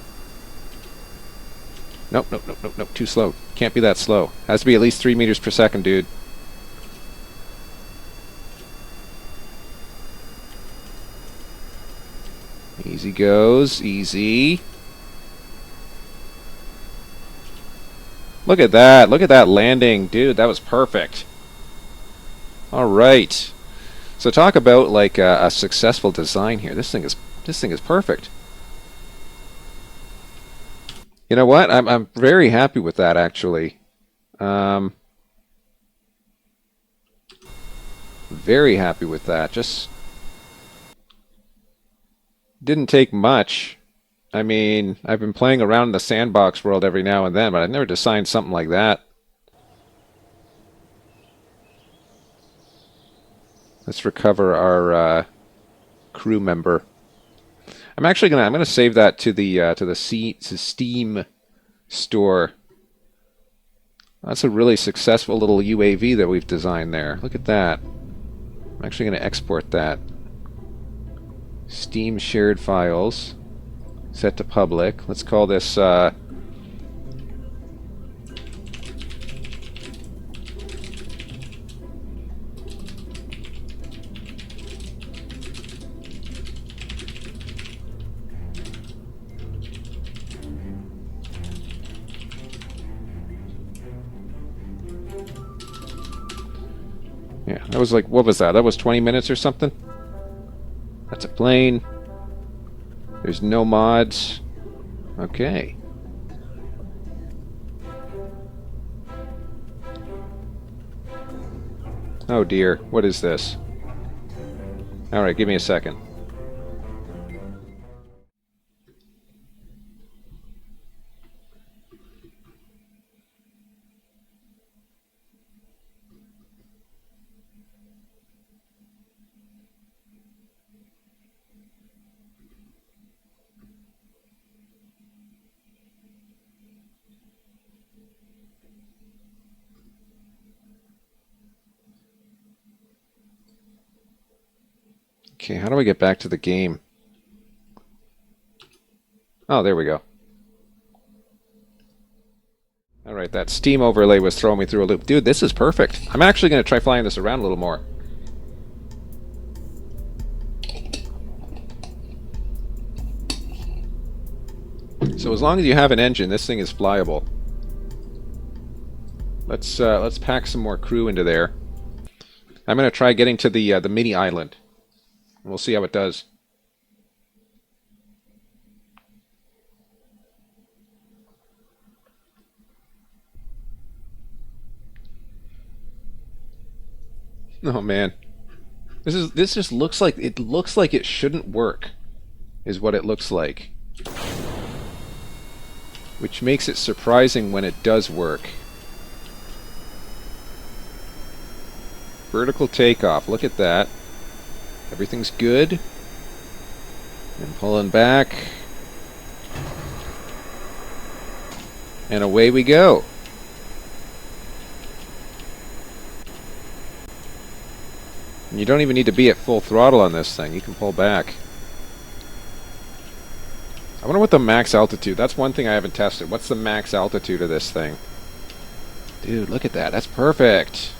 Nope, nope, nope, nope, nope, too slow. Can't be that slow. Has to be at least 3 meters per second, dude. Easy goes, easy. Look at that landing, dude, that was perfect. Alright. So talk about like a successful design here. This thing is perfect. You know what? I'm very happy with that, actually. Very happy with that. Just didn't take much. I mean, I've been playing around in the sandbox world every now and then, but I've never designed something like that. Let's recover our crew member. I'm gonna save that to the Steam store. That's a really successful little UAV that we've designed there. Look at that. I'm actually gonna export that. Steam shared files. Set to public. Let's call this yeah, that was like, what was that? That was 20 minutes or something? That's a plane. There's no mods. Okay. Oh dear, what is this? Alright, give me a second. Okay, how do I get back to the game? Oh, there we go. Alright, that Steam overlay was throwing me through a loop. Dude, this is perfect. I'm actually going to try flying this around a little more. So as long as you have an engine, this thing is flyable. Let's pack some more crew into there. I'm going to try getting to the mini island. We'll see how it does. Oh man, this just looks like it shouldn't work, is what it looks like, which makes it surprising when it does work. Vertical takeoff. Look at that. Everything's good. And pulling back. And away we go. And you don't even need to be at full throttle on this thing. You can pull back. I wonder what the max altitude... That's one thing I haven't tested. What's the max altitude of this thing? Dude, look at that. That's perfect.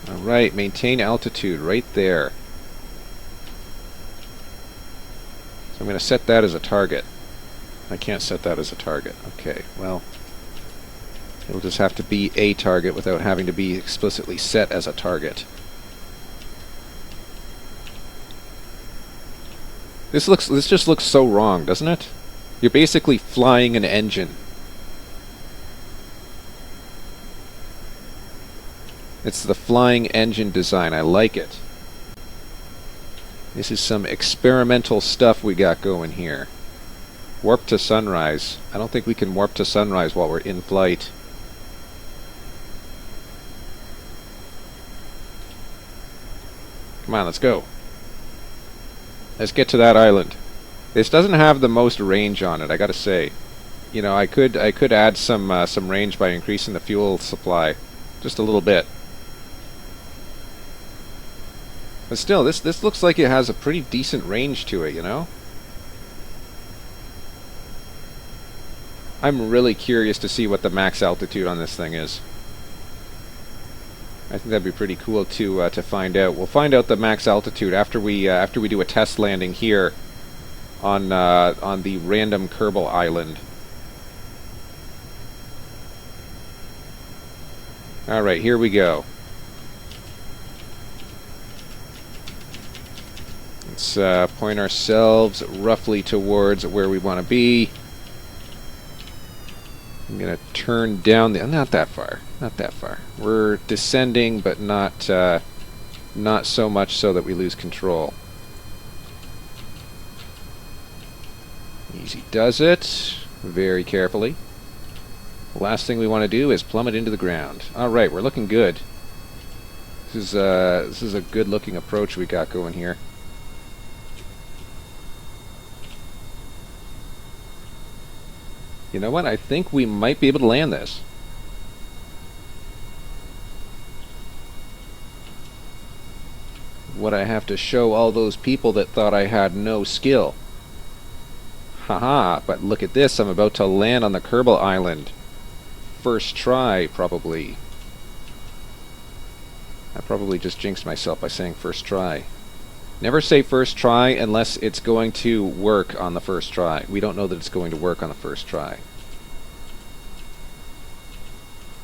Alright, maintain altitude right there. So I'm going to set that as a target. I can't set that as a target. Okay, well, it'll just have to be a target without having to be explicitly set as a target. This just looks so wrong, doesn't it? You're basically flying an engine. It's the flying engine design. I like it. This is some experimental stuff we got going here. Warp to sunrise. I don't think we can warp to sunrise while we're in flight. Come on, let's go. Let's get to that island. This doesn't have the most range on it, I gotta say. You know, I could add some range by increasing the fuel supply, just a little bit. But still, this looks like it has a pretty decent range to it, you know? I'm really curious to see what the max altitude on this thing is. I think that'd be pretty cool to find out. We'll find out the max altitude after we do a test landing here on the random Kerbal Island. All right, here we go. Let's point ourselves roughly towards where we want to be. I'm gonna turn down the not that far. We're descending, but not so much so that we lose control. Easy does it. Very carefully. The last thing we want to do is plummet into the ground. All right, we're looking good. This is a good-looking approach we got going here. You know what? I think we might be able to land this. What I have to show all those people that thought I had no skill. Haha, but look at this. I'm about to land on the Kerbal Island. First try, probably. I probably just jinxed myself by saying first try. Never say first try unless it's going to work on the first try. We don't know that it's going to work on the first try.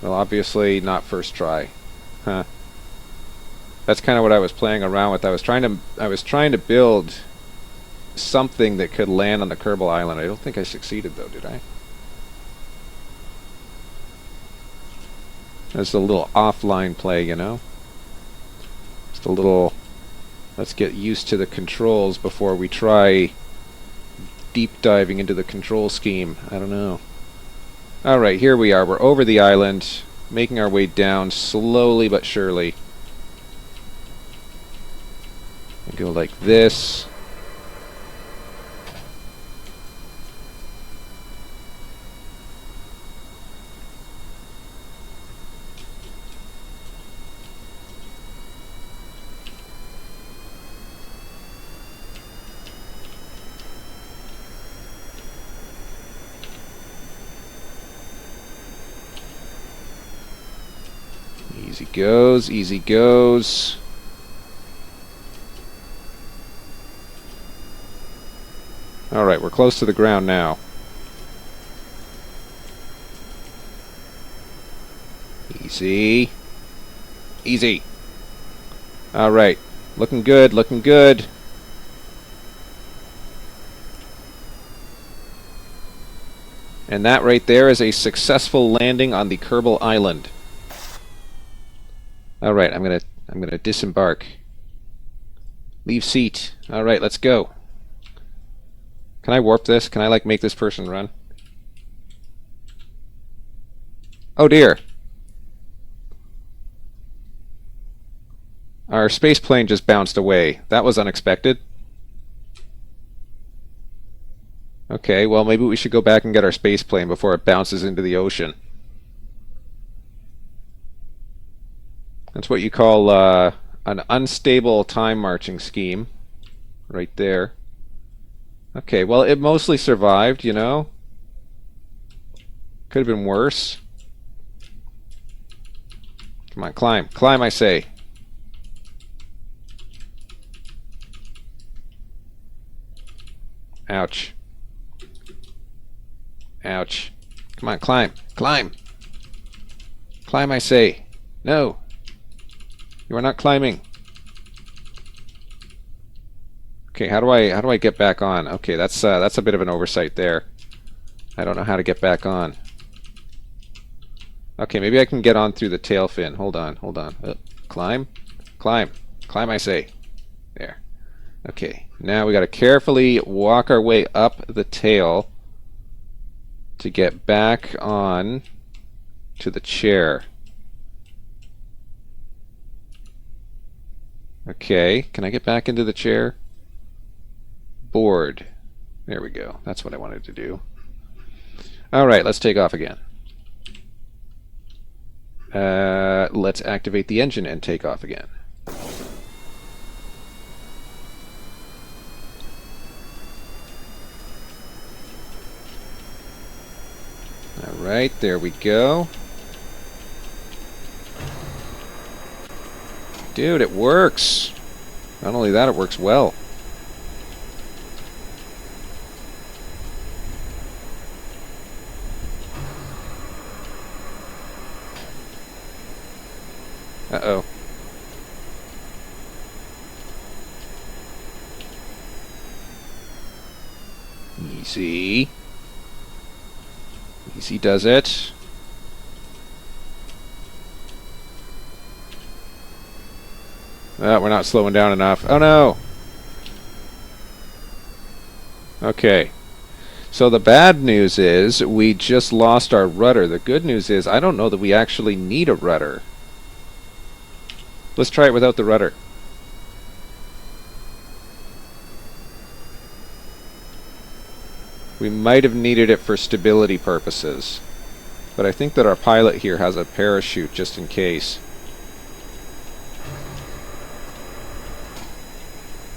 Well, obviously not first try. Huh. That's kind of what I was playing around with. I was trying to build something that could land on the Kerbal Island. I don't think I succeeded though, did I? That's a little offline play, you know? Just a little... Let's get used to the controls before we try deep diving into the control scheme. I don't know. Alright, here we are. We're over the island, making our way down slowly but surely. We go like this. Easy goes, easy goes. Alright, we're close to the ground now. Easy. Easy. Alright, looking good, looking good. And that right there is a successful landing on the Kerbal Island. All right, I'm gonna disembark. Leave seat. All right, let's go. Can I warp this? Can I like make this person run? Oh dear. Our space plane just bounced away. That was unexpected. Okay, well maybe we should go back and get our space plane before it bounces into the ocean. That's what you call an unstable time marching scheme. Right there. Okay, well, it mostly survived, you know? Could have been worse. Come on, climb. Climb, I say. Ouch. Ouch. Come on, climb. Climb. Climb, I say. No. You are not climbing. Okay, how do I get back on? Okay, that's a bit of an oversight there. I don't know how to get back on. Okay, maybe I can get on through the tail fin. Hold on, hold on. Climb, climb, climb, I say. There. Okay, now we got to carefully walk our way up the tail to get back on to the chair. Okay, can I get back into the chair? Board. There we go. That's what I wanted to do. Alright, let's take off again. Let's activate the engine and take off again. Alright, there we go. Dude, it works! Not only that, it works well. Uh-oh. Easy. Easy does it. We're not slowing down enough. Oh no! Okay. So the bad news is we just lost our rudder. The good news is I don't know that we actually need a rudder. Let's try it without the rudder. We might have needed it for stability purposes. But I think that our pilot here has a parachute just in case.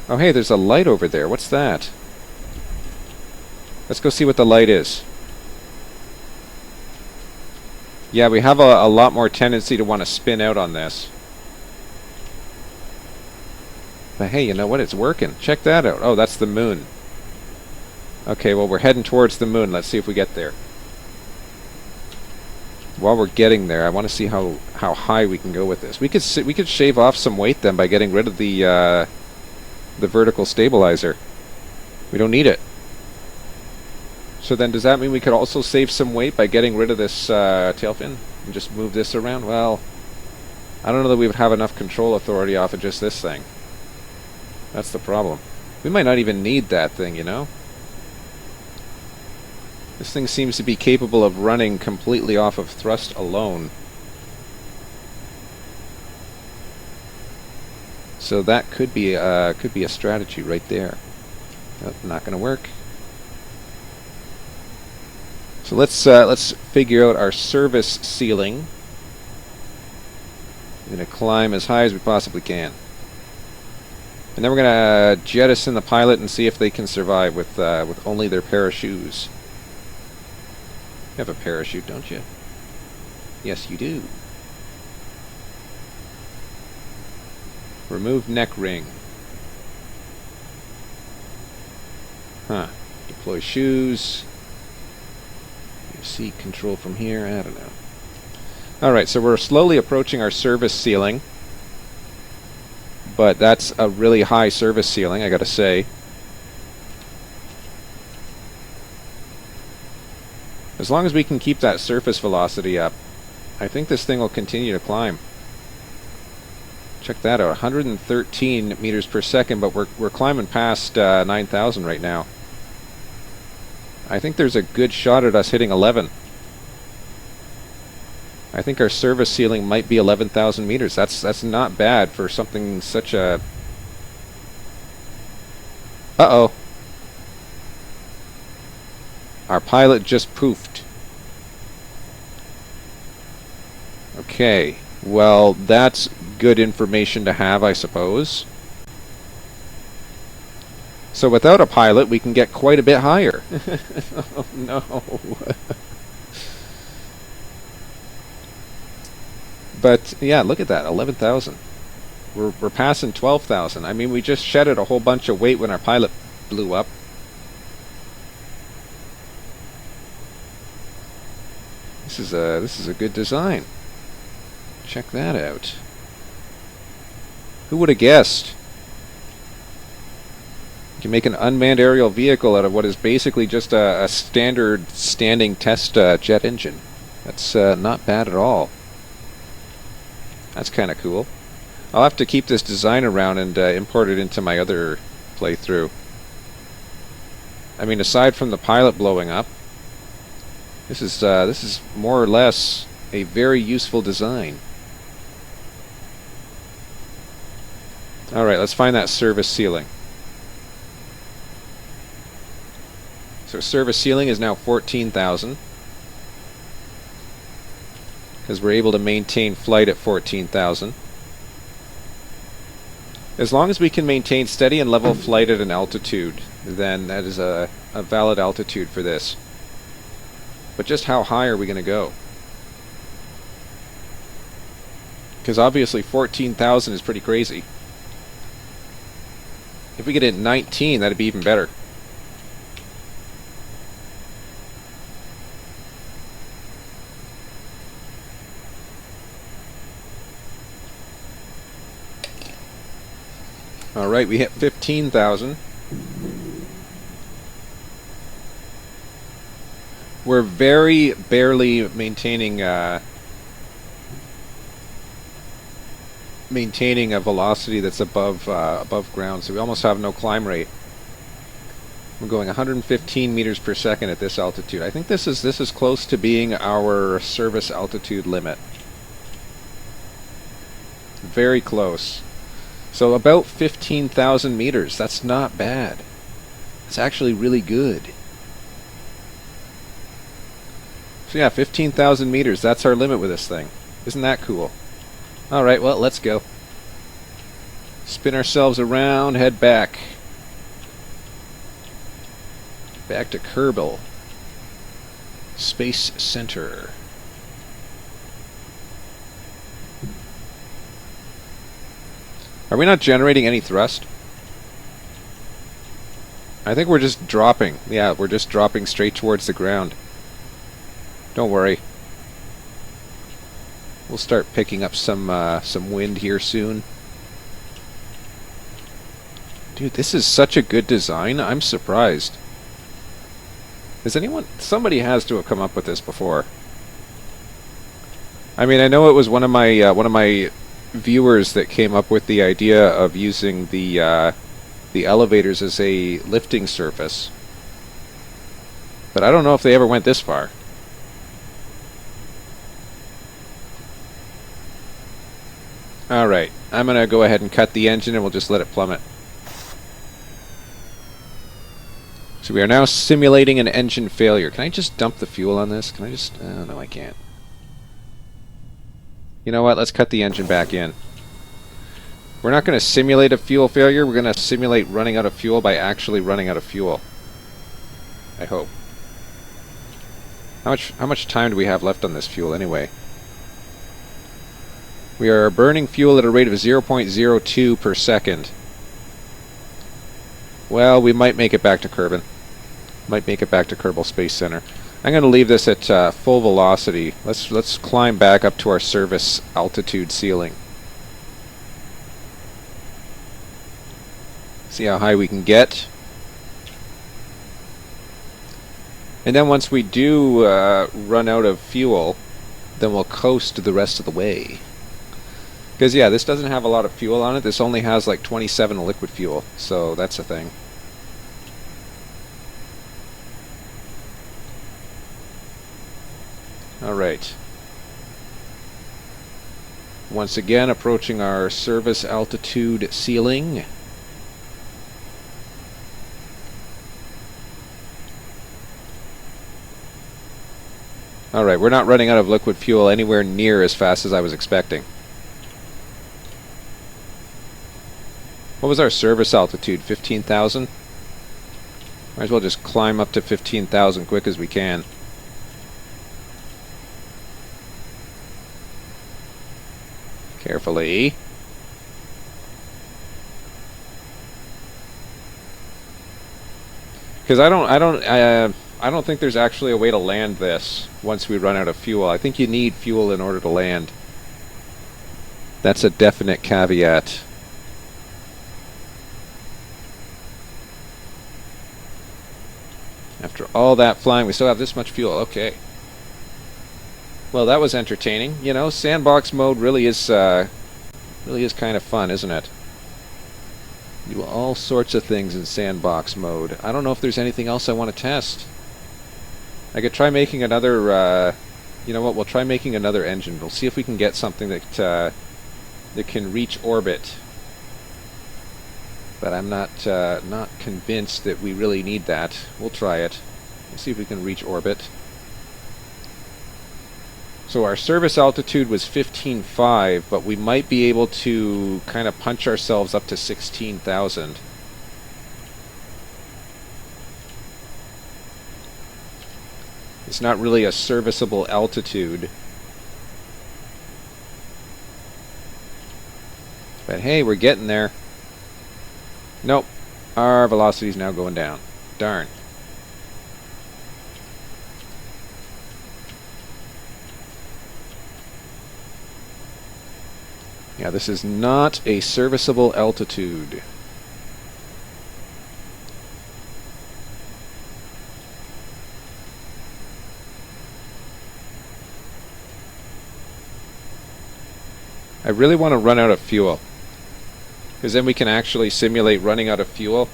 Oh hey, there's a light over there. What's that? Let's go see what the light is. Yeah, we have a lot more tendency to want to spin out on this. But hey, you know what? It's working. Check that out. Oh, that's the moon. Okay, well, we're heading towards the moon. Let's see if we get there. While we're getting there, I want to see how high we can go with this. We could shave off some weight then by getting rid of the vertical stabilizer. We don't need it. So then, does that mean we could also save some weight by getting rid of this tail fin and just move this around? Well, I don't know that we would have enough control authority off of just this thing. That's the problem. We might not even need that thing, you know? This thing seems to be capable of running completely off of thrust alone. So that could be a strategy right there. Nope, not going to work. So let's figure out our service ceiling. We're going to climb as high as we possibly can. And then we're going to jettison the pilot and see if they can survive with only their pair of shoes. You have a parachute, don't you? Yes, you do. Remove neck ring. Huh. Deploy shoes. Seat control from here. I don't know. Alright, so we're slowly approaching our service ceiling. But that's a really high service ceiling, I gotta say. As long as we can keep that surface velocity up, I think this thing will continue to climb. Check that out, 113 meters per second, but we're climbing past 9,000 right now. I think there's a good shot at us hitting 11. I think our service ceiling might be 11,000 meters. That's not bad for something such a... Uh-oh. Our pilot just poofed. Okay, well, that's good information to have, I suppose. So without a pilot, we can get quite a bit higher. Oh, no. But, yeah, look at that, 11,000. We're passing 12,000. I mean, we just shedded a whole bunch of weight when our pilot blew up. This is a good design. Check that out. Who would have guessed? You can make an unmanned aerial vehicle out of what is basically just a standard standing test jet engine. That's not bad at all. That's kind of cool. I'll have to keep this design around and import it into my other playthrough. I mean, aside from the pilot blowing up, this is more or less a very useful design. Alright, let's find that service ceiling. So service ceiling is now 14,000. Because we're able to maintain flight at 14,000. As long as we can maintain steady and level flight at an altitude, then that is a valid altitude for this. But just how high are we going to go? Because obviously 14,000 is pretty crazy. If we get it at 19, that'd be even better. Alright, we hit 15,000. We're very barely maintaining a velocity that's above ground, so we almost have no climb rate. We're going 115 meters per second at this altitude. I think this is close to being our service altitude limit. Very close. So about 15,000 meters. That's not bad. It's actually really good. So yeah, 15,000 meters. That's our limit with this thing. Isn't that cool? Alright, well, let's go. Spin ourselves around, head back. Back to Kerbal Space Center. Are we not generating any thrust? I think we're just dropping. Yeah, we're just dropping straight towards the ground. Don't worry. We'll start picking up some wind here soon. Dude, this is such a good design. I'm surprised. Has anyone... Somebody has to have come up with this before. I mean, I know it was one of my viewers that came up with the idea of using the elevators as a lifting surface. But I don't know if they ever went this far. Alright, I'm going to go ahead and cut the engine and we'll just let it plummet. So we are now simulating an engine failure. Can I just dump the fuel on this? Can I just... no, I can't. You know what? Let's cut the engine back in. We're not going to simulate a fuel failure. We're going to simulate running out of fuel by actually running out of fuel. I hope. How much time do we have left on this fuel anyway? We are burning fuel at a rate of 0.02 per second. Well, we might make it back to Kerbin. Might make it back to Kerbal Space Center. I'm going to leave this at full velocity. Let's climb back up to our service altitude ceiling. See how high we can get. And then once we do run out of fuel, then we'll coast the rest of the way. Because yeah, this doesn't have a lot of fuel on it. This only has like 27 liquid fuel, so that's a thing. Alright. Once again, approaching our service altitude ceiling. Alright, we're not running out of liquid fuel anywhere near as fast as I was expecting. What was our service altitude? 15,000? Might as well just climb up to 15,000 quick as we can. Carefully. Because I don't think there's actually a way to land this once we run out of fuel. I think you need fuel in order to land. That's a definite caveat. After all that flying, we still have this much fuel. Okay. Well, that was entertaining. You know, sandbox mode really is kind of fun, isn't it? You do all sorts of things in sandbox mode. I don't know if there's anything else I want to test. I could try making another. You know what? We'll try making another engine. We'll see if we can get something that can reach orbit But I'm not convinced that we really need that. We'll try it. Let's see if we can reach orbit. So our service altitude was 15,500, but we might be able to kind of punch ourselves up to 16,000. It's not really a serviceable altitude. But hey, we're getting there. Nope. Our velocity is now going down. Darn. Yeah, this is not a serviceable altitude. I really want to run out of fuel, because then we can actually simulate running out of fuel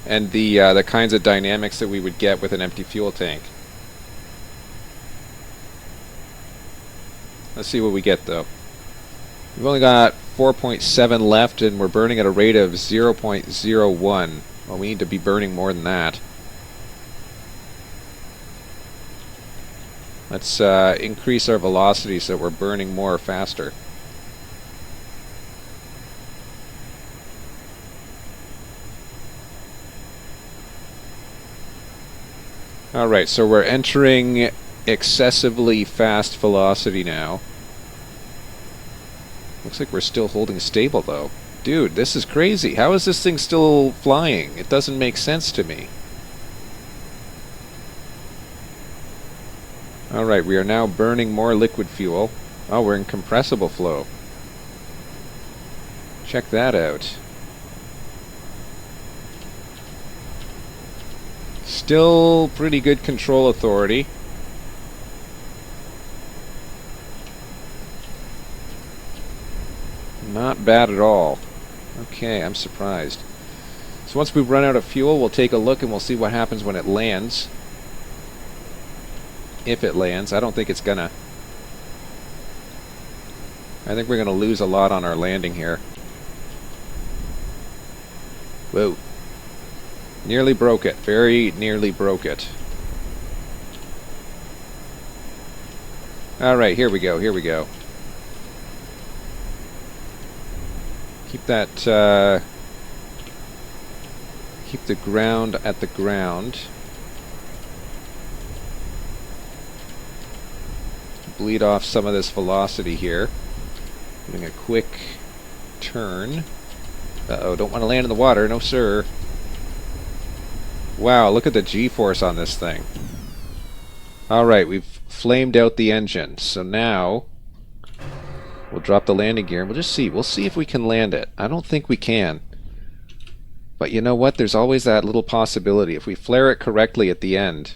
and the kinds of dynamics that we would get with an empty fuel tank. Let's see what we get though. We've only got 4.7 left and we're burning at a rate of 0.01. Well, we need to be burning more than that. Let's increase our velocity so that we're burning more faster. Alright, so we're entering excessively fast velocity now. Looks like we're still holding stable though. Dude, this is crazy. How is this thing still flying? It doesn't make sense to me. Alright, we are now burning more liquid fuel. Oh, we're in compressible flow. Check that out. Still pretty good control authority. Not bad at all. Okay, I'm surprised. So once we run out of fuel, we'll take a look and we'll see what happens when it lands. If it lands. I don't think it's gonna. I think we're gonna lose a lot on our landing here. Whoa. Nearly broke it. Very nearly broke it. Alright, here we go, here we go. Keep that, keep the ground at the ground. Bleed off some of this velocity here. Doing a quick turn. Uh-oh, don't want to land in the water, no sir. Wow, look at the G-force on this thing. Alright, we've flamed out the engine. So now we'll drop the landing gear and we'll just see. We'll see if we can land it. I don't think we can. But you know what? There's always that little possibility. If we flare it correctly at the end.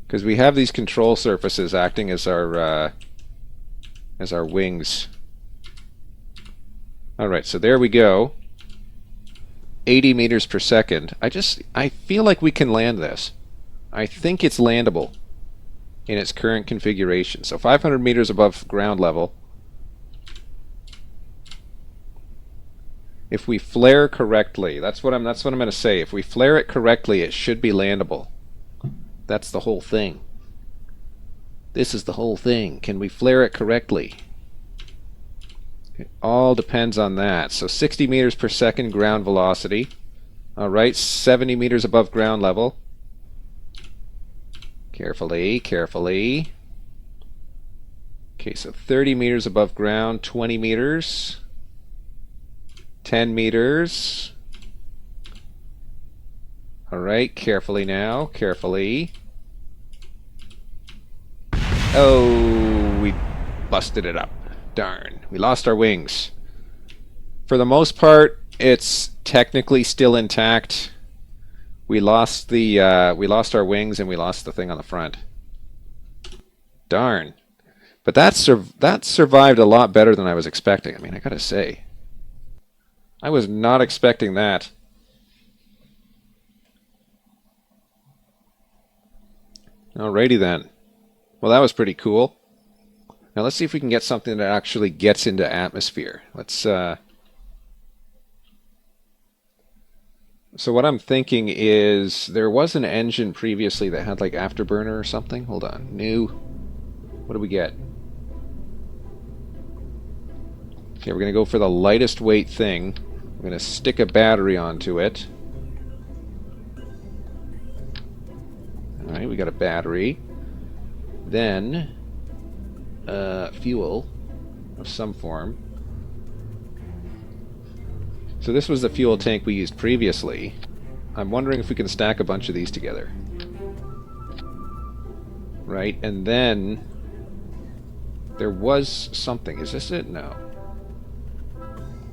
Because we have these control surfaces acting as our wings. Alright, so there we go. 80 meters per second. I feel like we can land this. I think it's landable in its current configuration. So 500 meters above ground level. If we flare correctly, that's what I'm going to say. If we flare it correctly, it should be landable. That's the whole thing. This is the whole thing. Can we flare it correctly? It all depends on that. So 60 meters per second ground velocity. Alright, 70 meters above ground level. Carefully, carefully. Okay, so 30 meters above ground, 20 meters. 10 meters. Alright, carefully now, carefully. Oh, we busted it up. Darn, we lost our wings. For the most part, it's technically still intact. We lost our wings and we lost the thing on the front. Darn. But that survived a lot better than I was expecting. I mean, I gotta say. I was not expecting that. Alrighty then. Well, that was pretty cool. Now let's see if we can get something that actually gets into atmosphere. Let's, so what I'm thinking is there was an engine previously that had like afterburner or something. Hold on. New. What do we get? Okay, we're going to go for the lightest weight thing. We're going to stick a battery onto it. Alright, we got a battery. Then, fuel of some form. So this was the fuel tank we used previously. I'm wondering if we can stack a bunch of these together. Right, and then there was something. Is this it? No.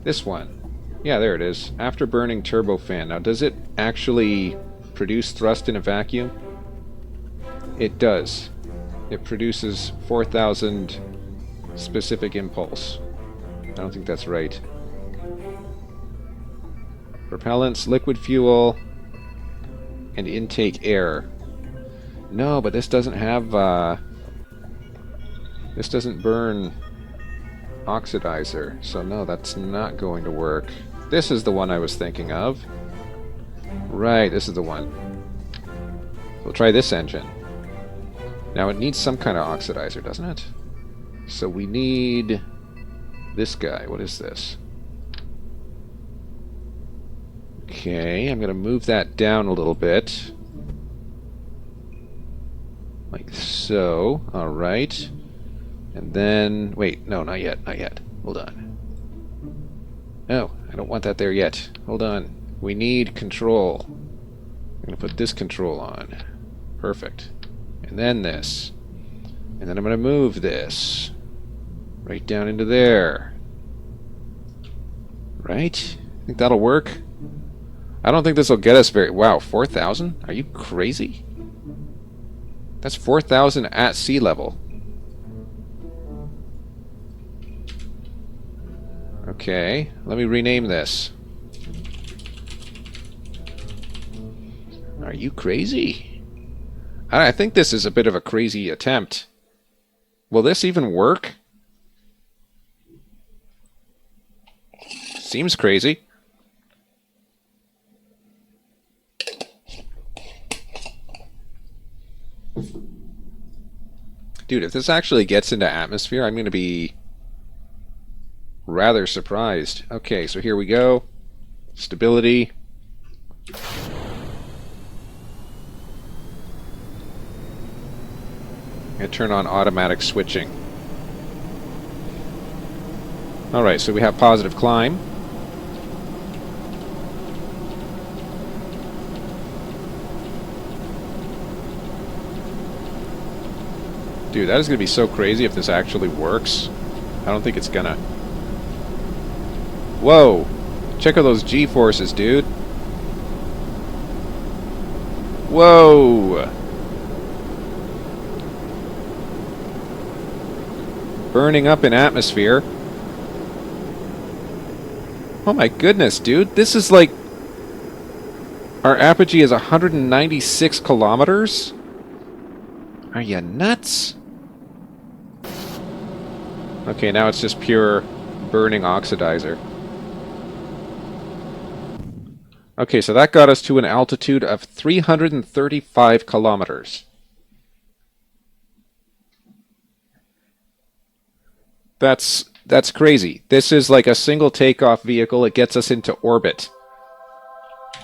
This one. Yeah, there it is. Afterburning turbofan. Now, does it actually produce thrust in a vacuum? It does. It produces 4,000 specific impulse. I don't think that's right. Propellants, liquid fuel, and intake air. No, but this doesn't have, this doesn't burn oxidizer, so no, that's not going to work. This is the one I was thinking of. Right, this is the one. We'll try this engine. Now it needs some kind of oxidizer, doesn't it? So we need this guy. What is this? Okay, I'm going to move that down a little bit. Like so. Alright. And then... Wait, no, not yet, not yet. Hold on. No, I don't want that there yet. Hold on. We need control. I'm going to put this control on. Perfect. And then this. And then I'm going to move this. Right down into there. Right? Think that'll work? I don't think this will get us very... Wow, 4,000? Are you crazy? That's 4,000 at sea level. Okay, let me rename this. Are you crazy? I think this is a bit of a crazy attempt. Will this even work? Seems crazy. Dude, if this actually gets into atmosphere, I'm going to be rather surprised. Okay, so here we go. Stability. And turn on automatic switching. Alright, so we have positive climb. Dude, that is going to be so crazy if this actually works. I don't think it's gonna. Whoa! Check out those G-forces, dude. Whoa! Burning up in atmosphere. Oh my goodness, dude. This is like... Our apogee is 196 kilometers? Are you nuts? Okay, now it's just pure burning oxidizer. Okay, so that got us to an altitude of 335 kilometers. That's crazy. This is like a single takeoff vehicle. It gets us into orbit.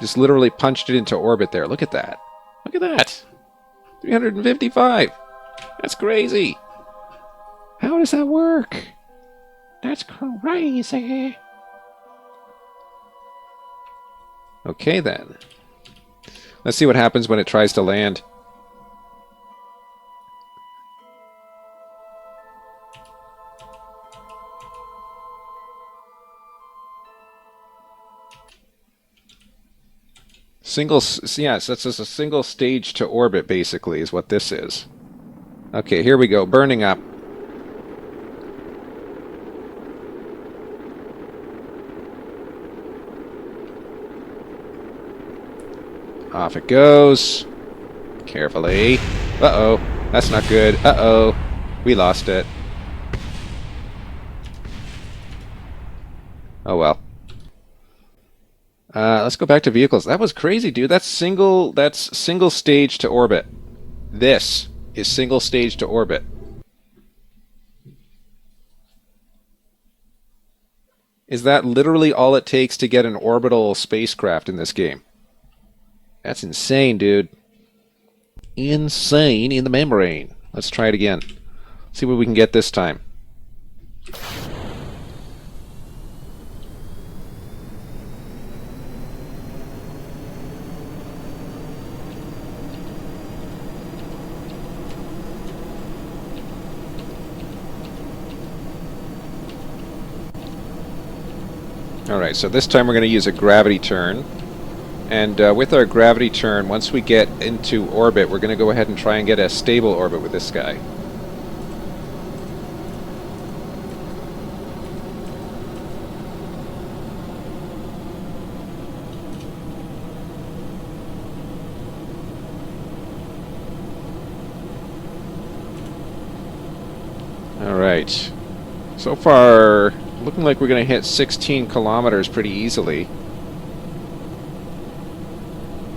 Just literally punched it into orbit there. Look at that. Look at that. 355. That's crazy. How does that work? That's crazy. Okay, then. Let's see what happens when it tries to land. Yes, that's just a single stage to orbit, basically, is what this is. Okay, here we go. Burning up. Off it goes. Carefully. Uh-oh. That's not good. Uh-oh. We lost it. Oh well. Let's go back to vehicles. That was crazy, dude. That's single stage to orbit. This is single stage to orbit. Is that literally all it takes to get an orbital spacecraft in this game? That's insane, dude. Insane in the membrane. Let's try it again. See what we can get this time. Alright, so this time we're going to use a gravity turn. And with our gravity turn, once we get into orbit, we're going to go ahead and try and get a stable orbit with this guy. Alright. So far, looking like we're going to hit 16 kilometers pretty easily.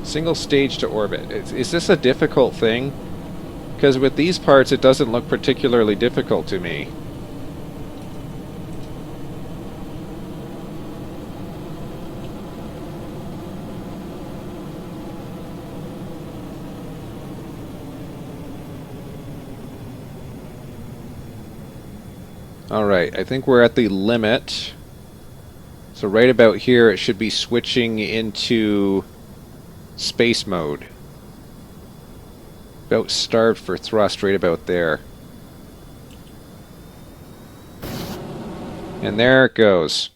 Single stage to orbit. Is this a difficult thing? Because with these parts it doesn't look particularly difficult to me. Alright, I think we're at the limit. So right about here it should be switching into space mode. About starved for thrust right about there. And there it goes.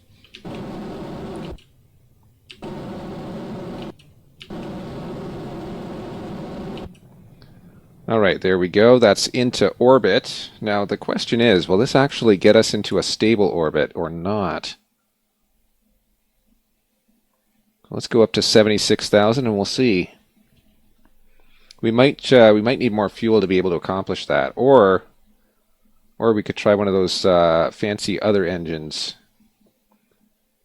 Alright, there we go. That's into orbit. Now the question is, will this actually get us into a stable orbit or not? Let's go up to 76,000 and we'll see. We might need more fuel to be able to accomplish that, or we could try one of those fancy other engines.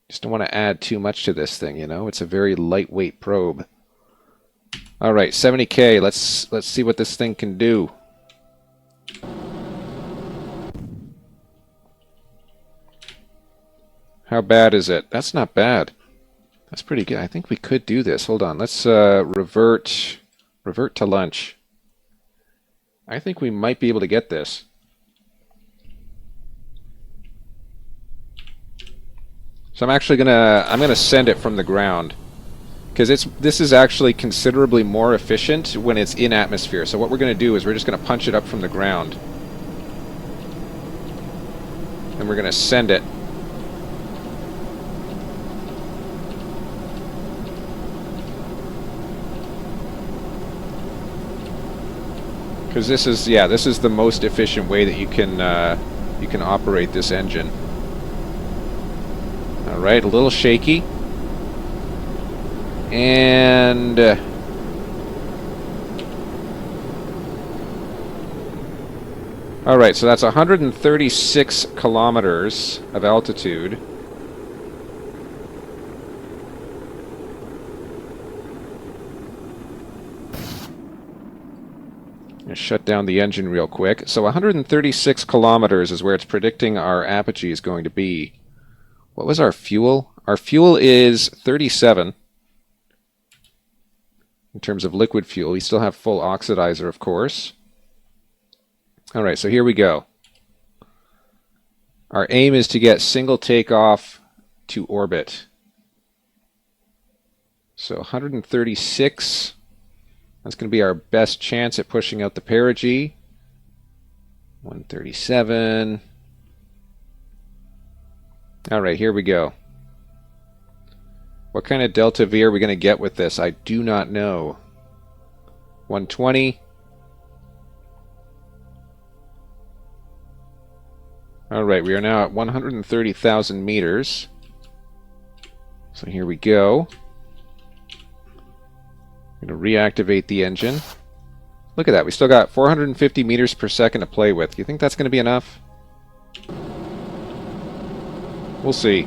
Just don't want to add too much to this thing, you know. It's a very lightweight probe. All right, 70K. Let's see what this thing can do. How bad is it? That's not bad. That's pretty good. I think we could do this. Hold on. Let's revert to lunch. I think we might be able to get this. So I'm gonna send it from the ground, because this is actually considerably more efficient when it's in atmosphere. So what we're gonna do is we're just gonna punch it up from the ground, and we're gonna send it. Because this is the most efficient way that you can operate this engine. All right, a little shaky, and all right, so that's 136 kilometers of altitude. Shut down the engine real quick. So 136 kilometers is where it's predicting our apogee is going to be. What was our fuel? Our fuel is 37 in terms of liquid fuel. We still have full oxidizer, of course. All right, so here we go. Our aim is to get single takeoff to orbit. So 136. That's going to be our best chance at pushing out the perigee. 137. All right, here we go. What kind of delta V are we going to get with this? I do not know. 120. All right, we are now at 130,000 meters. So here we go. I'm going to reactivate the engine. Look at that. We still got 450 meters per second to play with. Do you think that's going to be enough? We'll see.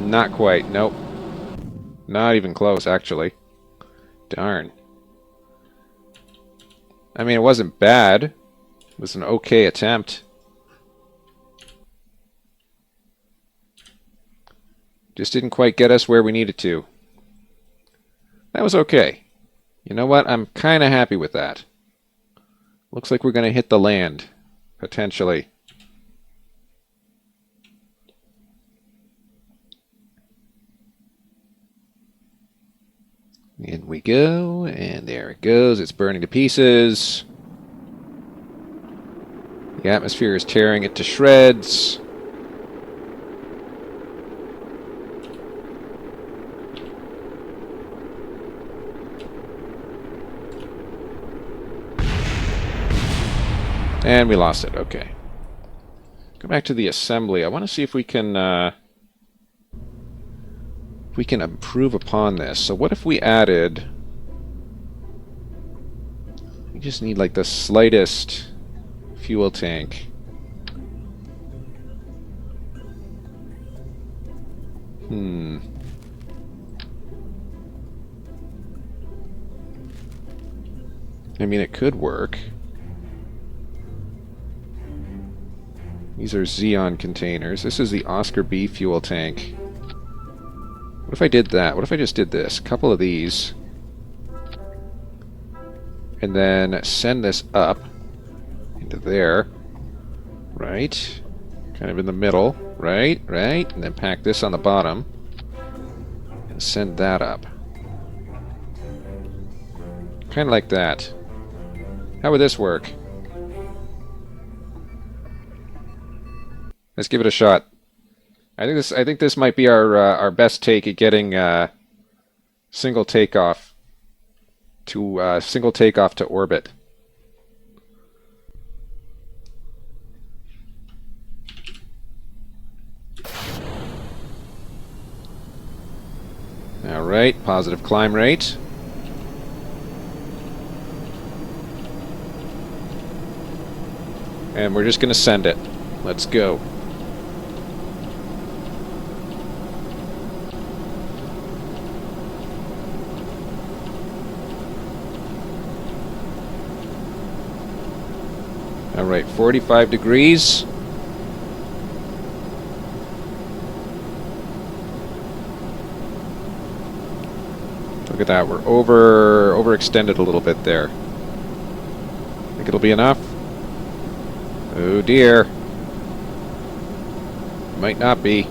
Not quite, nope. Not even close, actually. Darn. I mean, it wasn't bad. It was an okay attempt. Just didn't quite get us where we needed to. That was okay. You know what? I'm kind of happy with that. Looks like we're going to hit the land, potentially. In we go, and there it goes. It's burning to pieces. The atmosphere is tearing it to shreds. And we lost it. Okay. Go back to the assembly. I want to see if we can improve upon this. So what if we added... We just need like the slightest fuel tank. I mean, it could work. These are Xeon containers. This is the Oscar B fuel tank. What if I did that? What if I just did this? A couple of these. And then send this up into there. Right? Kind of in the middle. Right? Right? And then pack this on the bottom. And send that up. Kind of like that. How would this work? Let's give it a shot. I think this might be our best take at getting single takeoff to orbit. All right, positive climb rate. And we're just going to send it. Let's go. All right, 45 degrees. Look at that, we're overextended a little bit there. Think it'll be enough? Oh dear. Might not be.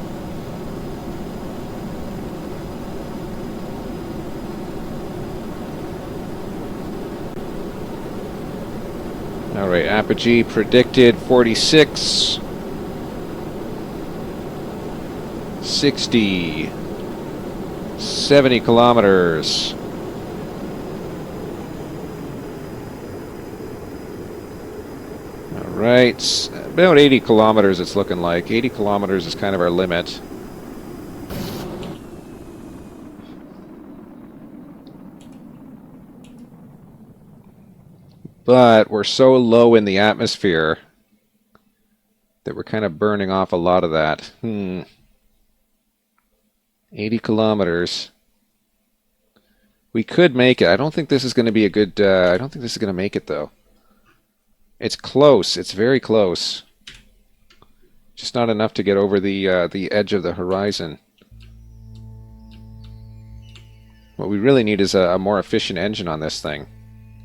Alright, apogee predicted 46. 60. 70 kilometers. Alright, about 80 kilometers it's looking like. 80 kilometers is kind of our limit. But we're so low in the atmosphere that we're kind of burning off a lot of that. 80 kilometers. We could make it. I don't think this is going to be a good... I don't think this is going to make it, though. It's close. It's very close. Just not enough to get over the edge of the horizon. What we really need is a more efficient engine on this thing.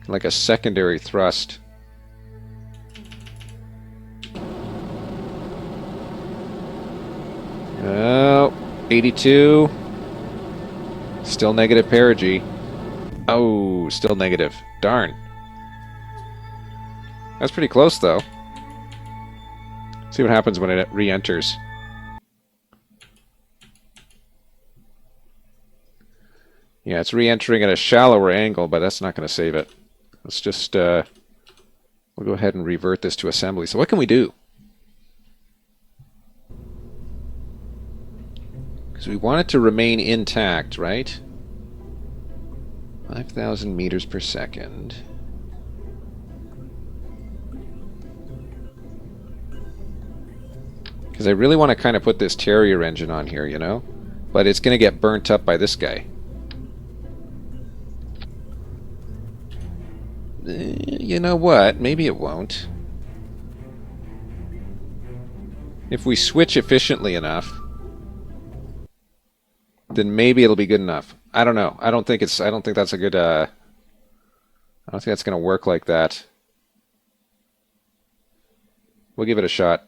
Like a secondary thrust. Oh, 82. Still negative perigee. Oh, still negative. Darn. That's pretty close, though. See what happens when it re-enters. Yeah, it's re-entering at a shallower angle, but that's not going to save it. Let's just, we'll go ahead and revert this to assembly. So what can we do? Because we want it to remain intact, right? 5,000 meters per second. Because I really want to kind of put this Terrier engine on here, you know? But it's going to get burnt up by this guy. You know what? Maybe it won't. If we switch efficiently enough, then maybe it'll be good enough. I don't know. I don't think that's a good, I don't think that's going to work like that. We'll give it a shot.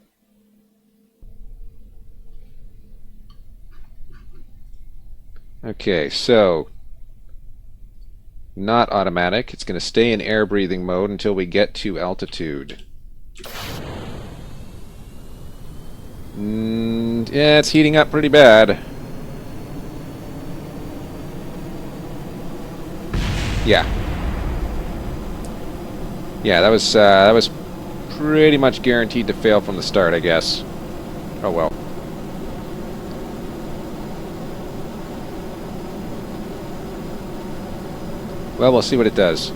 Okay, so not automatic. It's going to stay in air breathing mode until we get to altitude. Yeah, it's heating up pretty bad. Yeah. Yeah, that was pretty much guaranteed to fail from the start, I guess. Oh well. Well, we'll see what it does.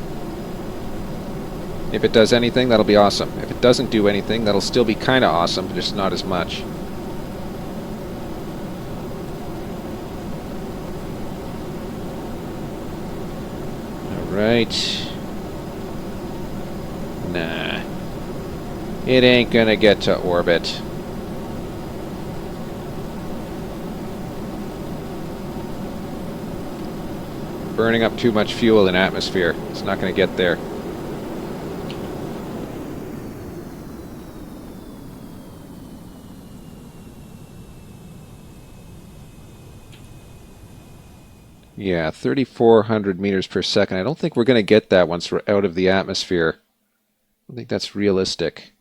If it does anything, that'll be awesome. If it doesn't do anything, that'll still be kind of awesome, but just not as much. Alright. Nah. It ain't gonna get to orbit. Burning up too much fuel in atmosphere. It's not going to get there. Yeah, 3,400 meters per second. I don't think we're going to get that once we're out of the atmosphere. I don't think that's realistic.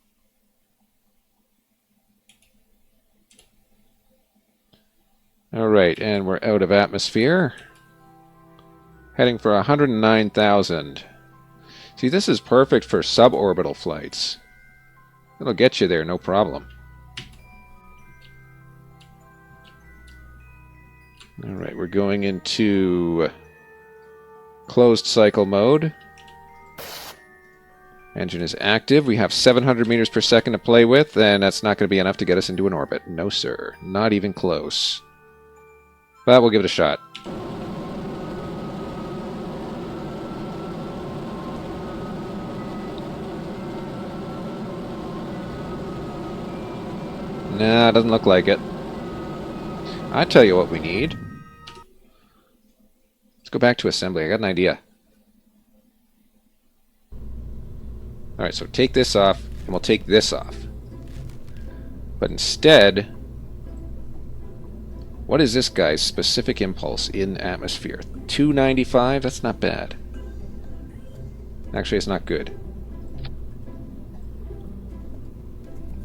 Alright, and we're out of atmosphere. Heading for 109,000. See, this is perfect for suborbital flights. It'll get you there, no problem. Alright, we're going into closed cycle mode. Engine is active. We have 700 meters per second to play with, and that's not going to be enough to get us into an orbit. No, sir. Not even close. But we'll give it a shot. Nah, doesn't look like it. I tell you what we need. Let's go back to assembly. I got an idea. Alright, so take this off, and we'll take this off. But instead, what is this guy's specific impulse in atmosphere? 295? That's not bad. Actually, it's not good.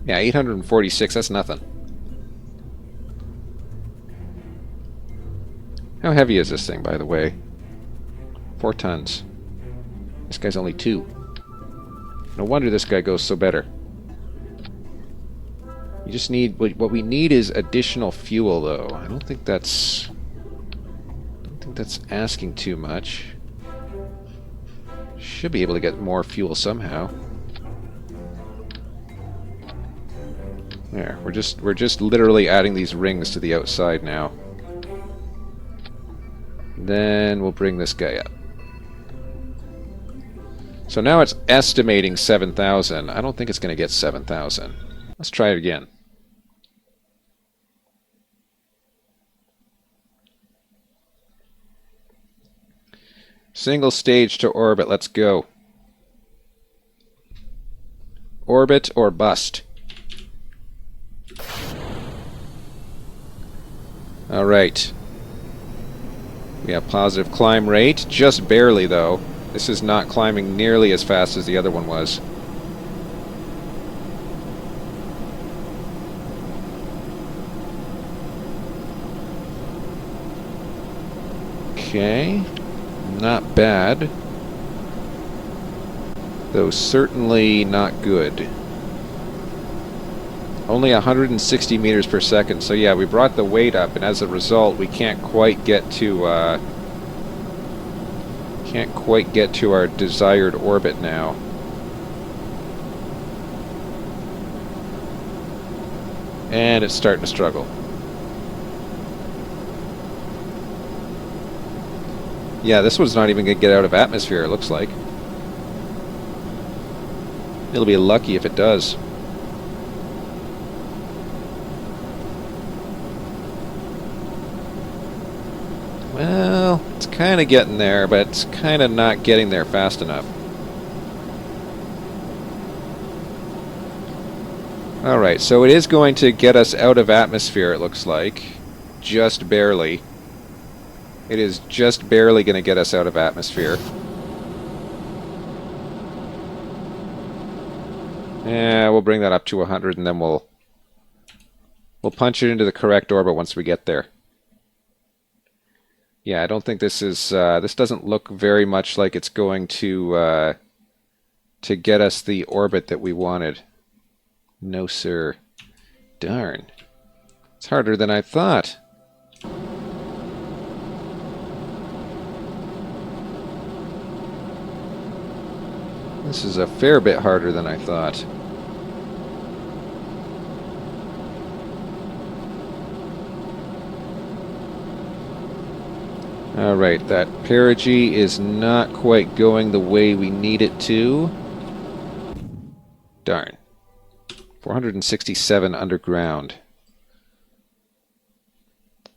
Yeah, 846, that's nothing. How heavy is this thing, by the way? 4 tons. This guy's only 2. No wonder this guy goes so better. You just need... What we need is additional fuel, though. I don't think that's asking too much. Should be able to get more fuel somehow. There, we're just literally adding these rings to the outside now. Then we'll bring this guy up. So now it's estimating 7,000. I don't think it's going to get 7,000. Let's try it again. Single stage to orbit. Let's go. Orbit or bust. Alright. We have positive climb rate. Just barely, though. This is not climbing nearly as fast as the other one was. Okay. Not bad. Though certainly not good. Only 160 meters per second. So yeah, we brought the weight up, and as a result, we can't quite get to our desired orbit now. And it's starting to struggle. Yeah, this one's not even going to get out of atmosphere, it looks like. It'll be lucky if it does. Well, it's kind of getting there, but it's kind of not getting there fast enough. Alright, so it is going to get us out of atmosphere, it looks like. Just barely. It is just barely going to get us out of atmosphere. Yeah, we'll bring that up to 100 and then we'll punch it into the correct orbit once we get there. Yeah, I don't think this is this doesn't look very much like it's going to get us the orbit that we wanted. No, sir. Darn. It's harder than I thought. This is a fair bit harder than I thought. Alright, that perigee is not quite going the way we need it to. Darn. 467 underground.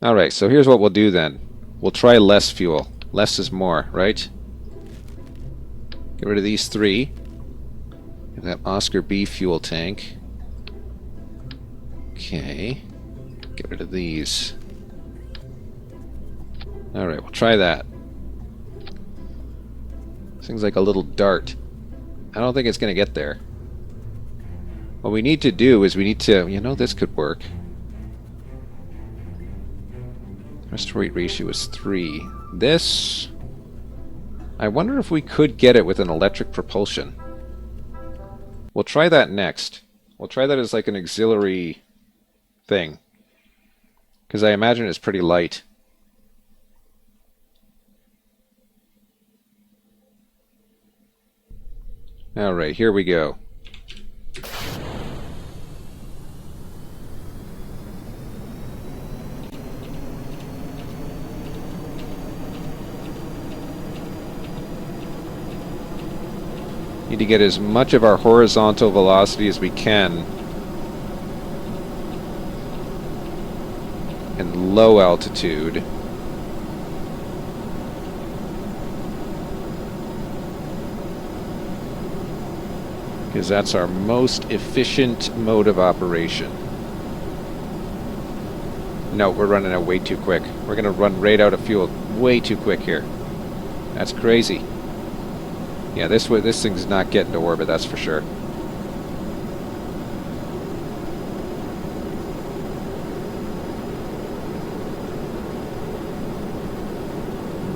Alright, so here's what we'll do then. We'll try less fuel. Less is more, right? Get rid of these three. Get that Oscar B fuel tank. Okay. Get rid of these. Alright, we'll try that. This thing's like a little dart. I don't think it's going to get there. What we need to do is we need to... You know, this could work. Thrust weight ratio is 3. This... I wonder if we could get it with an electric propulsion. We'll try that next. We'll try that as like an auxiliary thing. Because I imagine it's pretty light. Alright, here we go. Need to get as much of our horizontal velocity as we can in low altitude. Because that's our most efficient mode of operation. No, we're running out way too quick. We're going to run right out of fuel way too quick here. That's crazy. Yeah, this thing's not getting to orbit, that's for sure.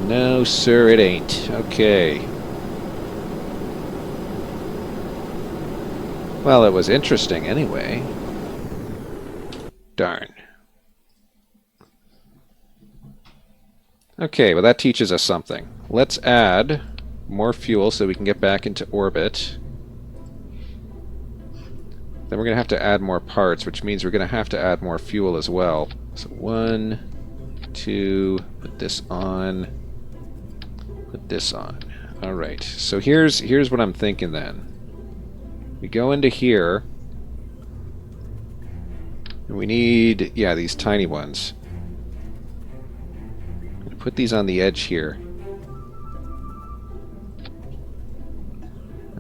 No, sir, it ain't. Okay. Well, it was interesting anyway. Darn. Okay, well that teaches us something. Let's add more fuel so we can get back into orbit. Then we're going to have to add more parts, which means we're going to have to add more fuel as well. So 1, 2, put this on, put this on. Alright, so here's what I'm thinking then. We go into here, and we need, yeah, these tiny ones. Put these on the edge here.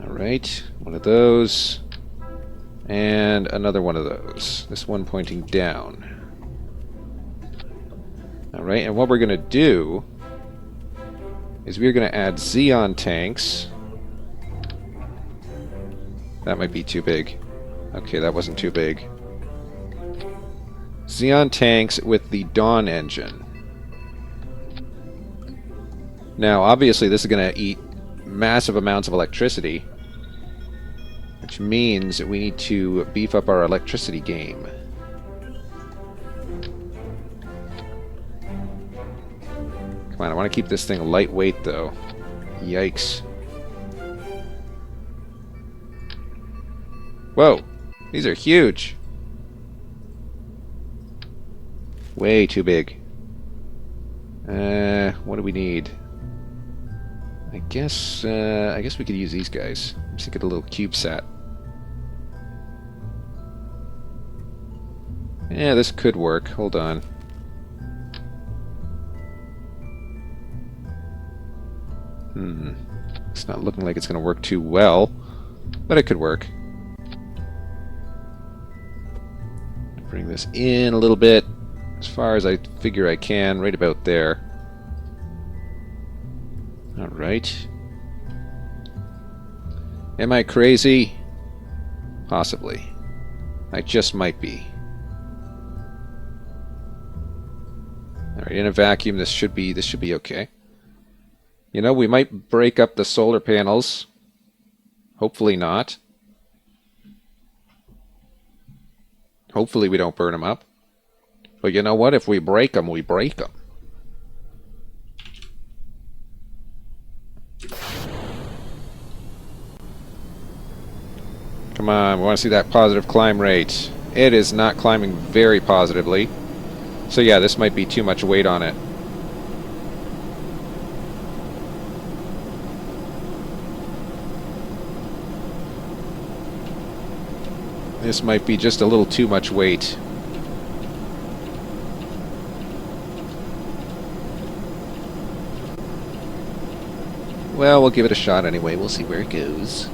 Alright, one of those, and another one of those. This one pointing down. Alright, and what we're going to do is we're going to add Xeon tanks. That might be too big. Okay, that wasn't too big. Xeon tanks with the Dawn engine. Now, obviously, this is going to eat massive amounts of electricity, which means that we need to beef up our electricity game. Come on, I want to keep this thing lightweight, though. Yikes. Whoa! These are huge! Way too big. What do we need? I guess we could use these guys. Just get a little CubeSat. Yeah, this could work. Hold on. It's not looking like it's going to work too well, but it could work. Bring this in a little bit, as far as I figure I can, right about there. Alright. Am I crazy? Possibly. I just might be. Alright, in a vacuum this should be okay. You know, we might break up the solar panels. Hopefully not. Hopefully we don't burn them up. But you know what? If we break them, we break them. Come on, we want to see that positive climb rate. It is not climbing very positively. So yeah, this might be too much weight on it. This might be just a little too much weight. Well, we'll give it a shot anyway. We'll see where it goes.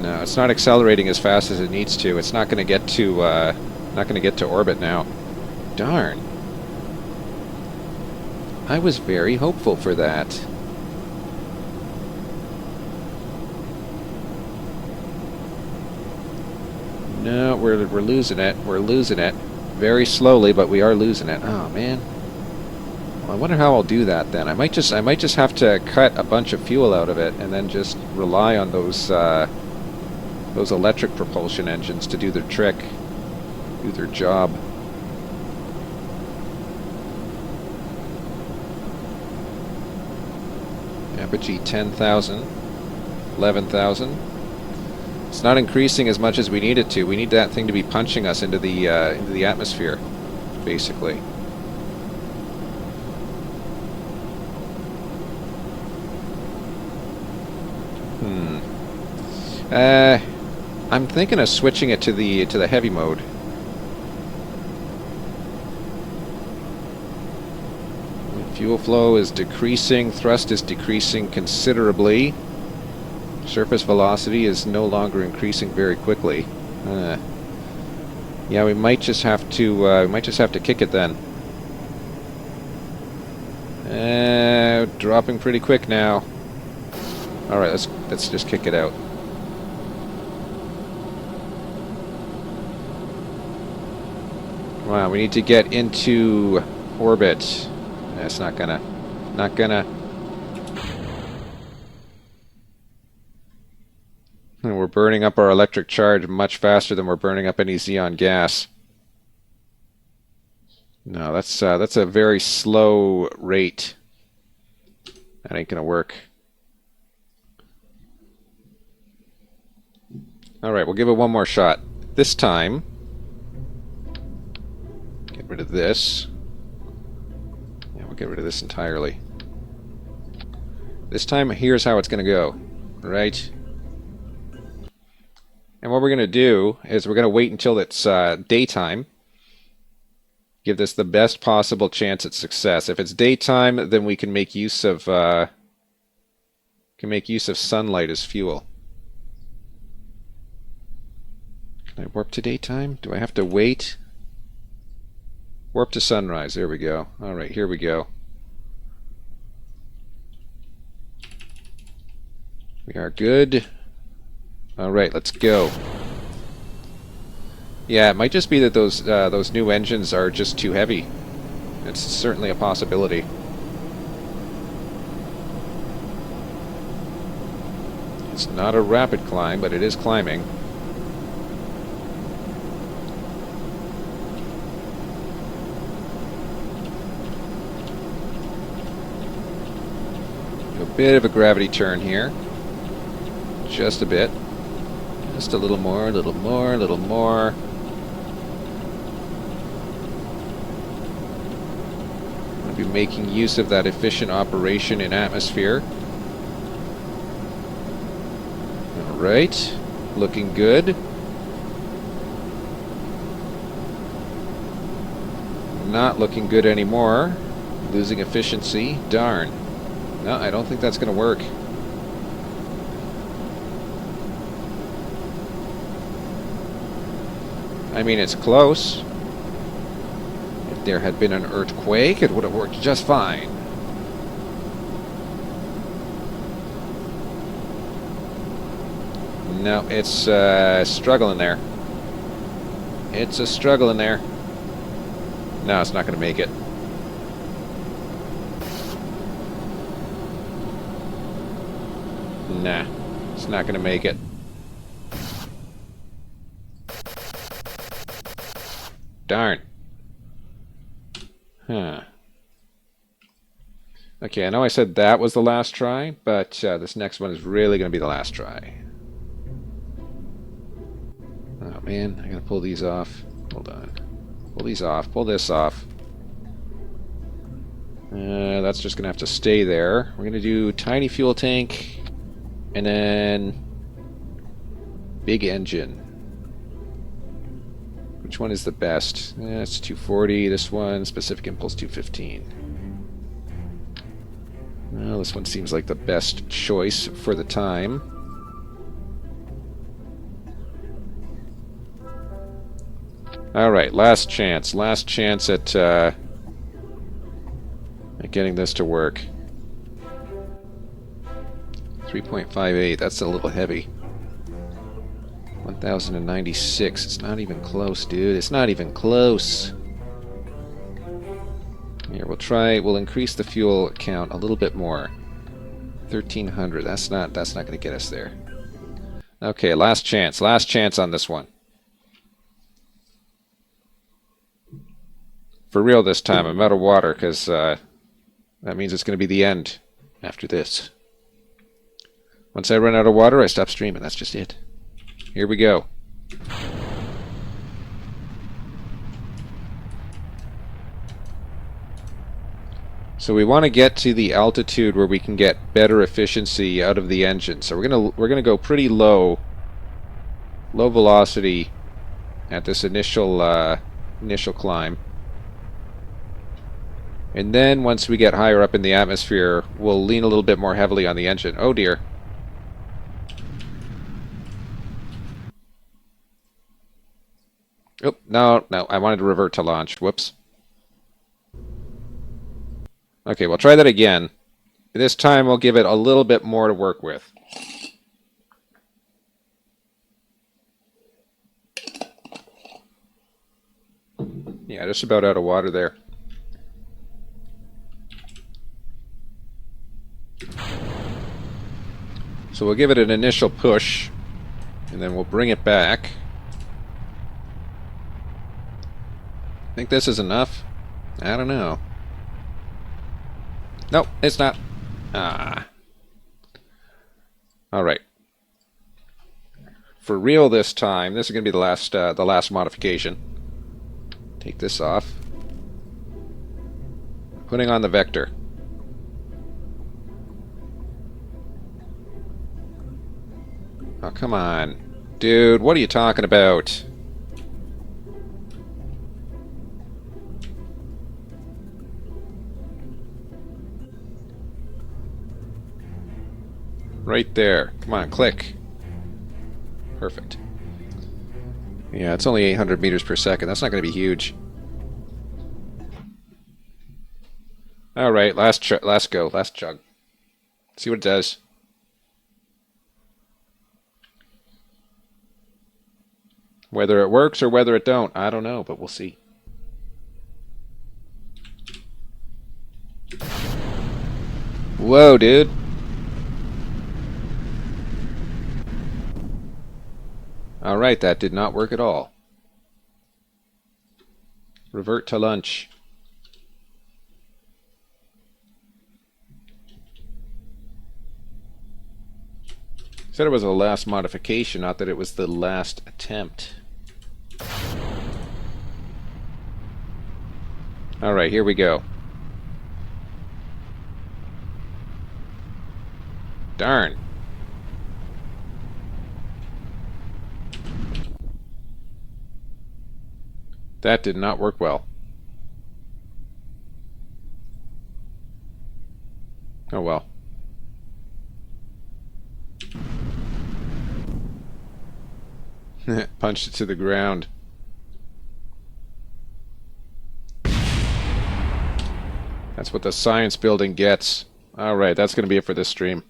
No, it's not accelerating as fast as it needs to. It's not going to get to orbit now. Darn. I was very hopeful for that. No, we're losing it. We're losing it. Very slowly, but we are losing it. Oh man. Well, I wonder how I'll do that then. I might just have to cut a bunch of fuel out of it and then just rely on those electric propulsion engines to do their trick, do their job. Apogee 10,000, 11,000. It's not increasing as much as we need it to. We need that thing to be punching us into the atmosphere, basically. I'm thinking of switching it to the heavy mode. Fuel flow is decreasing, thrust is decreasing considerably. Surface velocity is no longer increasing very quickly. Yeah, we might just have to kick it then. Dropping pretty quick now. All right, let's just kick it out. Wow, we need to get into orbit. That's not gonna. And we're burning up our electric charge much faster than we're burning up any xenon gas. No, that's a very slow rate. That ain't gonna work. All right, we'll give it one more shot. This time, get rid of this. Yeah, we'll get rid of this entirely. This time, here's how it's gonna go. Right? And what we're going to do is we're going to wait until it's daytime. Give this the best possible chance at success. If it's daytime, then we can make use of sunlight as fuel. Can I warp to daytime? Do I have to wait? Warp to sunrise. There we go. All right, here we go. We are good. Alright, let's go. Yeah, it might just be that those new engines are just too heavy. It's certainly a possibility. It's not a rapid climb, but it is climbing. A bit of a gravity turn here. Just a bit. Just a little more, a little more, a little more. I'll be making use of that efficient operation in atmosphere. Alright. Looking good. Not looking good anymore. Losing efficiency. Darn. No, I don't think that's going to work. I mean, it's close. If there had been an earthquake, it would have worked just fine. No, it's struggling there. It's a struggle in there. No, it's not going to make it. Nah, it's not going to make it. Darn. Huh. Okay, I know I said that was the last try, but this next one is really going to be the last try. Oh man, I gotta pull these off. Hold on. Pull these off. Pull this off. That's just gonna have to stay there. We're gonna do tiny fuel tank, and then big engine. Which one is the best? It's 240. This one, specific impulse 215. Well, this one seems like the best choice for the time. Alright, last chance. Last chance at getting this to work. 3.58, that's a little heavy. 1096, it's not even close, dude. It's not even close. Here, we'll increase the fuel count a little bit more. 1300, that's not going to get us there. Okay, last chance on this one. For real this time, I'm out of water, because that means it's going to be the end after this. Once I run out of water, I stop streaming. That's just it. Here we go. So we want to get to the altitude where we can get better efficiency out of the engine. So we're gonna go pretty low velocity at this initial climb. And then once we get higher up in the atmosphere, we'll lean a little bit more heavily on the engine. Oh dear. Oh, no, I wanted to revert to launch. Whoops. Okay, we'll try that again. This time we'll give it a little bit more to work with. Yeah, just about out of water there. So we'll give it an initial push, and then we'll bring it back. Think this is enough? I don't know. Nope, it's not. Ah. Alright. For real this time, this is going to be the last modification. Take this off. Putting on the vector. Oh, come on. Dude, what are you talking about? Right there. Come on, click. Perfect. Yeah, it's only 800 meters per second. That's not going to be huge. Alright, last go. Last chug. See what it does. Whether it works or whether it don't, I don't know, but we'll see. Whoa, dude. Alright, that did not work at all. Revert to lunch. Said it was a last modification, not that it was the last attempt. Alright, here we go. Darn. That did not work well. Oh well. Punched it to the ground. That's what the science building gets. Alright, that's going to be it for this stream.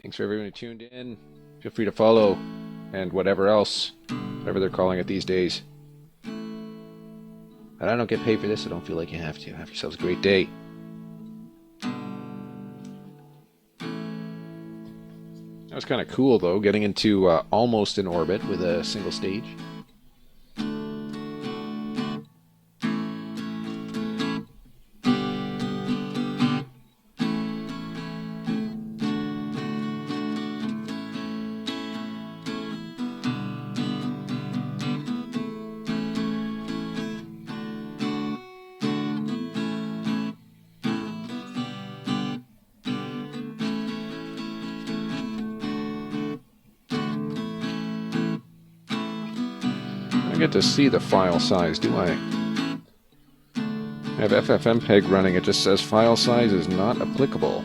Thanks for everyone who tuned in. Feel free to follow and whatever else. Whatever they're calling it these days. And I don't get paid for this, so don't feel like you have to. Have yourselves a great day. That was kind of cool, though, getting into almost in orbit with a single stage. I get to see the file size, do I? I have FFmpeg running, it just says file size is not applicable.